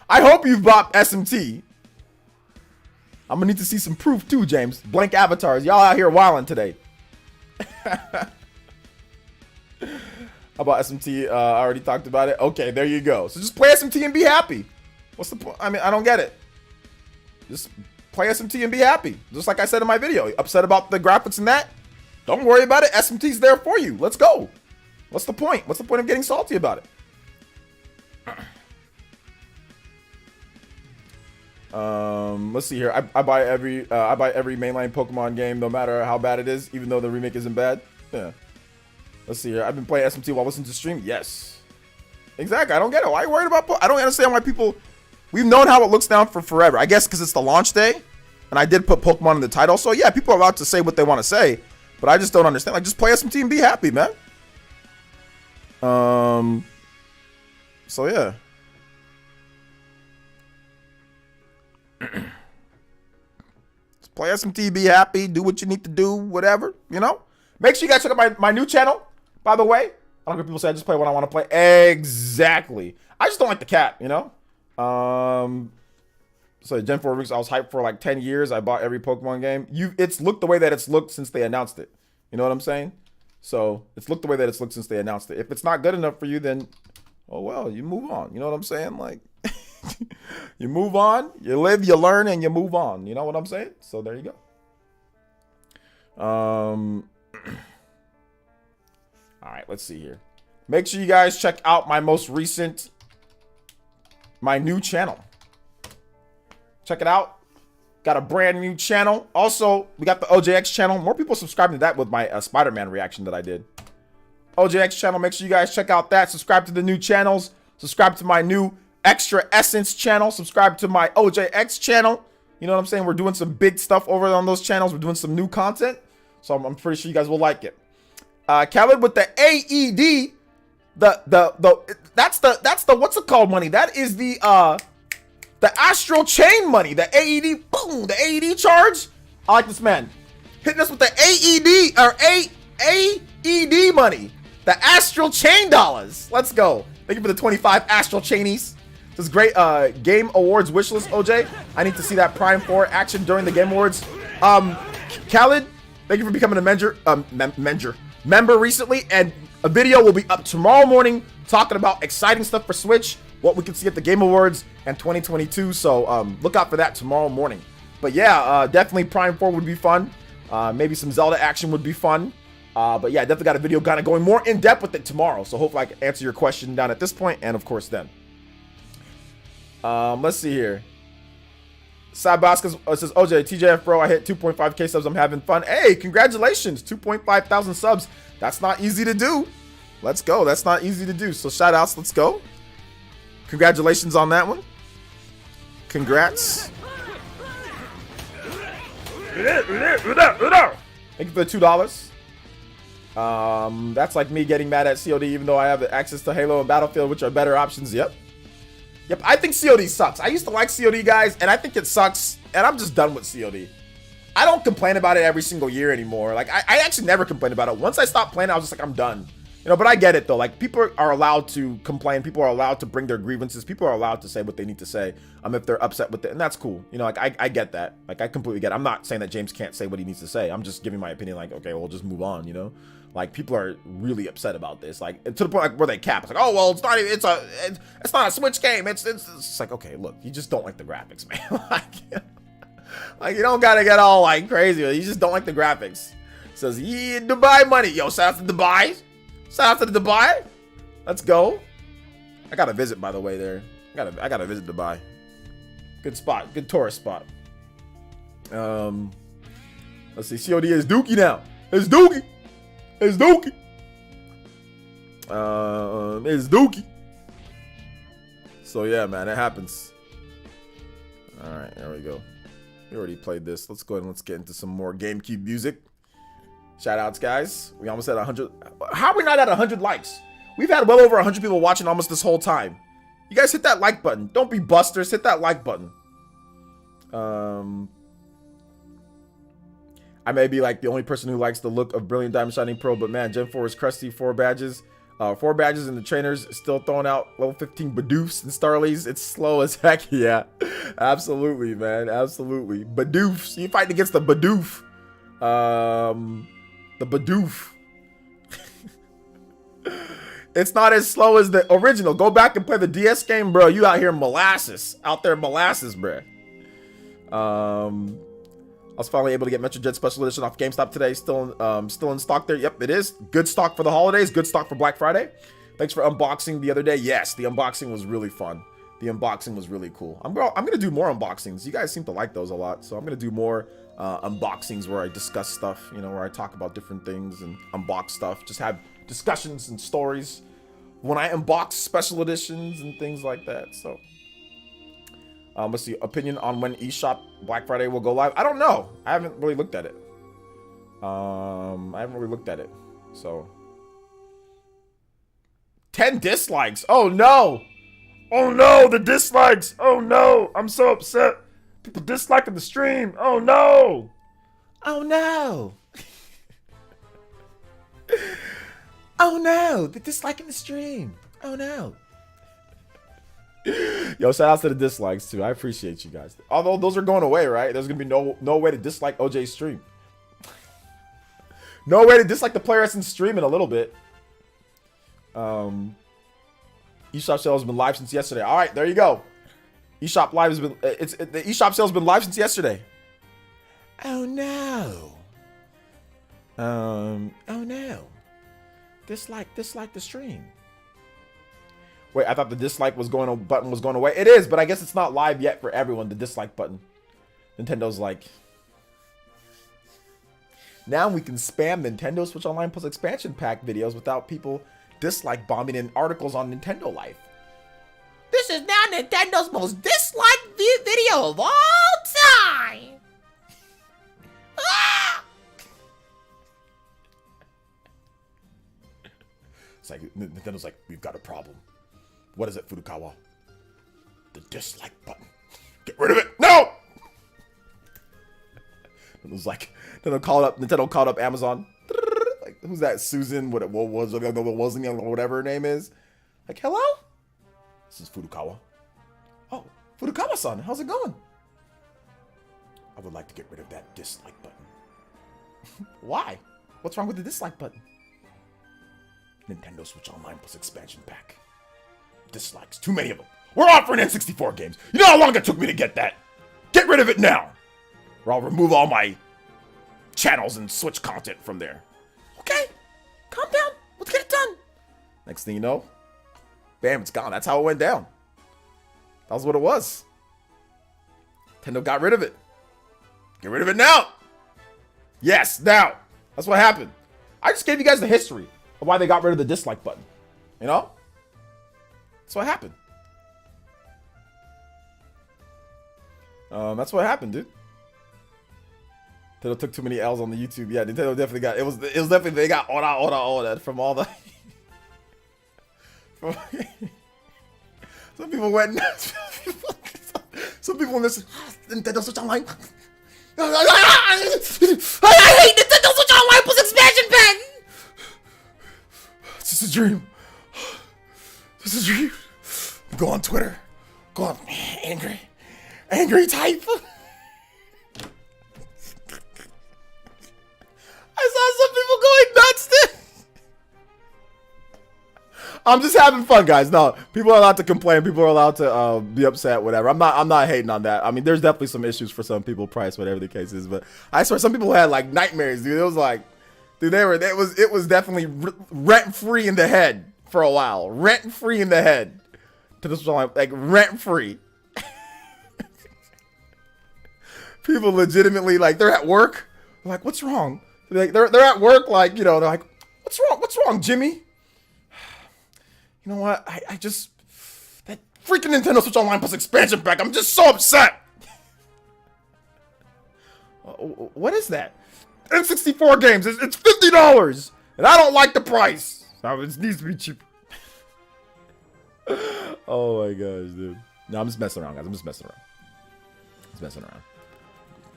I hope you've bought SMT. I'm gonna need to see some proof too, James. Blank avatars. Y'all out here wilding today. How about SMT? I already talked about it. Okay, there you go. So just play SMT and be happy. What's the point? I mean, I don't get it. Just play SMT and be happy. Just like I said in my video. Upset about the graphics and that? Don't worry about it. SMT's there for you. Let's go. What's the point? What's the point of getting salty about it? Let's see here. I buy every mainline Pokemon game, no matter how bad it is, even though the remake isn't bad. Yeah. Let's see here. I've been playing SMT while listening to stream. Yes. Exactly. I don't get it. Why are you worried about? I don't understand why people. We've known how it looks now for forever. I guess because it's the launch day, and I did put Pokemon in the title. So yeah, people are allowed to say what they want to say, but I just don't understand. Like, just play SMT and be happy, man. So yeah. Just play SMT, be happy, do what you need to do, whatever, you know? Make sure you guys check out my new channel, by the way. I don't care if people say I just play what I want to play. Exactly. I just don't like the cat, you know? So Gen 4 weeks, I was hyped for like 10 years. I bought every Pokemon game. It's looked the way that it's looked since they announced it. You know what I'm saying? So it's looked the way that it's looked since they announced it. If it's not good enough for you, then, oh well, you move on. You know what I'm saying? Like, you move on, you live, you learn, and you move on. You know what I'm saying? So there you go. All right, let's see here. Make sure you guys check out my most recent, my new channel. Check it out. Got a brand new channel. Also, we got the OJX channel. More people subscribing to that with my Spider-Man reaction that I did. OJX channel. Make sure you guys check out that. Subscribe to the new channels. Subscribe to my new Extra Essence channel. Subscribe to my OJX channel. You know what I'm saying? We're doing some big stuff over on those channels. We're doing some new content. So I'm pretty sure you guys will like it. Khaled with the AED. That's the what's it called money? That is the astral chain money. The AED, boom, the AED charge. I like this man. Hitting us with the AED or AED money. The astral chain dollars. Let's go. Thank you for the 25 astral chainies. This is great. Game Awards wishlist, OJ. I need to see that Prime 4 action during the Game Awards. Khaled, thank you for becoming a member recently, and a video will be up tomorrow morning talking about exciting stuff for Switch, what we can see at the Game Awards and 2022. So look out for that tomorrow morning. But yeah, definitely Prime 4 would be fun. Maybe some Zelda action would be fun. But yeah, definitely got a video kind of going more in depth with it tomorrow. So hopefully I can answer your question down at this point, and of course then. Let's see here. Sabascas says, OJ, TJF bro, I hit 2.5k subs. I'm having fun. Hey, congratulations. 2.5 thousand subs. That's not easy to do. Let's go. That's not easy to do. So shout outs. Let's go. Congratulations on that one. Congrats. Thank you for the $2. That's like me getting mad at COD even though I have access to Halo and Battlefield, which are better options. Yep, I think COD sucks. I used to like COD, guys, and I think it sucks, and I'm just done with COD. I don't complain about it every single year anymore. Like, I actually never complained about it. Once I stopped playing, I was just like, I'm done. You know, but I get it, though. Like, people are allowed to complain. People are allowed to bring their grievances. People are allowed to say what they need to say if they're upset with it, and that's cool. You know, like, I get that. Like, I completely get it. I'm not saying that James can't say what he needs to say. I'm just giving my opinion, like, okay, we'll just move on, you know? Like, people are really upset about this, like, to the point like where they cap. It's like, oh well, it's not even, it's not a Switch game. It's like, okay, look, you just don't like the graphics, man. like you don't gotta get all like crazy. You just don't like the graphics. It says, yeah, Dubai money. Yo, shout out to Dubai. Shout out to the Dubai. Let's go. I gotta visit, by the way. There, I gotta visit Dubai. Good spot, good tourist spot. Let's see. COD is Dookie now. It's Dookie. It's Dookie. It's Dookie. So yeah, man, it happens. All right, there we go. We already played this. Let's go ahead and let's get into some more GameCube music. Shout outs, guys. We almost had 100. How are we not at 100 likes? We've had well over 100 people watching almost this whole time. You guys hit that like button. Don't be busters. Hit that like button. I may be like the only person who likes the look of Brilliant Diamond Shining Pearl, but man, Gen 4 is crusty. 4 badges. 4 badges and the trainers still throwing out level 15 Badoofs and Starlies. It's slow as heck. Yeah, absolutely, man. Absolutely. Badoofs. You fighting against the Badoof. The Badoof. It's not as slow as the original. Go back and play the DS game, bro. You out here molasses. Out there molasses, bro. I was finally able to get Metrojet Special Edition off GameStop today. Still in stock there. Yep, it is. Good stock for the holidays. Good stock for Black Friday. Thanks for unboxing the other day. Yes, the unboxing was really fun. The unboxing was really cool. I'm gonna do more unboxings. You guys seem to like those a lot, so I'm gonna do more unboxings where I discuss stuff. You know, where I talk about different things and unbox stuff. Just have discussions and stories when I unbox special editions and things like that. So. Let's see, opinion on when eShop Black Friday will go live. I don't know. I haven't really looked at it. So 10 dislikes. Oh no. Oh no, the dislikes. Oh no. I'm so upset. People disliking the stream. Oh no. Oh no. Oh no, they're disliking the stream. Oh no. Yo, shout out to the dislikes too. I appreciate you guys. Although those are going away, right? There's gonna be no way to dislike OJ's stream. No way to dislike the PlayerEssence stream in a little bit. eShop sale has been live since yesterday. All right, there you go. eShop live has been the eShop sale has been live since yesterday. Oh no. Oh no. Dislike the stream. Wait, I thought the dislike button was going away. It is, but I guess it's not live yet for everyone, the dislike button. Nintendo's like, now we can spam Nintendo Switch Online Plus expansion pack videos without people dislike bombing in articles on Nintendo Life. This is now Nintendo's most disliked video of all time. Ah! It's like Nintendo's like, we've got a problem. What is it, Furukawa? The dislike button. Get rid of it. No! It was like, Nintendo called up Amazon. Like, who's that? Susan, whatever her name is. Like, hello? This is Furukawa. Oh, Furukawa-san, how's it going? I would like to get rid of that dislike button. Why? What's wrong with the dislike button? Nintendo Switch Online Plus expansion pack. Dislikes, too many of them. We're offering N64 games. You know how long it took me to get that? Get rid of it now, or I'll remove all my channels and Switch content from there. Okay, calm down. Let's get it done. Next thing you know, bam, it's gone. That's how it went down. That was what it was. Nintendo got rid of it. Get rid of it now. Yes, now. That's what happened. I just gave you guys the history of why they got rid of the dislike button. You know? That's what happened. That's what happened, dude. Nintendo took too many L's on the YouTube. Yeah, Nintendo definitely got, it was definitely, they got all that from all the some people went nuts. Some people in this Nintendo Switch Online. I hate Nintendo Switch Online Plus expansion pack. It's just a dream. This is a dream. Go on Twitter. Go on angry type. I saw some people going nuts, dude. I'm just having fun, guys. No, people are allowed to complain. People are allowed to be upset, whatever. I'm not hating on that. I mean, there's definitely some issues for some people, price, whatever the case is. But I swear, some people had like nightmares, dude. It was like, dude, it was definitely rent free in the head for a while. Rent free in the head. To this one, like rent free. People legitimately, like, they're at work. They're like, what's wrong? They're at work, like, you know, they're like, what's wrong, Jimmy? You know what? I just, that freaking Nintendo Switch Online Plus expansion pack, I'm just so upset. What is that? N64 games, it's $50, and I don't like the price. So it needs to be cheaper. Oh my gosh, dude. No, I'm just messing around, guys. I'm just messing around.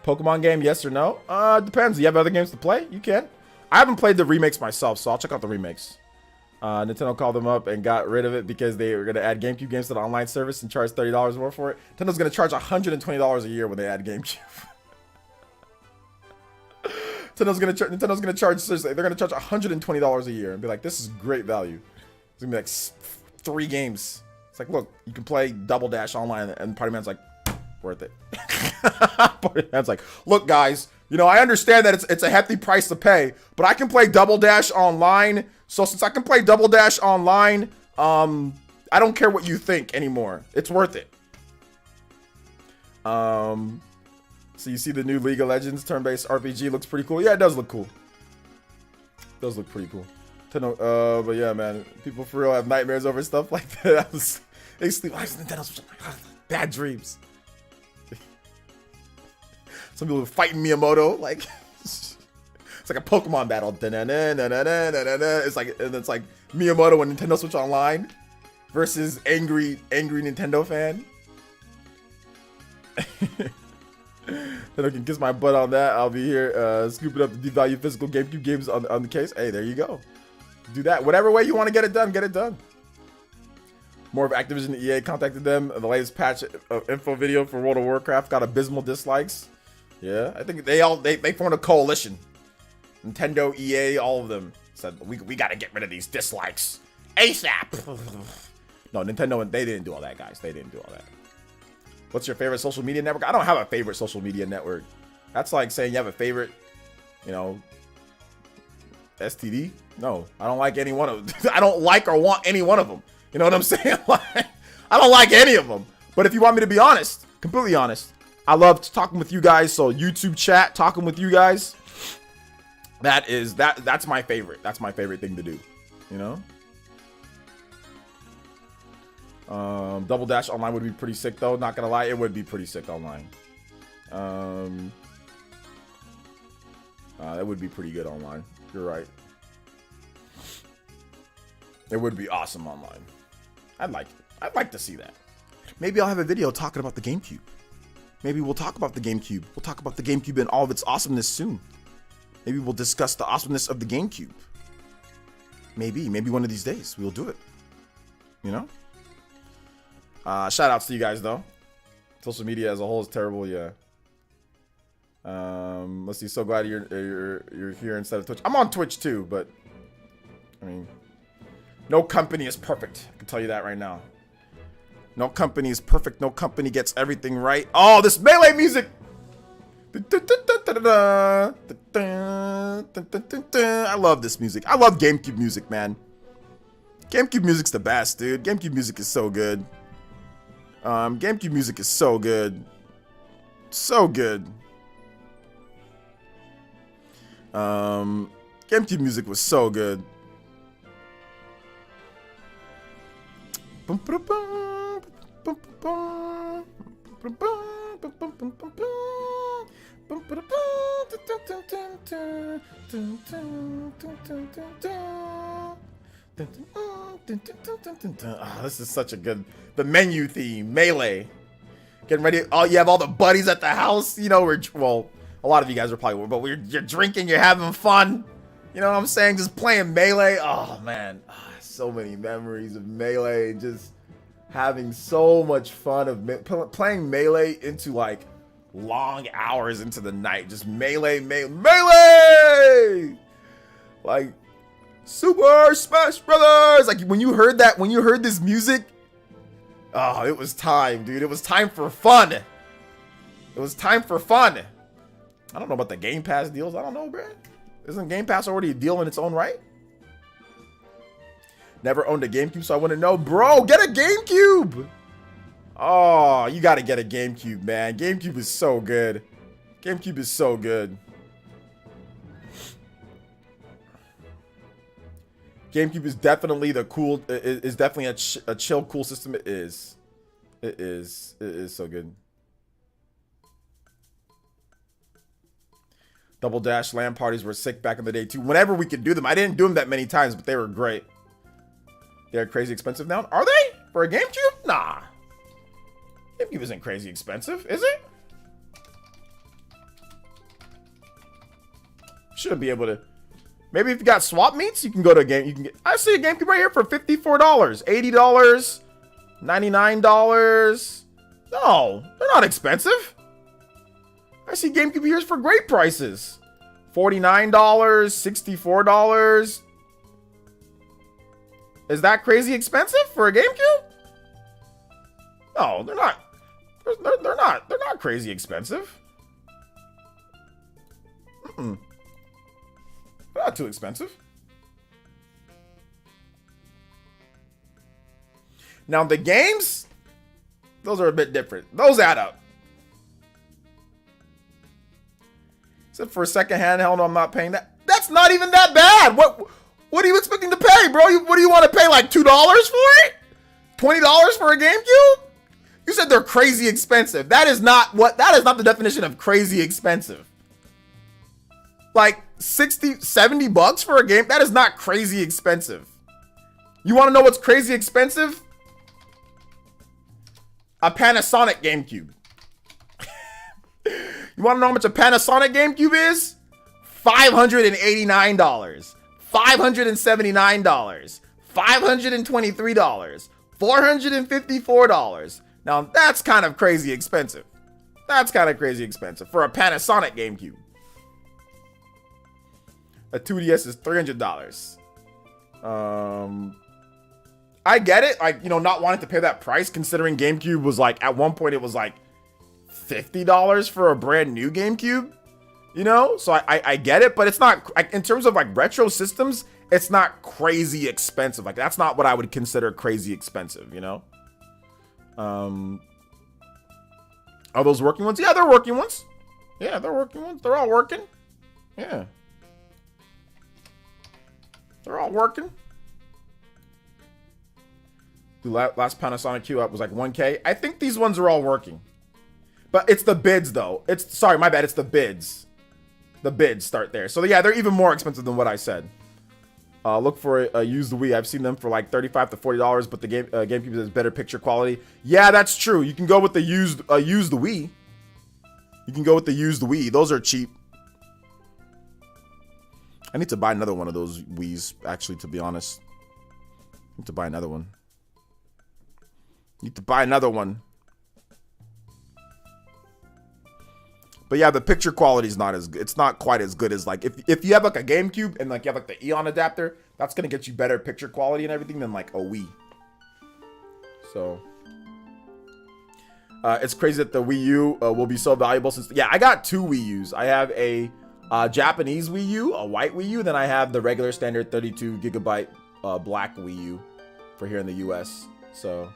Pokemon game, yes or no? Depends. Do you have other games to play? You can. I haven't played the remakes myself, so I'll check out the remakes. Nintendo called them up and got rid of it because they were going to add GameCube games to the online service and charge $30 more for it. Nintendo's going to charge $120 a year when they add GameCube. Nintendo's going to charge, seriously, they're going to charge $120 a year and be like, this is great value. It's going to be like 3 games. It's like, look, you can play Double Dash online, and Party Man's like, worth it. Party Man's like, look, guys, you know, I understand that it's a hefty price to pay, but I can play Double Dash online. So since I can play Double Dash online, I don't care what you think anymore. It's worth it. So you see the new League of Legends turn-based RPG looks pretty cool. Yeah, it does look cool. It does look pretty cool. But yeah, man, people for real have nightmares over stuff like that. They sleep. Bad dreams. Some people fighting Miyamoto, like it's like a Pokemon battle. It's like Miyamoto and Nintendo Switch Online versus angry Nintendo fan. Then I can kiss my butt on that. I'll be here scooping up the devalued physical GameCube games on the case. Hey, there you go. Do that. Whatever way you want to get it done, get it done. More of Activision and EA contacted them. The latest patch info video for World of Warcraft got abysmal dislikes. Yeah, I think they formed a coalition. Nintendo, EA, all of them said we got to get rid of these dislikes ASAP. No, Nintendo, they didn't do all that, guys. They didn't do all that. What's your favorite social media network? I don't have a favorite social media network. That's like saying you have a favorite, you know, STD? No, I don't like any one of them. I don't like or want any one of them. You know what I'm saying? Like, I don't like any of them. But if you want me to be honest, completely honest, I love talking with you guys. So YouTube chat, talking with you guys, that's my favorite. That's my favorite thing to do. You know? Double Dash online would be pretty sick though. Not gonna lie, it would be pretty sick online. That would be pretty good online. You're right. It would be awesome online. I'd like to see that. Maybe I'll have a video talking about the GameCube. Maybe we'll talk about the GameCube. We'll talk about the GameCube and all of its awesomeness soon. Maybe we'll discuss the awesomeness of the GameCube. Maybe one of these days we'll do it. You know? Shout outs to you guys though. Social media as a whole is terrible, yeah. Let's see. So glad you're here instead of Twitch. I'm on Twitch too, but I mean, no company is perfect. I can tell you that right now. No company is perfect. No company gets everything right. Oh, this Melee music! I love this music. I love GameCube music, man. GameCube music's the best, dude. GameCube music is so good. GameCube music is so good. So good. GameCube music was so good. Oh, this is such a good, the menu theme, Melee. Getting ready. Oh, you have all the buddies at the house. You know, well, a lot of you guys are probably, but you're drinking, you're having fun. You know what I'm saying? Just playing Melee. Oh man, so many memories of Melee. Just having so much fun of playing Melee into like long hours into the night. Just Melee. Like Super Smash Brothers. Like when you heard that, when you heard this music, oh, it was time, dude. It was time for fun. It was time for fun. I don't know about the Game Pass deals. I don't know, bro. Isn't Game Pass already a deal in its own right? Never owned a GameCube, so I wouldn't know. Bro, get a GameCube! Oh, you gotta get a GameCube, man. GameCube is so good. GameCube is so good. GameCube is definitely the cool, is definitely a chill, cool system. It is. It is so good. Double Dash LAN parties were sick back in the day too. Whenever we could do them. I didn't do them that many times, but they were great. They're crazy expensive now. Are they? For a GameCube? Nah. GameCube isn't crazy expensive, is it? Should be able to. Maybe if you got swap meets, you can go to a game. You can get. I see a GameCube right here for $54, $80, $99. No, they're not expensive. I see GameCube here for great prices. $49, $64. Is that crazy expensive for a GameCube? No, they're not. They're not crazy expensive. They're not too expensive. Now the games, those are a bit different. Those add up. Except for a second handheld, no, I'm not paying that. That's not even that bad. What are you expecting to pay, bro? What do you want to pay, like $2 for it? $20 for a GameCube? You said they're crazy expensive. That is not the definition of crazy expensive. Like 60, 70 bucks for a game? That is not crazy expensive. You want to know what's crazy expensive? A Panasonic GameCube. You want to know how much a Panasonic GameCube is? $589. $579, $523, $454. Now that's kind of crazy expensive. That's kind of crazy expensive for a Panasonic GameCube. A 2DS is $300. I get it, like, you know, not wanting to pay that price considering GameCube was like, at one point it was like $50 for a brand new GameCube. You know, so I get it, but it's not like, in terms of like retro systems, it's not crazy expensive. Like that's not what I would consider crazy expensive, you know? Are those working ones? Yeah, they're working ones. Yeah, they're working ones. They're all working. Yeah. They're all working. The last Panasonic queue up was like 1K. I think these ones are all working. But it's the bids though. Sorry, my bad. It's the bids. The bids start there. So yeah, they're even more expensive than what I said. Look for a used Wii. I've seen them for like $35 to $40, but the GameCube has better picture quality. Yeah, that's true. You can go with the used Wii. You can go with the used Wii. Those are cheap. I need to buy another one of those Wiis, actually, to be honest. I need to buy another one. Need to buy another one. But yeah, the picture quality is not as good. It's not quite as good as like if you have like a GameCube and like you have like the Eon adapter, that's gonna get you better picture quality and everything than like a Wii. So it's crazy that the Wii U will be so valuable since I got two Wii U's. I have a Japanese Wii U, a white Wii U, then I have the regular standard 32 gigabyte black Wii U for here in the US. So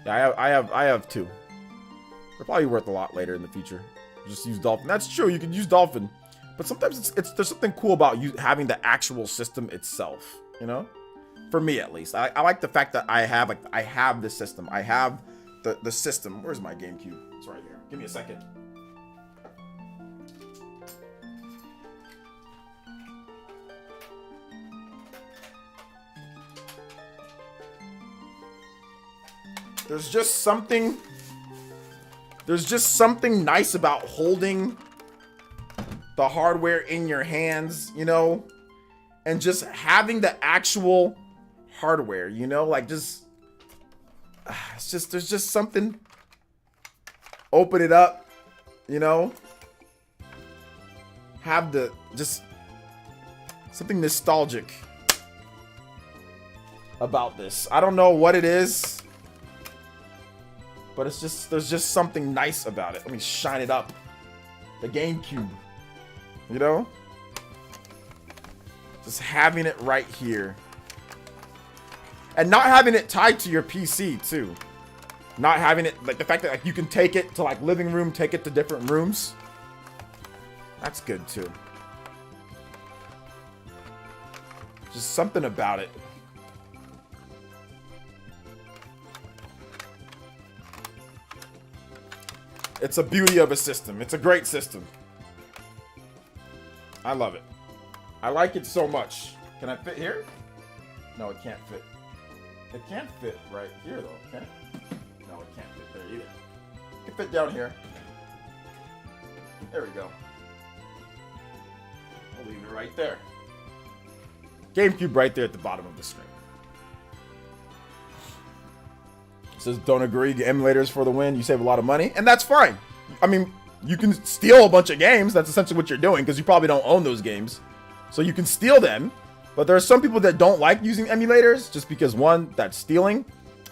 yeah, I have two. They're probably worth a lot later in the future. Just use Dolphin. That's true. You can use Dolphin, but sometimes there's something cool about you having the actual system itself. You know, for me at least, I like the fact that I have the system. I have the system. Where's my GameCube? It's right here. Give me a second. There's just something nice about holding the hardware in your hands, you know, and just having the actual hardware, you know, like there's just something. Open it up, you know, have just something nostalgic about this. I don't know what it is. But there's just something nice about it. Let me shine it up. The GameCube. You know? Just having it right here. And not having it tied to your PC too. Not having it, like the fact that like you can take it to like living room, take it to different rooms. That's good too. Just something about it. It's a beauty of a system. It's a great system. I love it. I like it so much. Can I fit here? No, it can't fit. It can't fit right here, though, can it? No, it can't fit there either. It can fit down here. There we go. I'll leave it right there. GameCube right there at the bottom of the screen. Says, don't agree, emulators for the win, you save a lot of money, and that's fine. I mean, you can steal a bunch of games, that's essentially what you're doing, because you probably don't own those games. So you can steal them, but there are some people that don't like using emulators, just because one, that's stealing,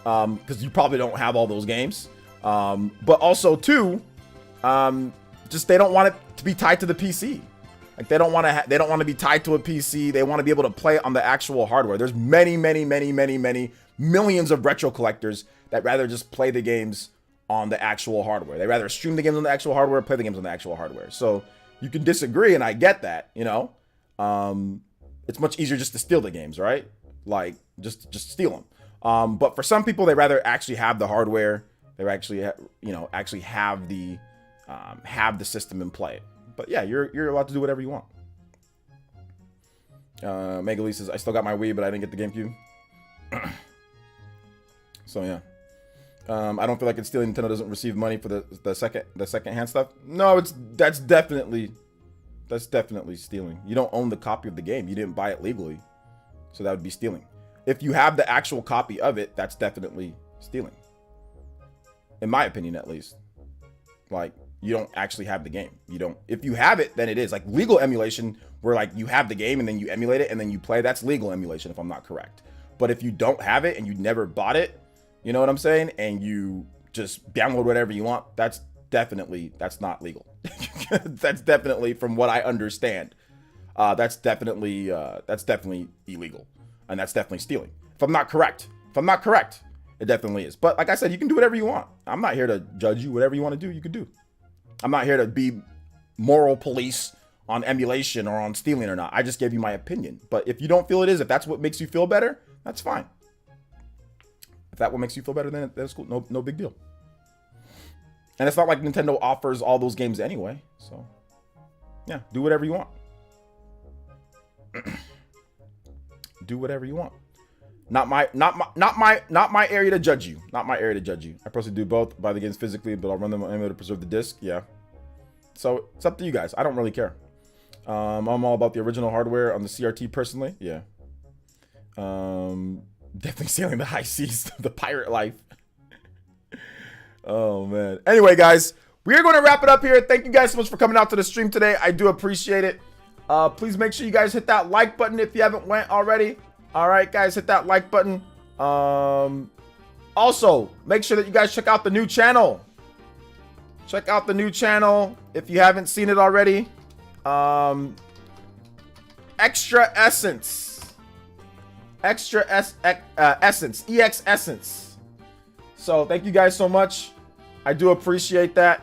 because you probably don't have all those games. But also two, just they don't want it to be tied to the PC. Like they don't want to be tied to a PC, they want to be able to play it on the actual hardware. There's many millions of retro collectors that rather just play the games on the actual hardware. They rather stream the games on the actual hardware, play the games on the actual hardware. So you can disagree, and I get that, you know. It's much easier just to steal the games, right? Like just steal them. But for some people, they rather actually have the hardware. They actually, actually have the system and play it. But yeah, you're allowed to do whatever you want. Megalee says, I still got my Wii, but I didn't get the GameCube. So yeah, I don't feel like it's stealing. Nintendo doesn't receive money for the second hand stuff. No, that's definitely stealing. You don't own the copy of the game. You didn't buy it legally, so that would be stealing. If you have the actual copy of it, that's definitely stealing. In my opinion, at least. Like, you don't actually have the game. You don't. If you have it, then it is. Like legal emulation, where like you have the game and then you emulate it and then you play. That's legal emulation, if I'm not correct. But if you don't have it and you never bought it, you know what I'm saying, and you just download whatever you want, that's definitely, that's not legal. That's definitely, from what I understand, that's definitely illegal, and that's definitely stealing. If I'm not correct, it definitely is. But like I said, you can do whatever you want. I'm not here to judge you. Whatever you want to do, you can do. I'm not here to be moral police on emulation or on stealing or not. I just gave you my opinion. But if you don't feel it is, if that's what makes you feel better, that's fine. If that what makes you feel better, then that's cool. No big deal. And it's not like Nintendo offers all those games anyway. So yeah, do whatever you want. Do whatever you want. Not my area to judge you. Not my area to judge you. I personally do both. Buy the games physically, but I'll run them on emulator to preserve the disc. Yeah. So it's up to you guys. I don't really care. I'm all about the original hardware on the CRT personally. Yeah. Definitely sailing the high seas, the pirate life. Oh man. Anyway, guys, we are going to wrap it up here. Thank you guys so much for coming out to the stream today. I do appreciate it. Please make sure you guys hit that like button if you haven't went already. All right, guys, hit that like button. Also, make sure that you guys check out the new channel. Check out the new channel if you haven't seen it already. Extra Essence. Essence. EX Essence. So thank you guys so much. I do appreciate that.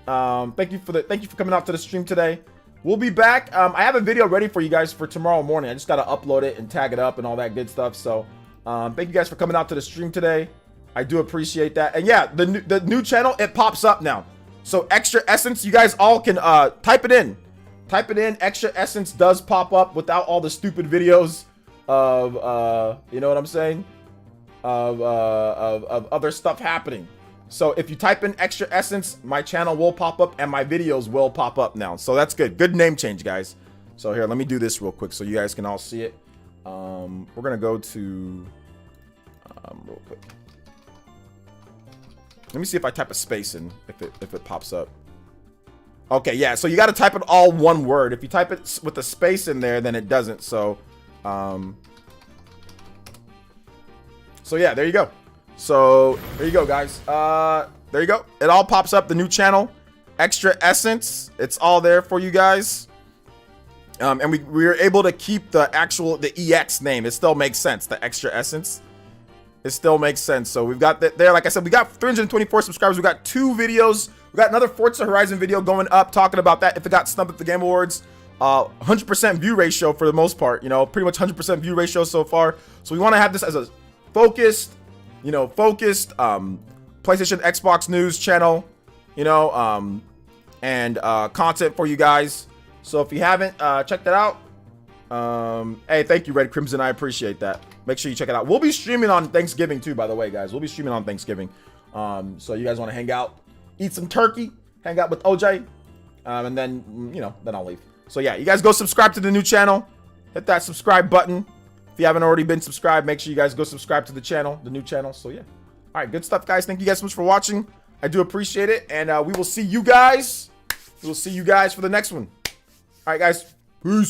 Thank you for coming out to the stream today. We'll be back. I have a video ready for you guys for tomorrow morning. I just got to upload it and tag it up and all that good stuff. So thank you guys for coming out to the stream today. I do appreciate that. And yeah, the new channel, it pops up now. So Extra Essence, you guys all can type it in. Type it in. Extra Essence does pop up without all the stupid videos of, you know what I'm saying? Of other stuff happening. So if you type in Extra Essence, my channel will pop up and my videos will pop up now. So that's good. Good name change, guys. So here, let me do this real quick so you guys can all see it. We're going to go to... real quick. Let me see if I type a space in, if it pops up. Okay, yeah. So you got to type it all one word. If you type it with a space in there, then it doesn't. So yeah, there you go. So there you go, guys. There you go. It all pops up. The new channel, Extra Essence. It's all there for you guys. And we were able to keep the EX name. It still makes sense. The Extra Essence. It still makes sense. So we've got that there. Like I said, we got 324 subscribers. We got 2 videos. We got another Forza Horizon video going up talking about that. If it got snubbed at the Game Awards, 100% view ratio for the most part. You know, pretty much 100% view ratio so far. So we want to have this as a focused, PlayStation, Xbox news channel, and content for you guys. So if you haven't checked that out, hey, thank you, Red Crimson. I appreciate that. Make sure you check it out. We'll be streaming on Thanksgiving too, by the way, guys. We'll be streaming on Thanksgiving. So you guys want to hang out, eat some turkey, hang out with OJ, and then, then I'll leave. So yeah, you guys go subscribe to the new channel. Hit that subscribe button. If you haven't already been subscribed, make sure you guys go subscribe to the channel, the new channel. So yeah. All right, good stuff, guys. Thank you guys so much for watching. I do appreciate it. And we will see you guys. We will see you guys for the next one. All right, guys. Peace.